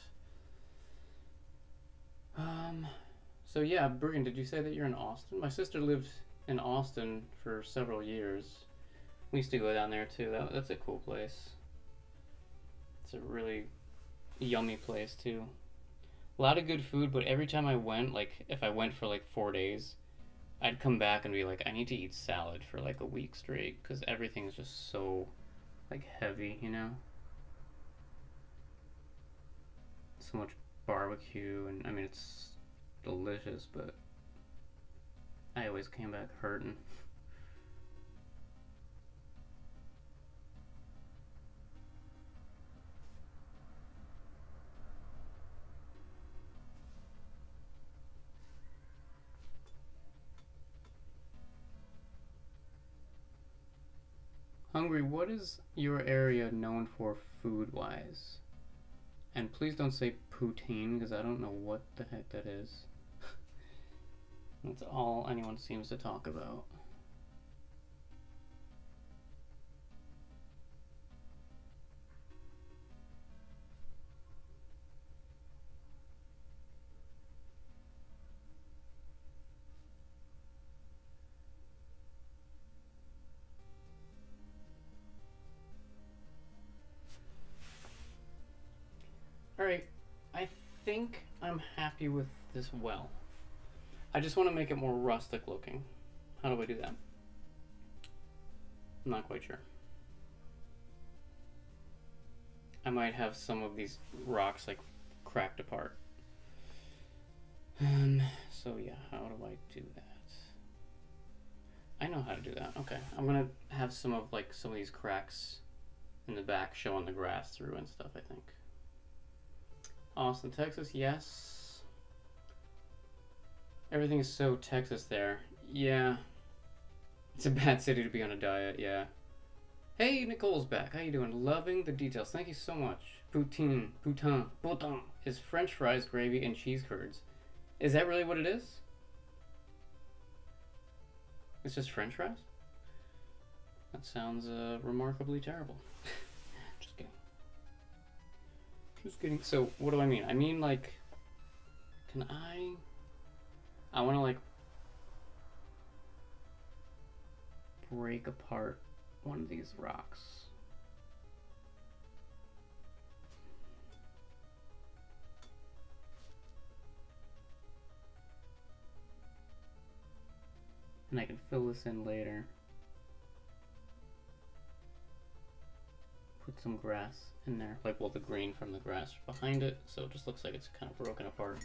So yeah, Bergen, did you say that you're in Austin? My sister lived in Austin for several years. We used to go down there too. That's a cool place. It's a really yummy place too. A lot of good food, but every time I went, like if I went for like 4 days, I'd come back and be like, I need to eat salad for like a week straight because everything's just so like heavy, you know? So much barbecue, and I mean it's delicious, but I always came back hurting. Hungry, what is your area known for food-wise? And please don't say poutine, because I don't know what the heck that is. That's all anyone seems to talk about. Alright, I think I'm happy with this well. I just want to make it more rustic looking. How do I do that? I'm not quite sure. I might have some of these rocks like cracked apart. So yeah, how do I do that? I know how to do that. Okay, I'm gonna have some of these cracks in the back showing the grass through and stuff, I think. Austin, Texas, yes. Everything is so Texas there. Yeah. It's a bad city to be on a diet, yeah. Hey, Nicole's back. How you doing? Loving the details. Thank you so much. Poutine is French fries, gravy, and cheese curds. Is that really what it is? It's just French fries? That sounds remarkably terrible. Just kidding. Just kidding. So, what do I mean? I mean, like, can I want to, like, break apart one of these rocks. And I can fill this in later. Put some grass in there, like, well, the green from the grass behind it, so it just looks like it's kind of broken apart.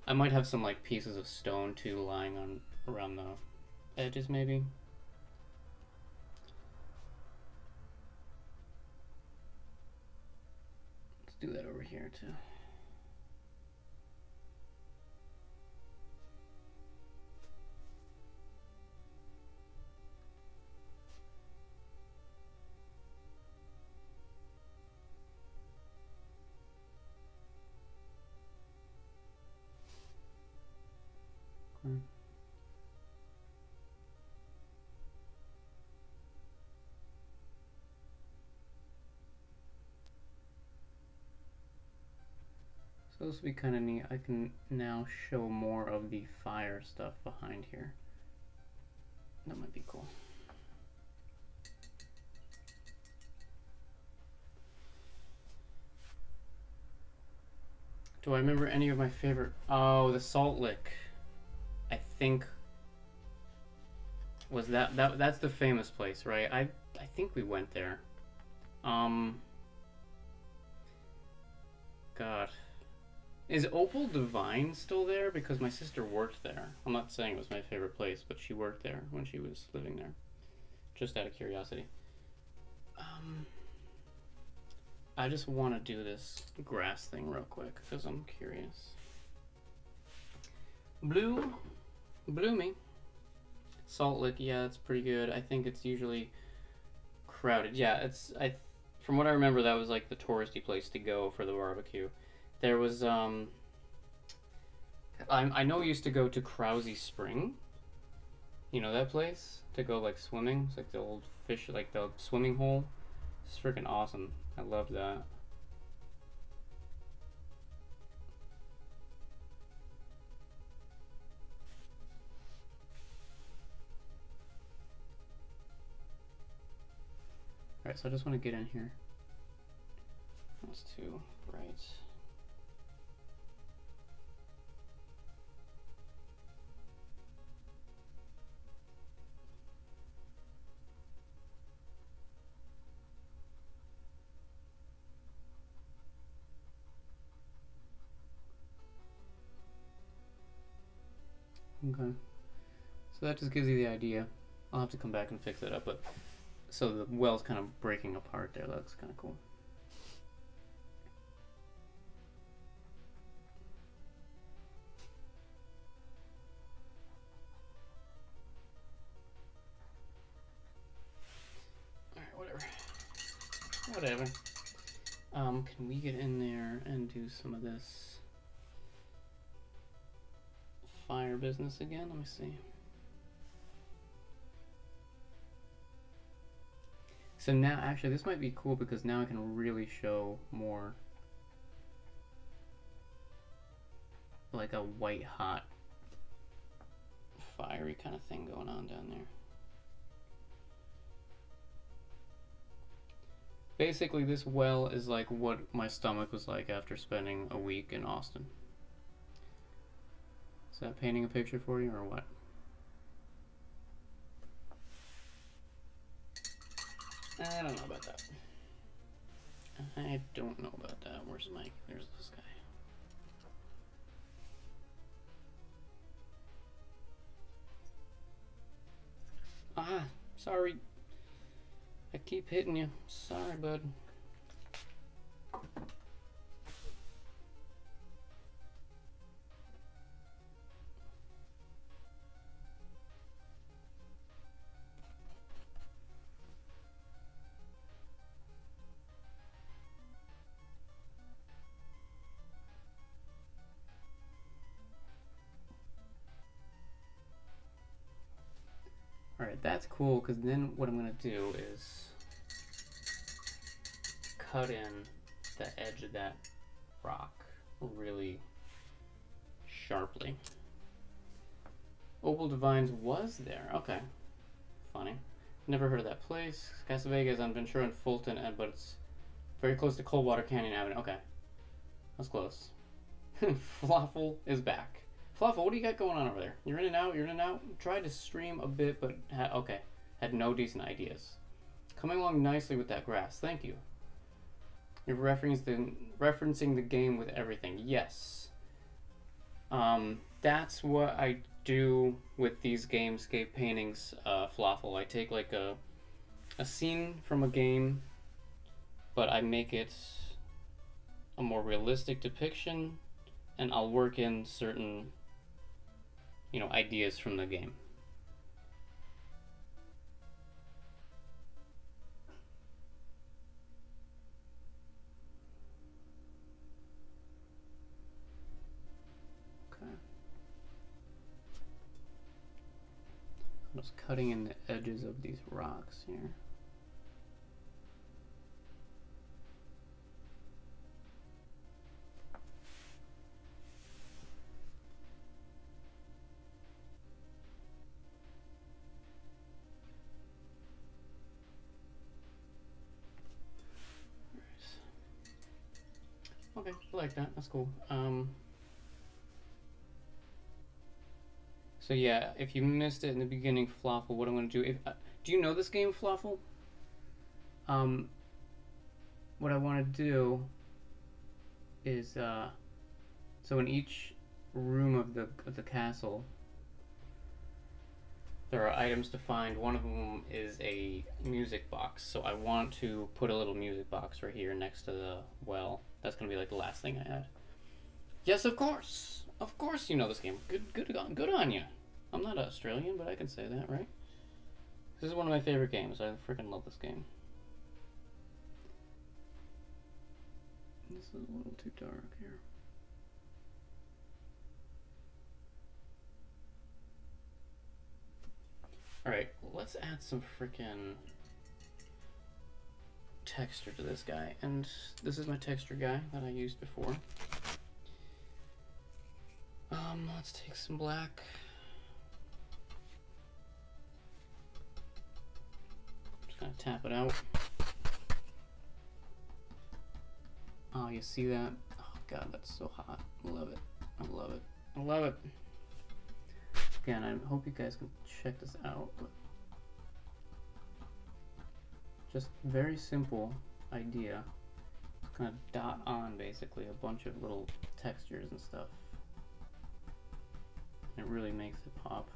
I might have some, like, pieces of stone too lying on around the edges, maybe. Let's do that over here too. So this will be kind of neat. I can now show more of the fire stuff behind here. That might be cool. Do I remember any of my favorite? Oh, the Salt Lick. I think was that's the famous place, right? I think we went there. God. Is Opal Divine still there? Because my sister worked there. I'm not saying it was my favorite place, but she worked there when she was living there. Just out of curiosity. I just want to do this grass thing real quick because I'm curious. Bloomy. Salt Lick, yeah, it's pretty good. I think it's usually crowded. Yeah, from what I remember, that was like the touristy place to go for the barbecue. There was I know we used to go to Krause Spring. You know that place? To go like swimming. It's like the old fish, like the swimming hole. It's freaking awesome. I love that. Alright, so I just want to get in here. That's too bright. Okay, so that just gives you the idea. I'll have to come back and fix it up, but so the well's kind of breaking apart there. That's kind of cool. Alright, whatever. Can we get in there and do some of this fire business again? Let me see. So now, actually, this might be cool because now I can really show more like a white hot fiery kind of thing going on down there. Basically, this well is like what my stomach was like after spending a week in Austin. Is that painting a picture for you or what? I don't know about that. I don't know about that. Where's Mike? There's this guy. Ah, sorry. I keep hitting you. Sorry, bud. that's cool, because then what I'm going to do is cut in the edge of that rock really sharply. Opal Divines was there. Okay. Funny. Never heard of that place. Casa Vega is on Ventura and Fulton, but it's very close to Coldwater Canyon Avenue. Okay. That's close. Fluffle is back. Fluffle, what do you got going on over there? You're in and out, you're in and out. Tried to stream a bit, but okay. Had no decent ideas. Coming along nicely with that grass. Thank you. You're referencing the game with everything. Yes. That's what I do with these GameScape paintings, Fluffle. I take like a scene from a game, but I make it a more realistic depiction, and I'll work in certain, you know, ideas from the game. Okay. I'm just cutting in the edges of these rocks here. Okay, I like that. That's cool. So yeah, if you missed it in the beginning, Fluffle, what I'm going to do... do you know this game, Fluffle? What I want to do is... so in each room of the castle, there are items to find. One of them is a music box. So I want to put a little music box right here next to the well. That's going to be like the last thing I add. Yes, of course. Of course you know this game. Good on you. I'm not Australian, but I can say that, right? This is one of my favorite games. I freaking love this game. This is a little too dark here. Alright, let's add some freaking texture to this guy. And this is my texture guy that I used before. Let's take some black. Just gonna tap it out. Oh, you see that? Oh god, that's so hot. I love it. I love it. I love it. Again, I hope you guys can check this out. But just very simple idea. Just kind of dot on basically a bunch of little textures and stuff. It really makes it pop.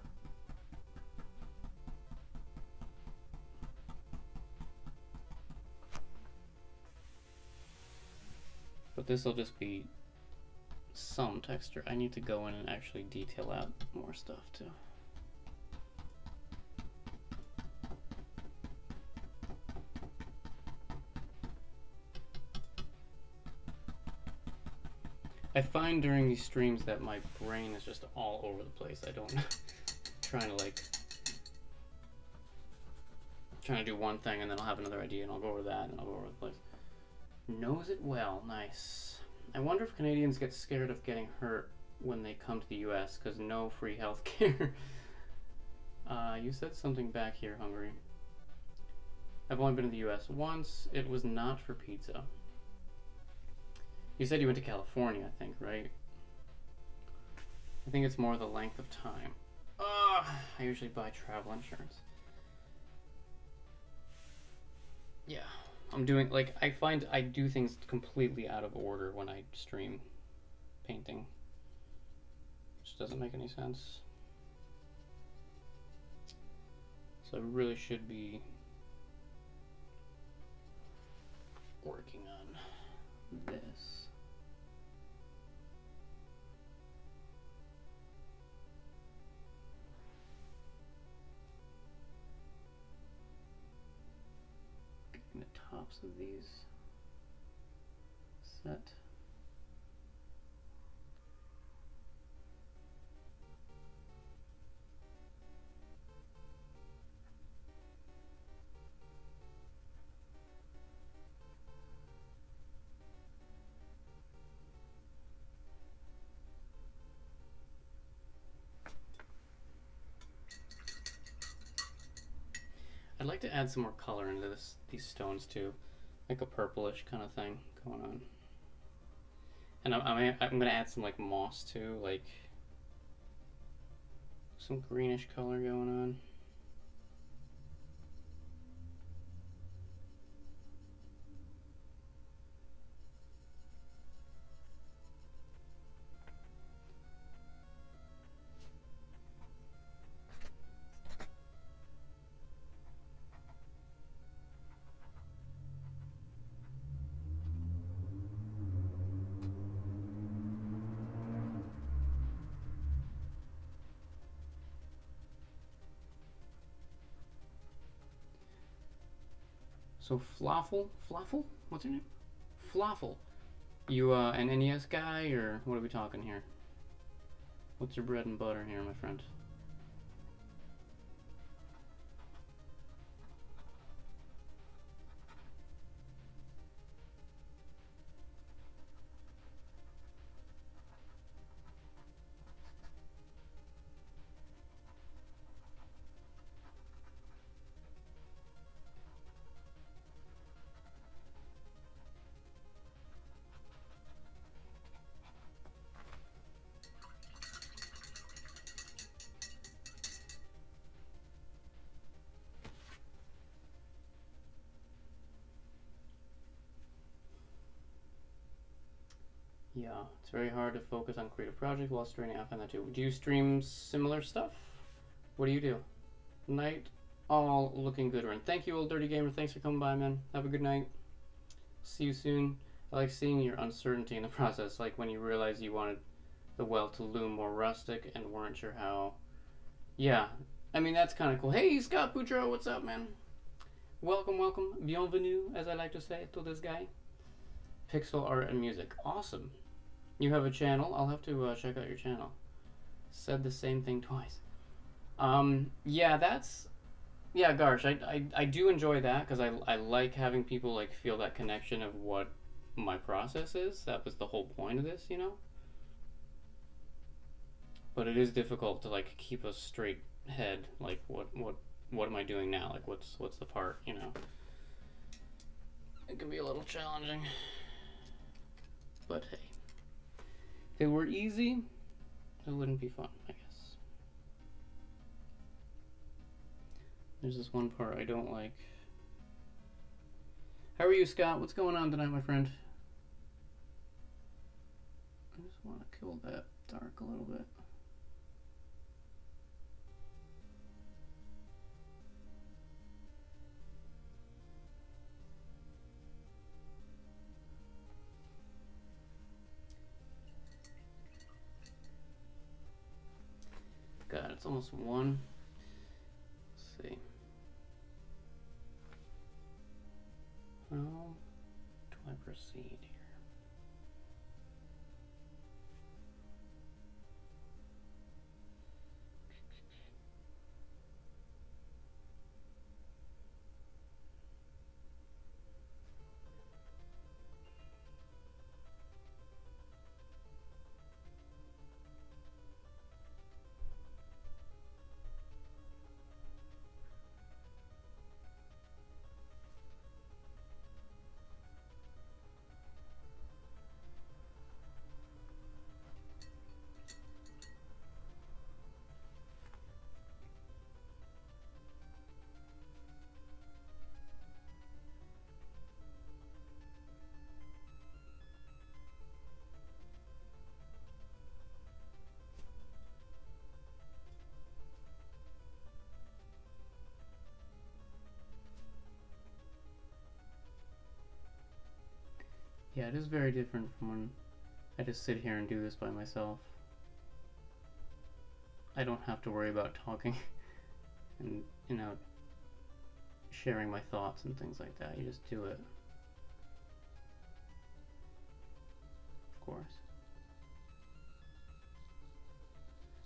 But this will just be some texture. I need to go in and actually detail out more stuff too. I find during these streams that my brain is just all over the place. I don't trying to do one thing and then I'll have another idea and I'll go over that and I'll go over the place. Knows it well. Nice. I wonder if Canadians get scared of getting hurt when they come to the US because no free health care. You said something back here, Hungary. I've only been to the US once. It was not for pizza. You said you went to California, I think, right? I think it's more the length of time. I usually buy travel insurance. Yeah. I'm doing, like, I find I do things completely out of order when I stream painting. Which doesn't make any sense. So I really should be working on this. Getting the tops of these set. I'd like to add some more color into these stones too, like a purplish kind of thing going on. And I'm gonna add some like moss too, like some greenish color going on. So Flaffle? What's your name? Flaffle. You an NES guy, or what are we talking here? What's your bread and butter here, my friend? Yeah, it's very hard to focus on creative projects while streaming. I find that too. Do you stream similar stuff? What do you do? Night, all looking good, Ren. Thank you, old dirty gamer. Thanks for coming by, man. Have a good night. See you soon. I like seeing your uncertainty in the process, like when you realized you wanted the well to loom more rustic and weren't sure how. Yeah, I mean, that's kind of cool. Hey, Scott Boudreaux, what's up, man? Welcome, welcome. Bienvenue, as I like to say to this guy. Pixel art and music. Awesome. You have a channel. I'll have to check out your channel. Said the same thing twice. Yeah, that's... Yeah, Garsh, I do enjoy that, because I like having people like feel that connection of what my process is. That was the whole point of this, you know? But it is difficult to like keep a straight head. Like, what am I doing now? Like, what's the part, you know? It can be a little challenging. But hey, if it were easy, it wouldn't be fun, I guess. There's this one part I don't like. How are you, Scott? What's going on tonight, my friend? I just want to kill that dark a little bit. God, it's almost 1. Let's see. How do I proceed here? Yeah, it is very different from when I just sit here and do this by myself. I don't have to worry about talking and, you know, sharing my thoughts and things like that. You just do it. Of course.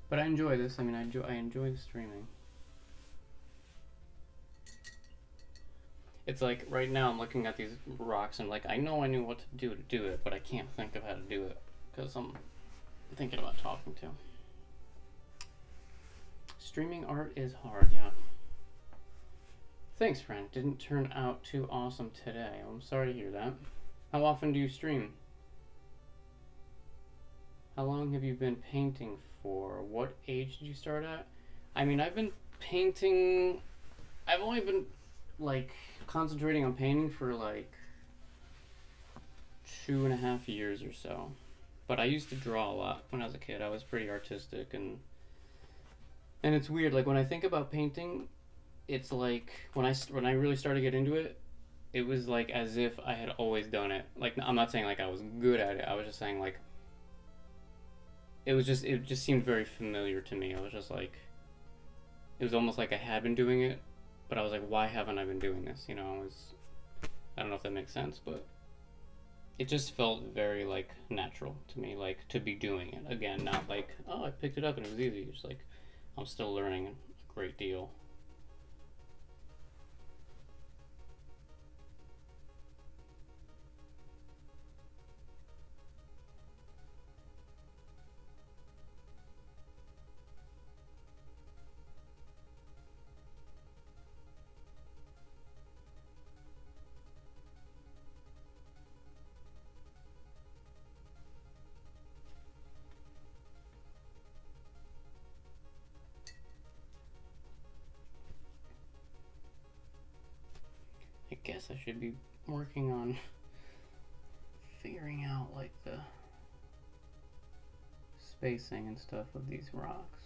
But I enjoy this. I mean, I enjoy the streaming. It's like right now I'm looking at these rocks and like I know I knew what to do it, but I can't think of how to do it because I'm thinking about talking to. Streaming art is hard, yeah. Thanks, friend. Didn't turn out too awesome today. I'm sorry to hear that. How often do you stream? How long have you been painting for? What age did you start at? I mean, I've been painting... I've only been, like, concentrating on painting for, like, 2.5 years or so. But I used to draw a lot when I was a kid. I was pretty artistic, and it's weird. Like, when I think about painting, it's like when I really started to get into it, it was like as if I had always done it. Like, I'm not saying like I was good at it. I was just saying like it just seemed very familiar to me. I was just like, it was almost like I had been doing it, but I was like, why haven't I been doing this? You know, I don't know if that makes sense, but it just felt very like natural to me, like to be doing it again. Not like, oh, I picked it up and it was easy. It's like I'm still learning a great deal. I guess I should be working on figuring out like the spacing and stuff of these rocks.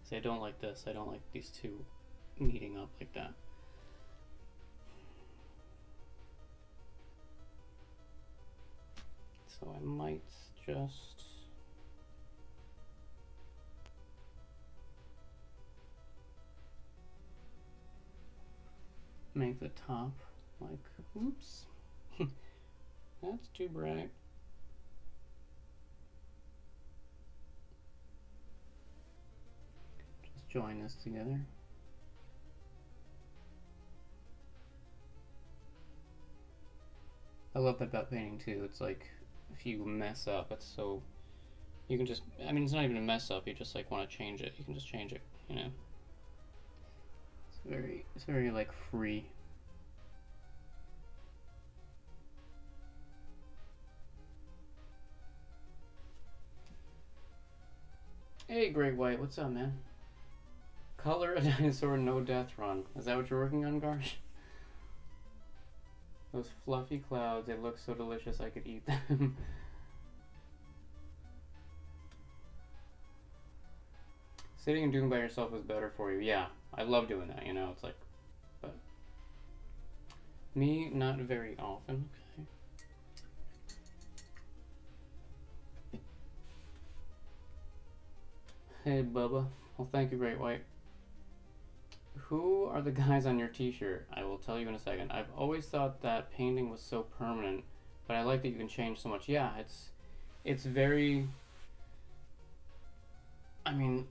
See, I don't like this. I don't like these two meeting up like that. So I might just make the top like, oops, that's too bright. Just join this together. I love that about painting too. It's like if you mess up, it's so you can just, I mean, it's not even a mess up. You just like want to change it. You can just change it, you know. It's very like free. Hey, Great White, what's up, man? Color a dinosaur, no death run. Is that what you're working on, Garsh? Those fluffy clouds, they look so delicious I could eat them. Sitting and doing by yourself is better for you. Yeah, I love doing that, you know, it's like, but me, not very often. Okay. Hey, Bubba. Well, thank you, Great White. Who are the guys on your t-shirt? I will tell you in a second. I've always thought that painting was so permanent, but I like that you can change so much. Yeah, it's very, I mean,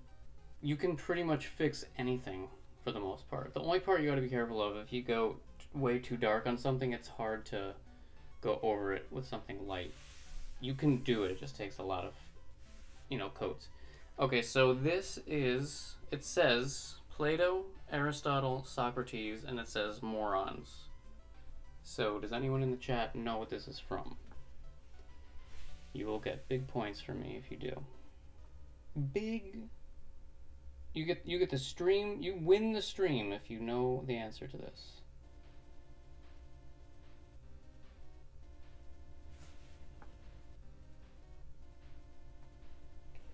you can pretty much fix anything for the most part. The only part you got to be careful of, if you go way too dark on something, it's hard to go over it with something light. You can do it, it just takes a lot of, you know, coats. Okay, so this is, it says Plato, Aristotle, Socrates, and it says morons. So does anyone in the chat know what this is from? You will get big points from me if you do. Big You get the stream. You win the stream if you know the answer to this.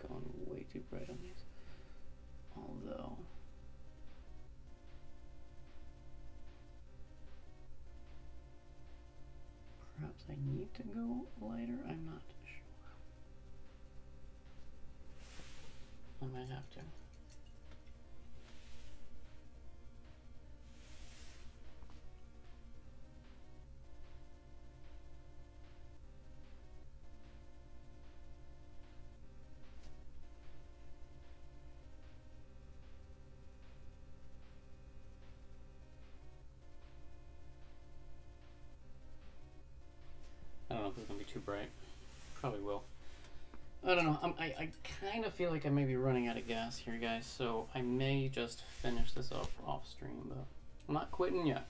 Going way too bright on these. Although perhaps I need to go lighter. I'm not sure. I might have to. I don't know if it's gonna be too bright. Probably will. I don't know. I kind of feel like I may be running out of gas here, guys. So I may just finish this off stream, but I'm not quitting yet.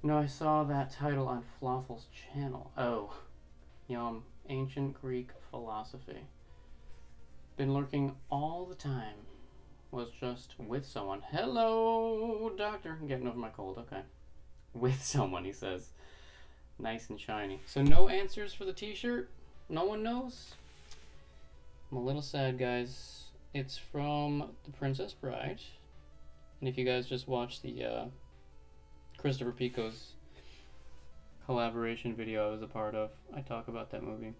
No, I saw that title on Flawful's channel. Oh, yum. Ancient Greek philosophy. Been lurking all the time. Was just with someone. Hello, doctor. I'm getting over my cold. Okay. With someone, he says. Nice and shiny. So no answers for the t-shirt? No one knows? I'm a little sad, guys. It's from The Princess Bride. And if you guys just watched the Christopher Pico's collaboration video I was a part of, I talk about that movie.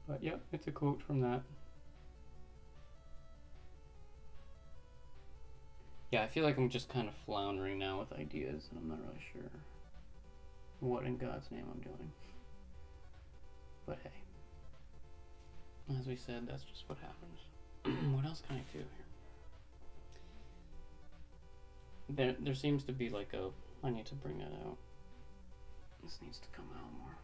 But yep, it's a quote from that. Yeah, I feel like I'm just kind of floundering now with ideas, and I'm not really sure what in God's name I'm doing. But hey, as we said, that's just what happens. What else can I do here? There seems to be like a... I need to bring that out. This needs to come out more.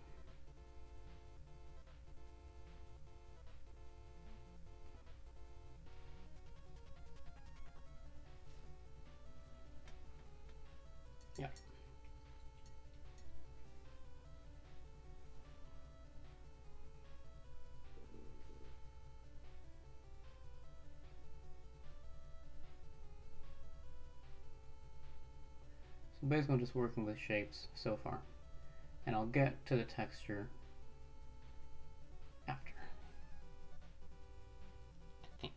Yeah. So basically I'm just working with shapes so far. And I'll get to the texture after. I think.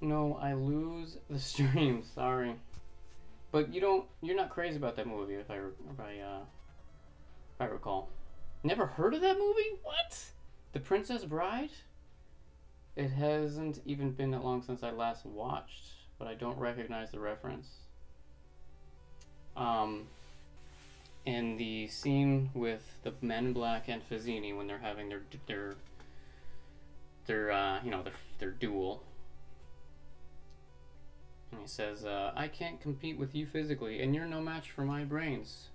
No, I lose the stream. Sorry, but you're not crazy about that movie, if I recall. Never heard of that movie? What? The Princess Bride? It hasn't even been that long since I last watched, but I don't recognize the reference. And the scene with the Men in Black and Fazzini when they're having their duel. And he says, I can't compete with you physically, and you're no match for my brains.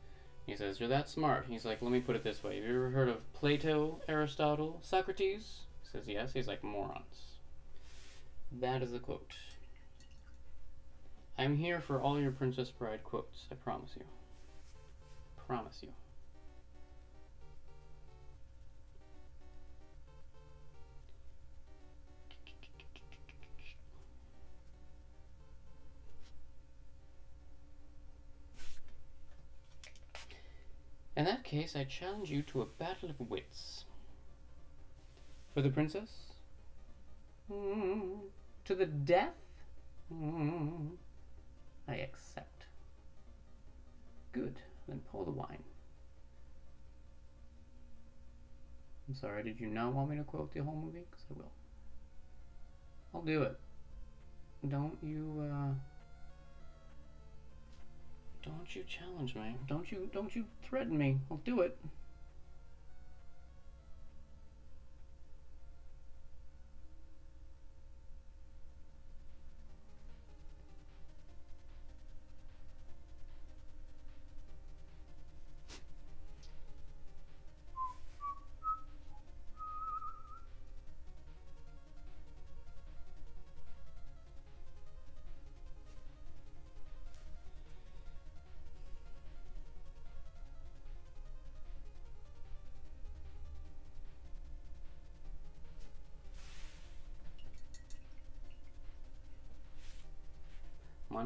He says, you're that smart. He's like, let me put it this way. Have you ever heard of Plato, Aristotle, Socrates? He says, yes. He's like, morons. That is the quote. I'm here for all your Princess Bride quotes. I promise you. Promise you. In that case, I challenge you to a battle of wits. For the princess? To the death? I accept. Good, then pour the wine. I'm sorry, did you not want me to quote the whole movie? Because I will. I'll do it. Don't you challenge me. Don't you threaten me. I'll do it.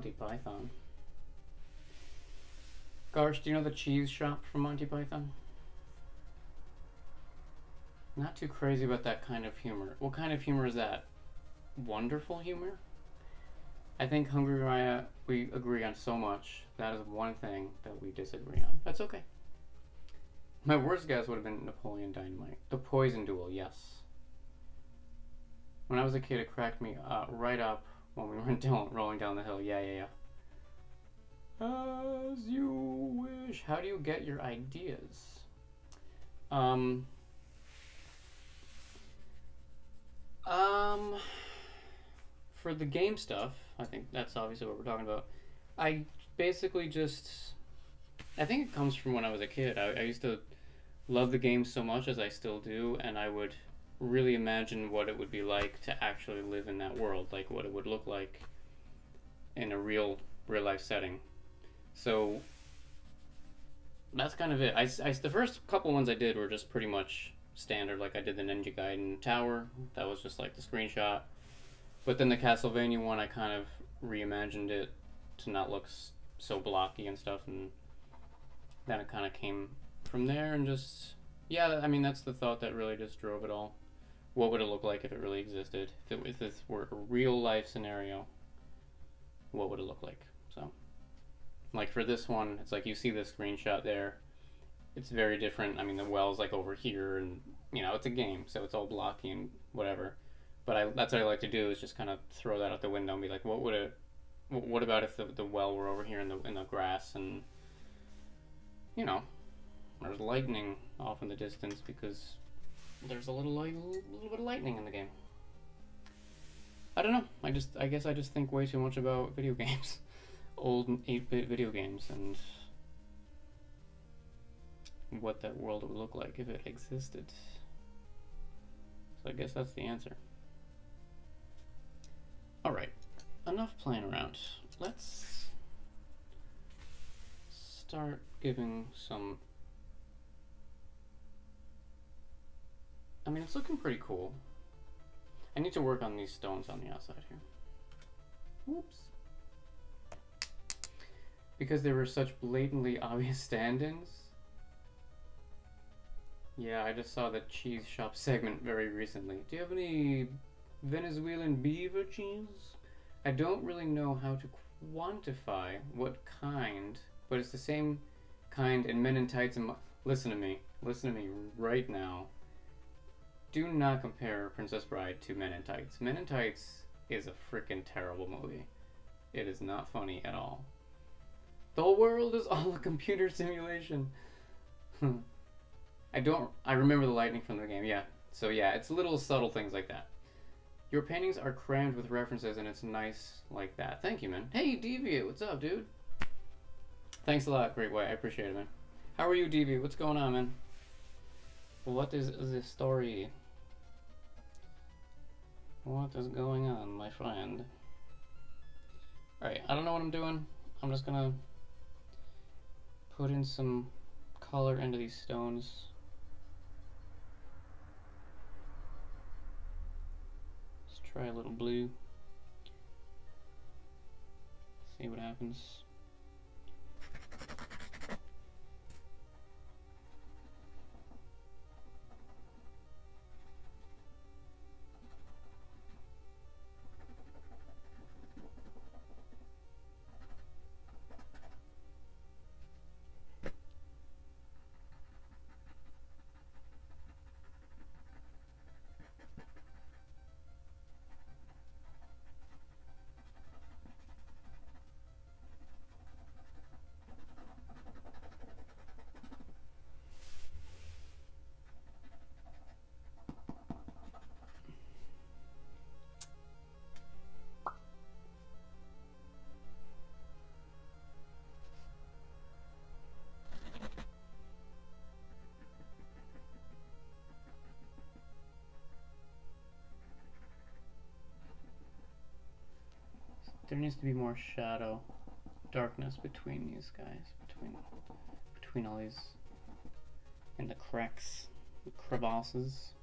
Monty Python. Garsh, do you know the cheese shop from Monty Python? Not too crazy about that kind of humor. What kind of humor is that? Wonderful humor? I think Hungry Raya, we agree on so much. That is one thing that we disagree on. That's okay. My worst guess would have been Napoleon Dynamite. The Poison Duel, yes. When I was a kid, it cracked me right up when we were rolling down the hill. Yeah. As you wish. How do you get your ideas? For the game stuff, I think that's obviously what we're talking about. I basically just, I think it comes from when I was a kid. I used to love the game so much, as I still do, and I would really imagine what it would be like to actually live in that world, like what it would look like in a real life setting. So that's kind of it. The first couple ones I did were just pretty much standard. Like I did the Ninja Gaiden Tower. That was just like the screenshot. But then the Castlevania one, I kind of reimagined it to not look so blocky and stuff, and then it kind of came from there. And just, yeah, I mean, that's the thought that really just drove it all. What would it look like if it really existed? If this were a real life scenario, what would it look like? So, like for this one, it's like you see the screenshot there. It's very different. I mean, the well's like over here, and you know, it's a game, so it's all blocky and whatever. But that's what I like to do, is just kind of throw that out the window and be like, what about if the well were over here in the grass, and you know, there's lightning off in the distance because there's a little bit of lightning in the game. I don't know. I guess I just think way too much about video games, old 8-bit video games, and what that world would look like if it existed. So I guess that's the answer. Alright, enough playing around. Let's start giving some... I mean, it's looking pretty cool. I need to work on these stones on the outside here. Whoops. Because they were such blatantly obvious stand-ins. Yeah, I just saw the cheese shop segment very recently. Do you have any Venezuelan beaver cheese? I don't really know how to quantify what kind, but it's the same kind in Men in Tights and... Listen to me right now. Do not compare Princess Bride to Men in Tights. Men in Tights is a freaking terrible movie. It is not funny at all. The whole world is all a computer simulation. I remember the lightning from the game, yeah. So yeah, it's little subtle things like that. Your paintings are crammed with references, and it's nice like that. Thank you, man. Hey, Deviant, what's up, dude? Thanks a lot, Great White. I appreciate it, man. How are you, Deviant? What's going on, man? What is the story? What is going on, my friend? Alright, I don't know what I'm doing. I'm just gonna put in some color into these stones. Let's try a little blue. See what happens. There needs to be more shadow, darkness between these guys, between all these, and the cracks, the crevasses.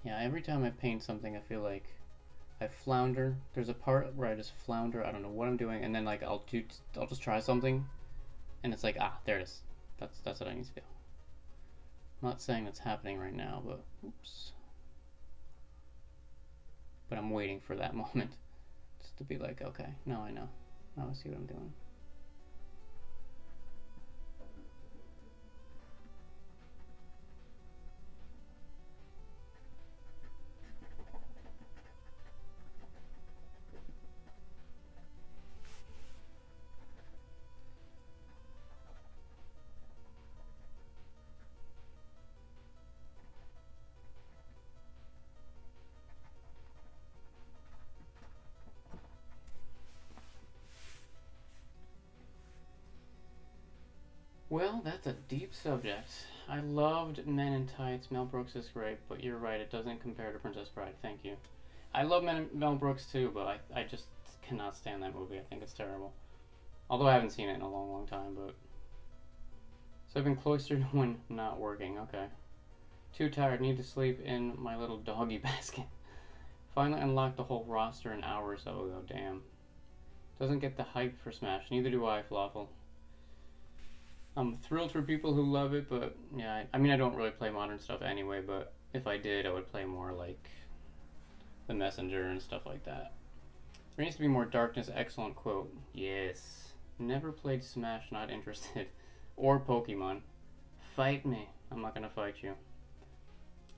Yeah, every time I paint something, I feel like I flounder. There's a part where I just flounder. I don't know what I'm doing, and then like I'll just try something, and it's like, ah, there it is. That's what I need to do. I'm not saying that's happening right now, but oops. But I'm waiting for that moment just to be like, okay, now I know. Now I see what I'm doing. Well, that's a deep subject. I loved Men in Tights. Mel Brooks is great, but you're right, it doesn't compare to Princess Bride. Thank you. I love Mel Brooks too, but I just cannot stand that movie. I think it's terrible. Although I haven't seen it in a long, long time, but... So I've been cloistered when not working. Okay. Too tired. Need to sleep in my little doggy basket. Finally unlocked the whole roster an hour or so ago. Damn. Doesn't get the hype for Smash. Neither do I, Falafel. I'm thrilled for people who love it, but yeah, I mean, I don't really play modern stuff anyway, but if I did, I would play more like The Messenger and stuff like that. There needs to be more darkness. Excellent quote. Yes. Never played Smash, not interested. Or Pokemon. Fight me. I'm not gonna fight you.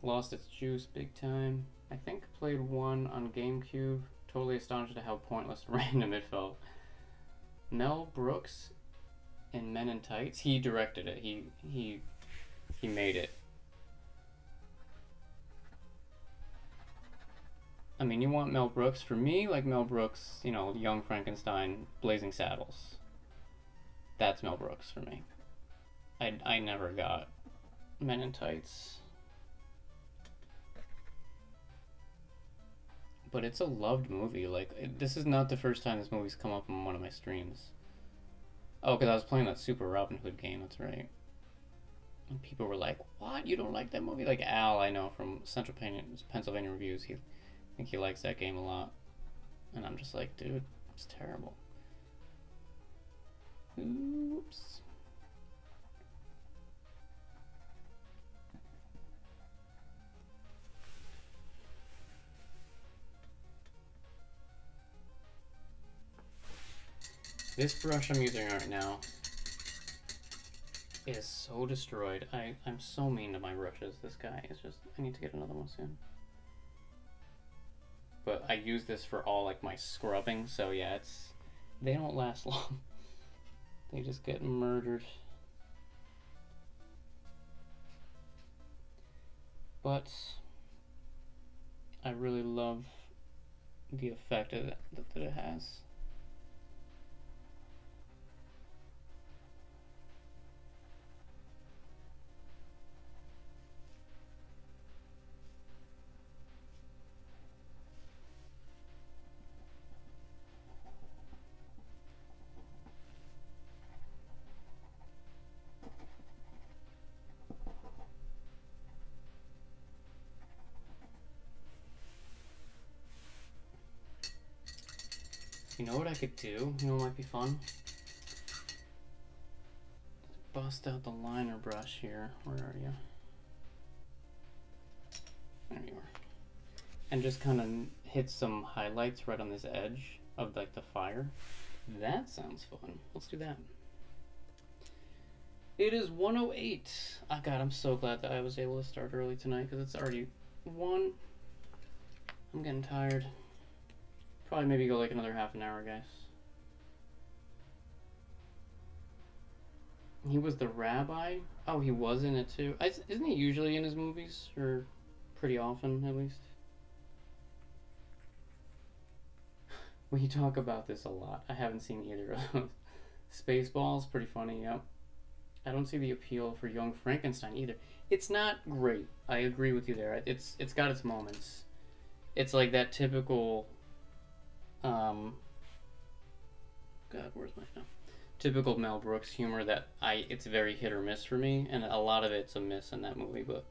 Lost its juice big time. I think played one on GameCube. Totally astonished at how pointless and random it felt. Mel Brooks in Men in Tights. He directed it. He made it. I mean, you want Mel Brooks? For me, like Mel Brooks, you know, Young Frankenstein, Blazing Saddles. That's Mel Brooks for me. I never got Men in Tights. But it's a loved movie. Like, this is not the first time this movie's come up on one of my streams. Oh, because I was playing that Super Robin Hood game, that's right. And people were like, what? You don't like that movie? Like Al, I know, from Central Pennsylvania Reviews, I think he likes that game a lot. And I'm just like, dude, it's terrible. Oops. This brush I'm using right now is so destroyed. I'm so mean to my brushes. This guy is just... I need to get another one soon. But I use this for all like my scrubbing, so yeah, it's... They don't last long. They just get murdered. But I really love the effect that it has. You know what I could do? You know what might be fun? Bust out the liner brush here. Where are you? There you are. And just kind of hit some highlights right on this edge of like the fire. That sounds fun. Let's do that. It is 1:08. Oh God, I'm so glad that I was able to start early tonight because it's already 1. I'm getting tired. Probably maybe go like another half an hour, guys. He was the rabbi? Oh, he was in it too. Isn't he usually in his movies? Or pretty often, at least? We talk about this a lot. I haven't seen either of those. Spaceballs, pretty funny, yep. I don't see the appeal for Young Frankenstein either. It's not great. I agree with you there. It's got its moments. It's like that typical... God, where's my... No. Typical Mel Brooks humor that it's very hit or miss for me, and a lot of it's a miss in that movie, but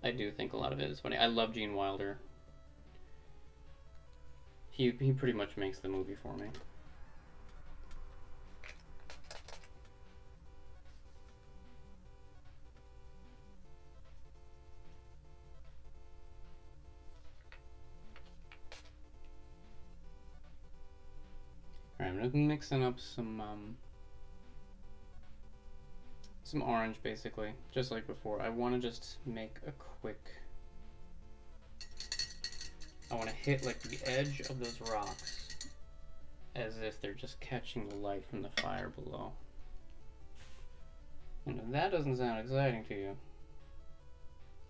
I do think a lot of it is funny. I love Gene Wilder. He pretty much makes the movie for me. Alright, I'm gonna be mixing up some orange, basically, just like before. I want to just make a quick... I want to hit like the edge of those rocks as if they're just catching the light from the fire below. And if that doesn't sound exciting to you,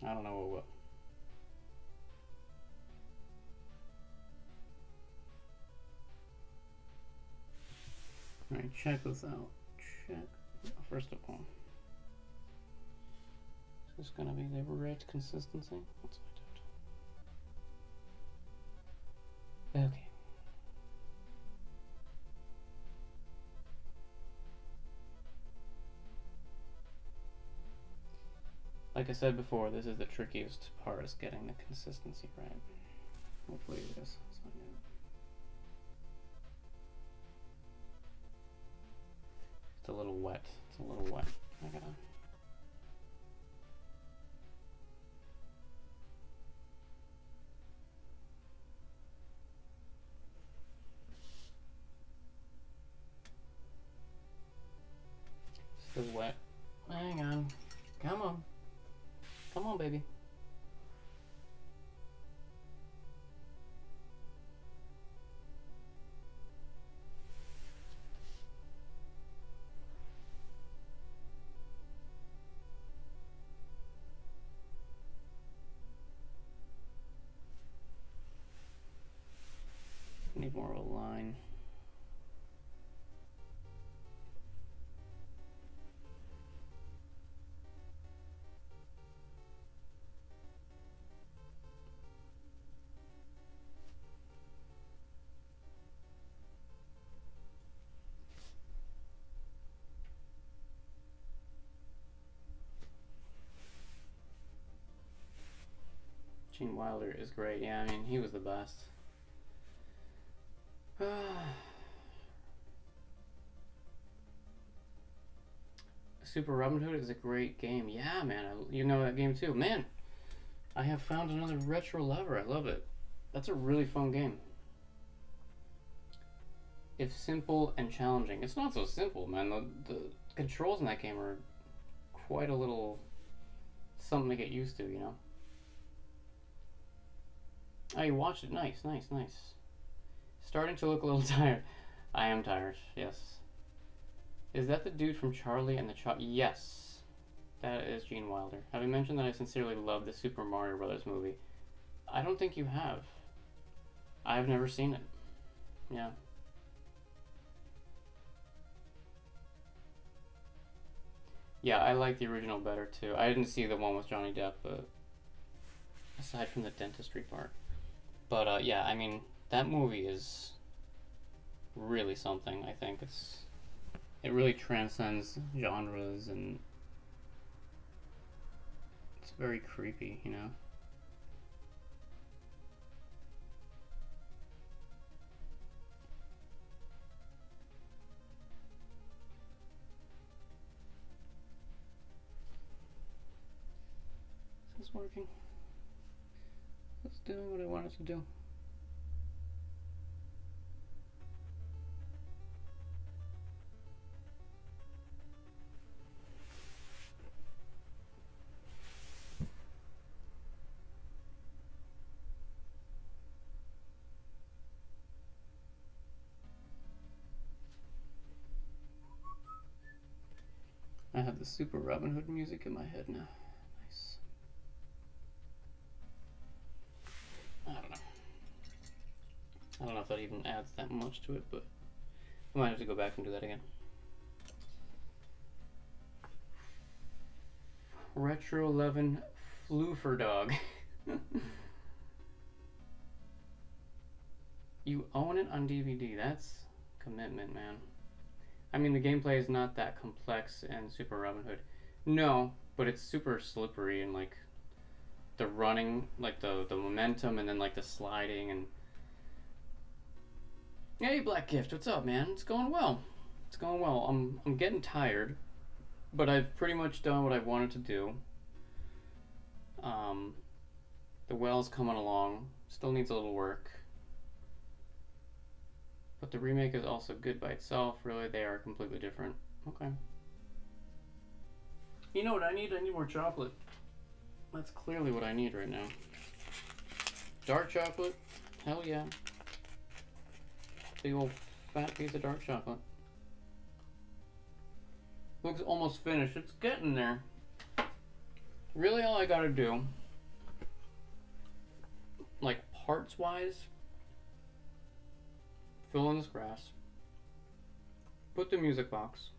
I don't know what will. Alright, check this out. First of all, is this gonna be the right consistency? Let's find out. Okay. Like I said before, this is the trickiest part, is getting the consistency right. Hopefully it is. It's a little wet. It's a little wet. I gotta... Still wet. Hang on. Come on. Come on, baby. Need more of a line. Gene Wilder is great. Yeah, I mean, he was the best. Super Robin Hood is a great game. Yeah, man, you know that game too. Man, I have found another retro lover. I love it. That's a really fun game. If simple and challenging. It's not so simple, man. The controls in that game are quite a little something to get used to, you know? Oh, you watched it. Nice, nice, nice. Starting to look a little tired. I am tired, yes. Is that the dude from Charlie and the Yes. That is Gene Wilder. Having mentioned that I sincerely love the Super Mario Brothers movie, I don't think you have. I've never seen it. Yeah. Yeah, I like the original better too. I didn't see the one with Johnny Depp, but aside from the dentistry part. But yeah, I mean, that movie is really something. I think it really transcends genres, and it's very creepy, you know? Is this working? It's doing what I want it to do. I have the Super Robin Hood music in my head now. Nice. I don't know if that even adds that much to it, but I might have to go back and do that again. Retro 11 Floofer Dog. You own it on DVD. That's commitment, man. I mean, the gameplay is not that complex in Super Robin Hood. No, but it's super slippery and like the running, like the momentum, and then like the sliding. And hey, Black Gift, what's up, man? It's going well. It's going well. I'm getting tired, but I've pretty much done what I wanted to do. The well's coming along. Still needs a little work. But the remake is also good by itself. Really, they are completely different. Okay. You know what I need? I need more chocolate. That's clearly what I need right now. Dark chocolate? Hell yeah. Big old fat piece of dark chocolate. Looks almost finished. It's getting there. Really, all I gotta do, like parts wise, fill in this grass, put the music box,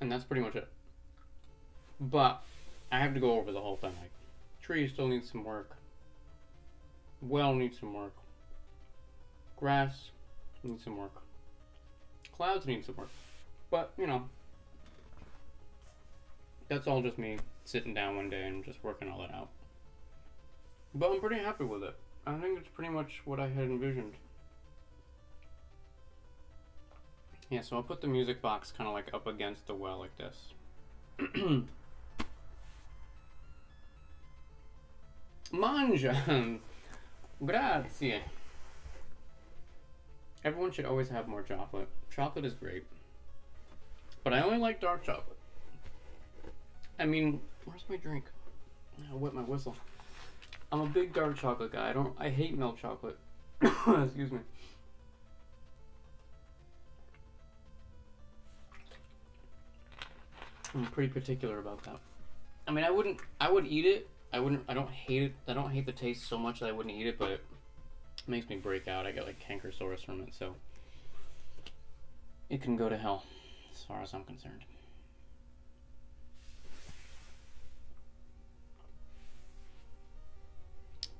and that's pretty much it. But I have to go over the whole thing. Like, tree still needs some work, well needs some work, grass needs some work, clouds need some work. But, you know, that's all just me sitting down one day and just working all that out. But I'm pretty happy with it. I think it's pretty much what I had envisioned. Yeah, so I'll put the music box kind of like up against the well like this. Mangia! Grazie! Everyone should always have more chocolate. Chocolate is great. But I only like dark chocolate. I mean, where's my drink? I'll wet my whistle. I'm a big dark chocolate guy. I hate milk chocolate. Excuse me. I'm pretty particular about that. I mean, I would eat it. I don't hate it. I don't hate the taste so much that I wouldn't eat it, but it makes me break out. I get like canker sores from it, so it can go to hell as far as I'm concerned.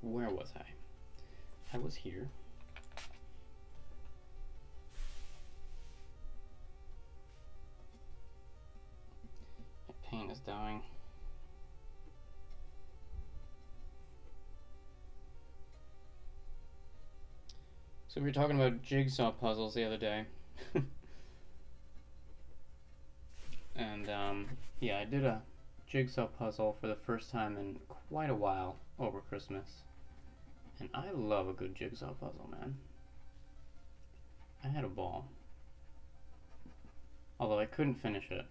Where was I? I was here. My paint is dying. So we were talking about jigsaw puzzles the other day. And yeah, I did a jigsaw puzzle for the first time in quite a while over Christmas. And I love a good jigsaw puzzle, man. I had a ball. Although I couldn't finish it.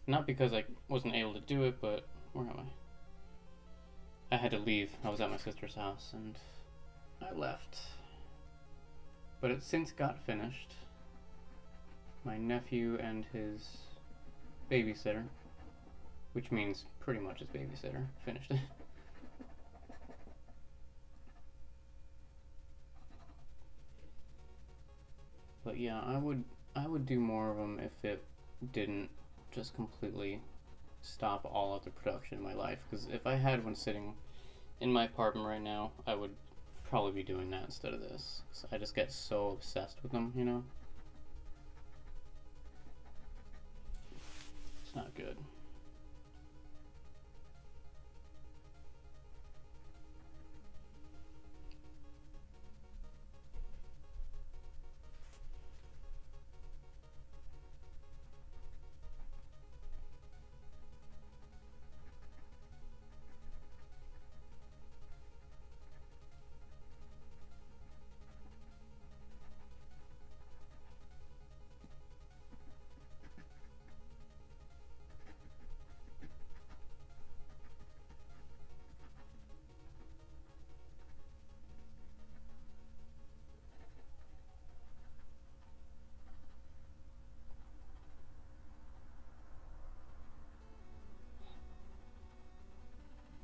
Not because I wasn't able to do it, but where am I? I had to leave. I was at my sister's house and I left. But it since got finished. My nephew and his babysitter, which means pretty much his babysitter, finished it. But yeah, I would do more of them if it didn't just completely stop all other production in my life. Because if I had one sitting in my apartment right now, I would probably be doing that instead of this. So I just get so obsessed with them, you know? It's not good.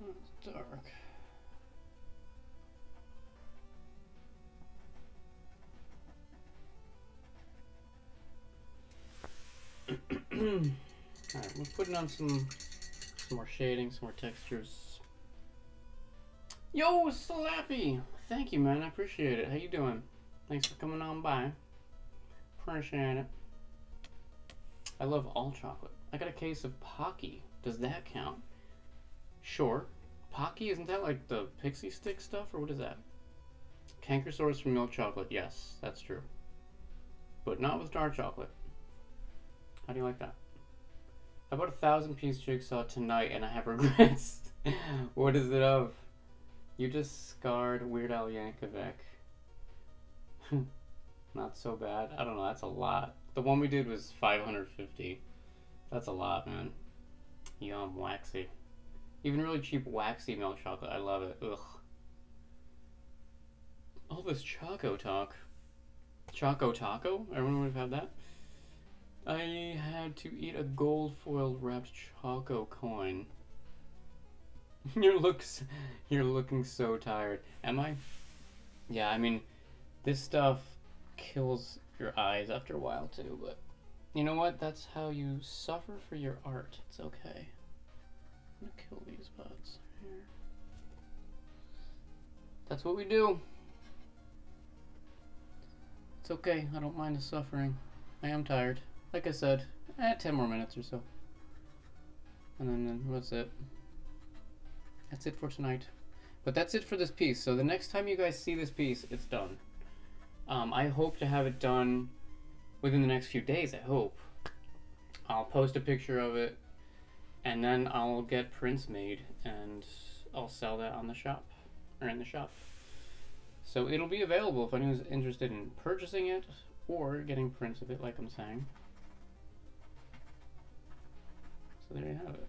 It's dark. Alright, we're putting on some more shading, some more textures. Yo, Slappy! Thank you, man. I appreciate it. How you doing? Thanks for coming on by. Appreciate it. I love all chocolate. I got a case of Pocky. Does that count? Sure. Pocky, isn't that like the pixie stick stuff, or what is that? Canker sores from milk chocolate. Yes, that's true. But not with dark chocolate. How do you like that? I bought a 1,000-piece jigsaw tonight and I have regrets. What is it of? You just scarred Weird Al Yankovic. Not so bad. I don't know, that's a lot. The one we did was 550. That's a lot, man. Yum, waxy. Even really cheap waxy milk chocolate, I love it. Ugh. All this Choco talk. Choco Taco? Everyone would have had that? I had to eat a gold foil wrapped Choco coin. You're looking so tired. Am I? Yeah, I mean, this stuff kills your eyes after a while too, but you know what? That's how you suffer for your art. It's okay. I'm gonna kill these buds here. That's what we do. It's okay. I don't mind the suffering. I am tired. Like I said, 10 more minutes or so. And then that's it. That's it for tonight. But that's it for this piece. So the next time you guys see this piece, it's done. I hope to have it done within the next few days, I hope. I'll post a picture of it, and then I'll get prints made, and I'll sell that on the shop, or in the shop. So it'll be available if anyone's interested in purchasing it, or getting prints of it, like I'm saying. So there you have it.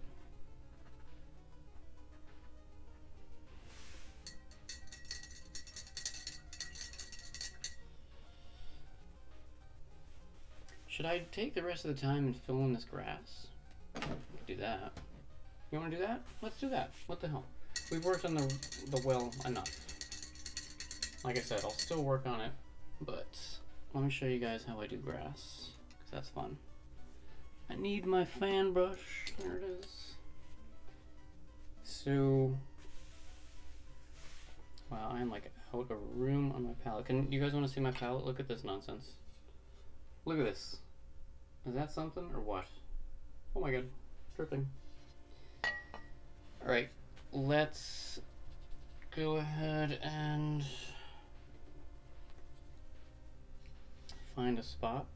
Should I take the rest of the time and fill in this grass? I could do that. You want to do that? Let's do that. What the hell? We've worked on the well enough. Like I said, I'll still work on it, but let me show you guys how I do grass, because that's fun. I need my fan brush. There it is. So, wow, I'm like out of room on my palette. Can you guys want to see my palette? Look at this nonsense. Look at this. Is that something or what? Oh my god, dripping. Alright, let's go ahead and find a spot.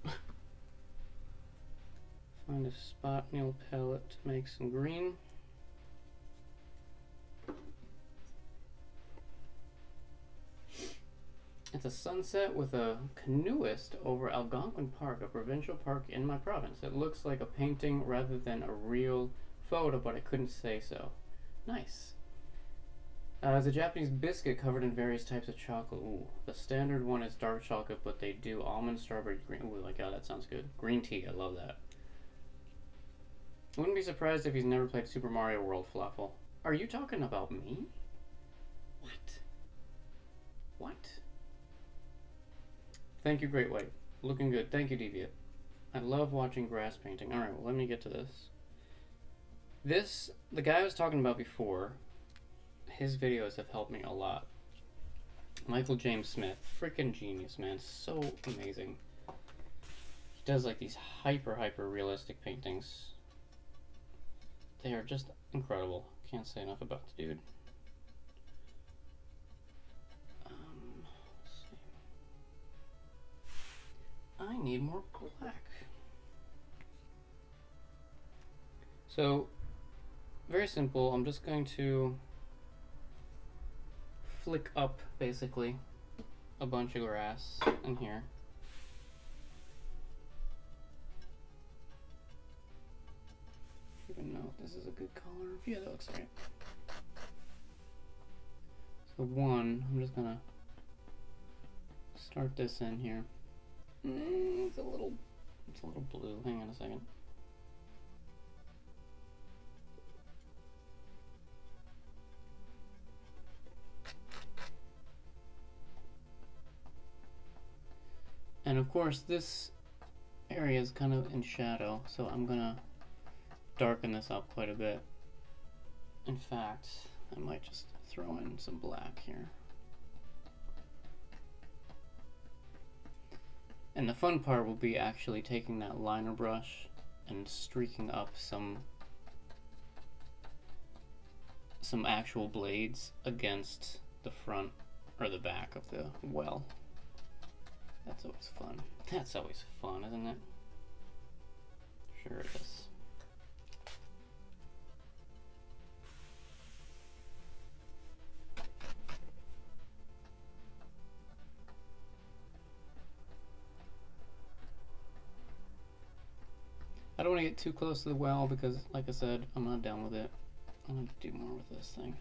Find a spot nail palette to make some green. It's a sunset with a canoeist over Algonquin Park, a provincial park in my province. It looks like a painting rather than a real photo, but I couldn't say so. Nice. It's a Japanese biscuit covered in various types of chocolate. Ooh, the standard one is dark chocolate, but they do almond, strawberry, green. Ooh, like, oh, that sounds good. Green tea, I love that. I wouldn't be surprised if he's never played Super Mario World, Falafel. Are you talking about me? What? What? Thank you, Great White. Looking good. Thank you, Deviant. I love watching grass painting. Alright, well, let me get to this. This, the guy I was talking about before, his videos have helped me a lot. Michael James Smith. Freaking genius, man. So amazing. He does like these hyper realistic paintings. They are just incredible. Can't say enough about the dude. I need more black. So, very simple. I'm just going to flick up, basically, a bunch of grass in here. I don't even know if this is a good color. Yeah, that looks right. So one, I'm just gonna start this in here. It's a little blue. Hang on a second. And of course, this area is kind of in shadow, so I'm gonna darken this up quite a bit. In fact, I might just throw in some black here. And the fun part will be actually taking that liner brush and streaking up some actual blades against the front or the back of the well. That's always fun. That's always fun, isn't it? Sure it is. I don't want to get too close to the well because, like I said, I'm not done with it. I'm going to do more with this thing.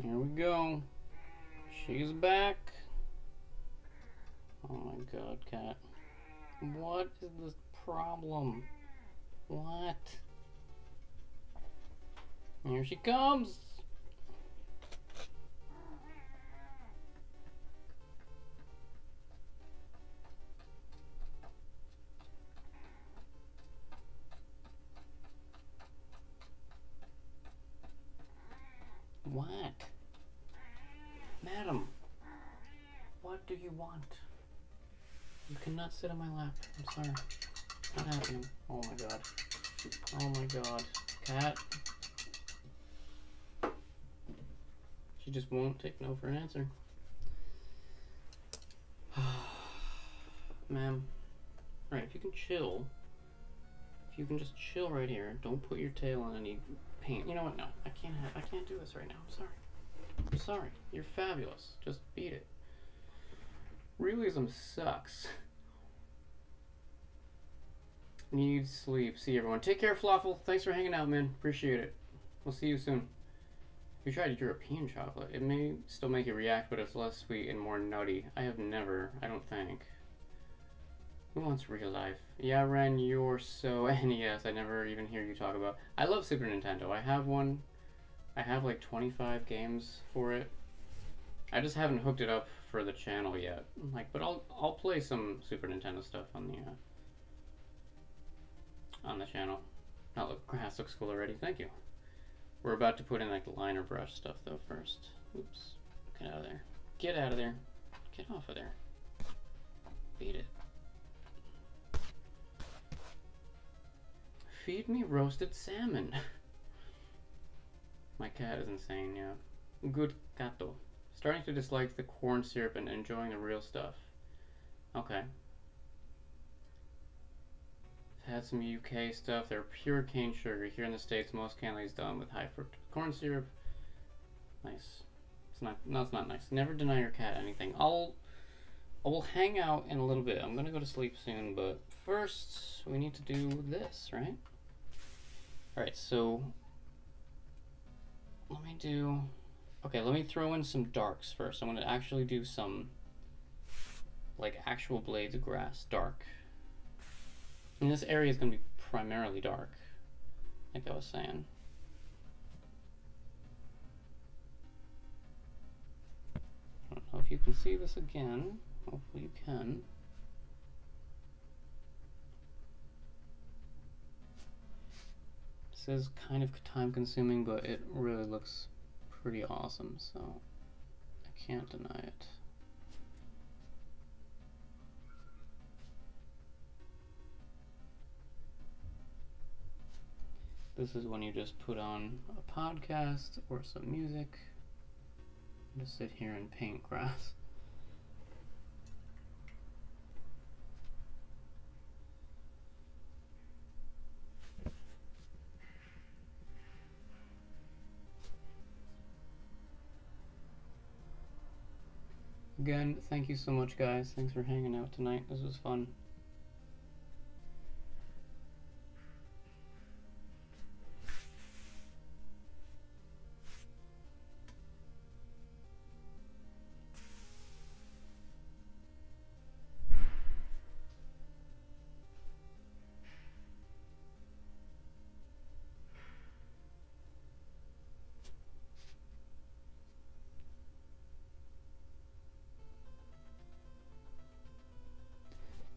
Here we go. She's back. Oh my god, cat. What is this problem? What? Here she comes. What? Madam, what do you want? You cannot sit on my lap. I'm sorry. Not happening. Oh my god. Oh my god. Cat. She just won't take no for an answer. Ma'am. Alright, if you can chill. If you can just chill right here. Don't put your tail on any paint. You know what? No. I can't do this right now. I'm sorry. I'm sorry. You're fabulous. Just beat it. Realism sucks. Need sleep. See everyone. Take care, Flawful. Thanks for hanging out, man. Appreciate it. We'll see you soon. If you tried European chocolate, it may still make you react, but it's less sweet and more nutty. I have never, I don't think. Who wants real life? Yeah, Ren, you're so NES. I never even hear you talk about. I love Super Nintendo. I have one. I have like 25 games for it. I just haven't hooked it up for the channel yet. Like, but I'll play some Super Nintendo stuff on the channel. Oh, look, grass looks cool already. Thank you. We're about to put in like the liner brush stuff though first. Oops. Get out of there. Get out of there. Get off of there. Beat it. Feed me roasted salmon. My cat is insane, yeah. Good gato. Starting to dislike the corn syrup and enjoying the real stuff. Okay. I've had some UK stuff. They're pure cane sugar. Here in the States, most candy is done with high fructose corn syrup. Nice. It's not. No, it's not nice. Never deny your cat anything. I will hang out in a little bit. I'm gonna go to sleep soon, but first we need to do this, right? All right. So let me do. Okay, let me throw in some darks first. I'm gonna actually do some like actual blades of grass, dark. And this area is gonna be primarily dark, like I was saying. I don't know if you can see this again. Hopefully you can. This is kind of time consuming, but it really looks pretty awesome, so I can't deny it. This is when you just put on a podcast or some music and just sit here and paint grass. Again, thank you so much, guys. Thanks for hanging out tonight. This was fun.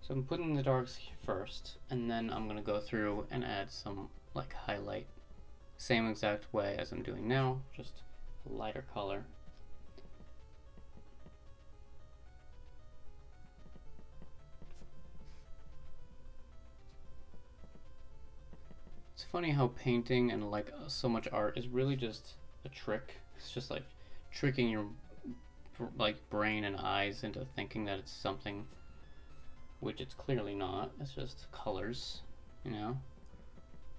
So I'm putting the darks first, and then I'm going to go through and add some like highlight. Same exact way as I'm doing now, just a lighter color. It's funny how painting and like so much art is really just a trick. It's just like tricking your like brain and eyes into thinking that it's something which it's clearly not. It's just colors, you know?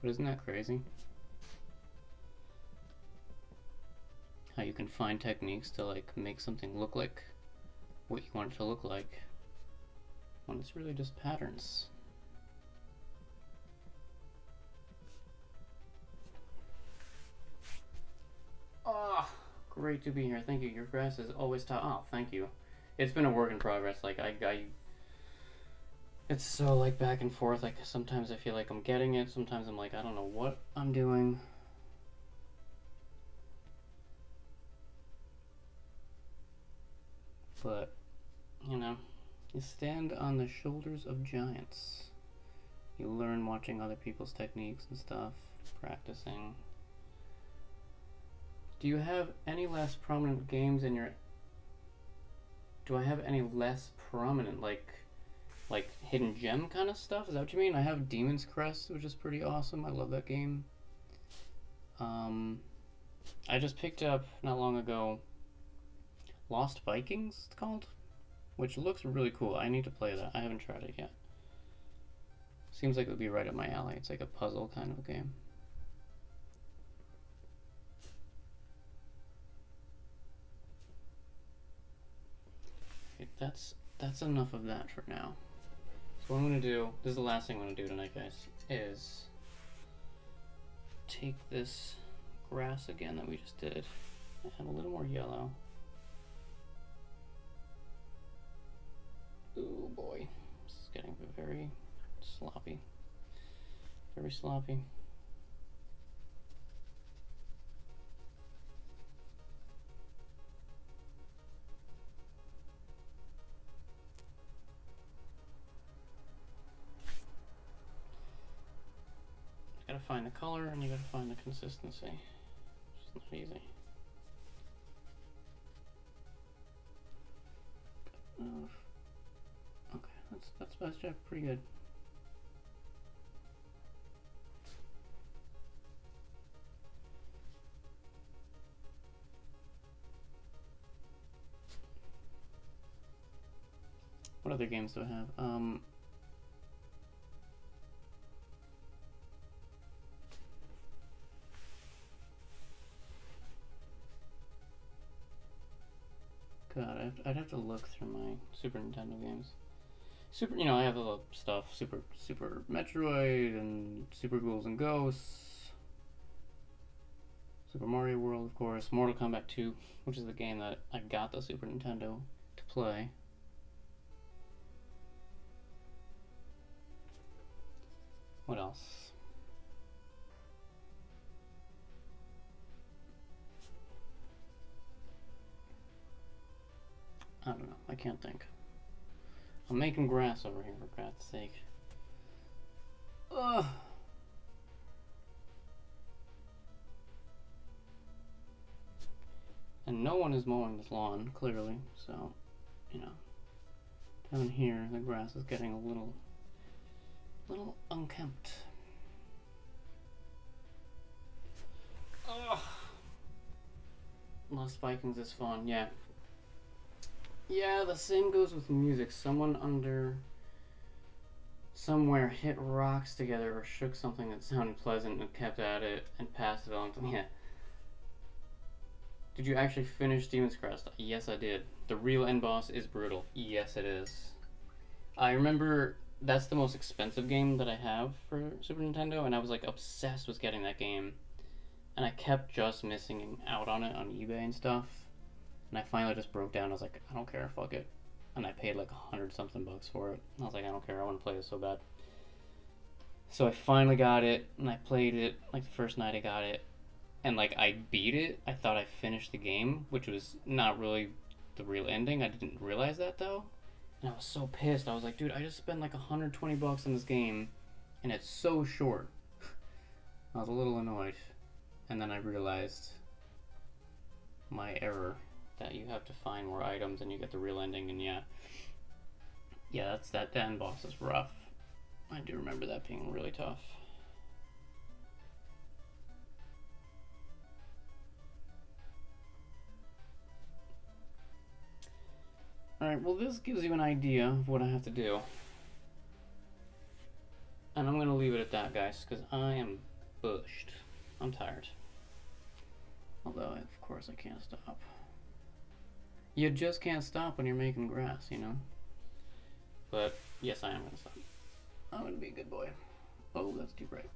But isn't that crazy? How you can find techniques to like make something look like what you want it to look like when it's really just patterns. Oh, great to be here. Thank you. Your grass is always top. Oh, thank you. It's been a work in progress. Like it's so like back and forth. Like sometimes I feel like I'm getting it. Sometimes I'm like, I don't know what I'm doing. But, you know, you stand on the shoulders of giants. You learn watching other people's techniques and stuff, practicing. Do you have any less prominent games in your... Do I have any less prominent, like hidden gem kind of stuff? Is that what you mean? I have Demon's Crest, which is pretty awesome. I love that game. I just picked up, not long ago, Lost Vikings, it's called, which looks really cool. I need to play that. I haven't tried it yet. Seems like it would be right up my alley. It's like a puzzle kind of a game. Okay, that's enough of that for now. So what I'm gonna do, this is the last thing I'm gonna do tonight, guys, is take this grass again that we just did, add a little more yellow. Ooh boy, this is getting very sloppy. Very sloppy. You gotta find the color and you gotta find the consistency. It's not easy. That's pretty good. What other games do I have? God, I'd have to look through my Super Nintendo games. You know, I have a lot of stuff. Super Metroid and Super Ghouls and Ghosts. Super Mario World, of course. Mortal Kombat 2, which is the game that I got the Super Nintendo to play. What else? I don't know. I can't think. I'm making grass over here, for God's sake. Ugh. And no one is mowing this lawn, clearly, so, you know. Down here, the grass is getting a little unkempt. Ugh. Lost Vikings is fun, yeah. Yeah, the same goes with music. Someone somewhere hit rocks together or shook something that sounded pleasant and kept at it and passed it on to me. Yeah. Did you actually finish Demon's Crest? Yes, I did. The real end boss is brutal. Yes, it is. I remember that's the most expensive game that I have for Super Nintendo, and I was like obsessed with getting that game. And I kept just missing out on it on eBay and stuff. And I finally just broke down. I was like, I don't care, fuck it. And I paid like $100-something for it. I was like, I don't care, I want to play this so bad. So I finally got it, and I played it like the first night I got it. And like I beat it. I thought I finished the game, which was not really the real ending. I didn't realize that though. And I was so pissed. I was like, dude, I just spent like 120 bucks on this game, and it's so short. I was a little annoyed. And then I realized my error, that you have to find more items and you get the real ending, and yeah, that end boss is rough. I do remember that being really tough. Alright, well this gives you an idea of what I have to do. And I'm gonna leave it at that, guys, because I am bushed. I'm tired. Although, of course, I can't stop. You just can't stop when you're making grass, you know? But, yes, I am gonna stop. I'm gonna be a good boy. Oh, that's too bright.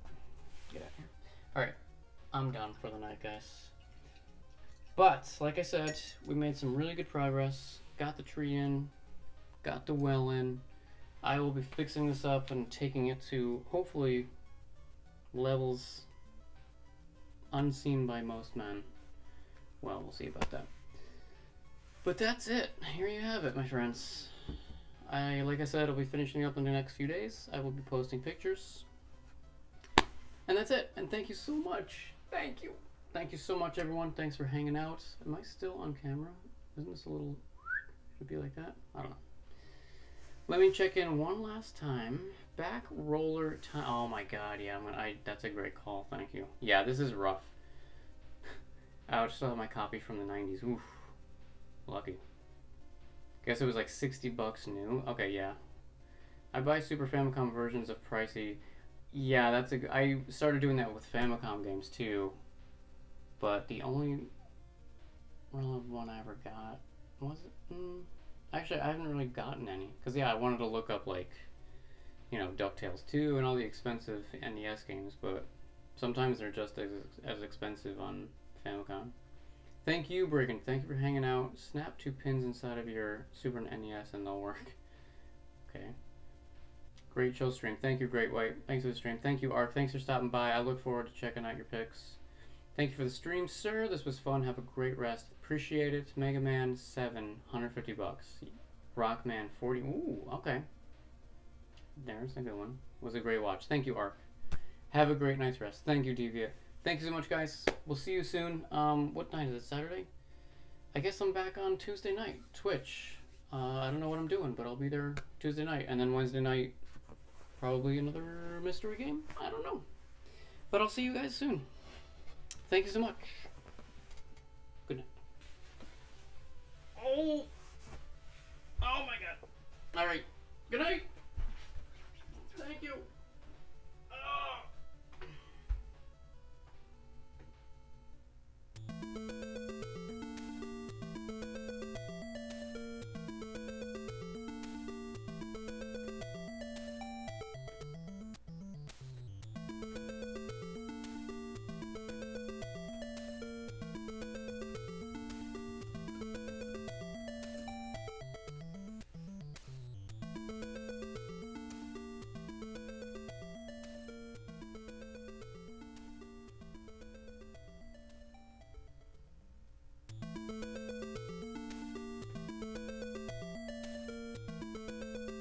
Get out of here. Alright, I'm done for the night, guys. But, like I said, we made some really good progress. Got the tree in, got the well in. I will be fixing this up and taking it to, hopefully, levels unseen by most men. Well, we'll see about that. But that's it. Here you have it, my friends. Like I said, I'll be finishing up in the next few days. I will be posting pictures. And that's it. And thank you so much. Thank you. Thank you so much, everyone. Thanks for hanging out. Am I still on camera? Isn't this a little... Should it be like that? I don't know. Let me check in one last time. Back roller time. Oh my god, yeah. That's a great call. Thank you. Yeah, this is rough. I still have my copy from the 90s. Oof. Lucky. Guess it was like 60 bucks new. Okay, yeah. I buy Super Famicom versions of pricey. Yeah, I started doing that with Famicom games too. But the only one I ever got was it? Actually, I haven't really gotten any. Because, yeah, I wanted to look up, like, you know, DuckTales 2 and all the expensive NES games, but sometimes they're just as expensive on Famicom. Thank you, Brigham. Thank you for hanging out. Snap 2 pins inside of your Super NES and they'll work. Okay. Great show stream. Thank you, Great White. Thanks for the stream. Thank you, Ark. Thanks for stopping by. I look forward to checking out your pics. Thank you for the stream, sir. This was fun. Have a great rest. Appreciate it. Mega Man 7, 150 bucks. Rockman 40. Ooh, okay. There's a good one. Was a great watch. Thank you, Ark. Have a great night's rest. Thank you, Devia. Thank you so much, guys. We'll see you soon. What night is it? Saturday? I guess I'm back on Tuesday night. Twitch. I don't know what I'm doing, but I'll be there Tuesday night. And then Wednesday night, probably another mystery game? I don't know. But I'll see you guys soon. Thank you so much. Good night. Oh! Oh my god. Alright. Good night.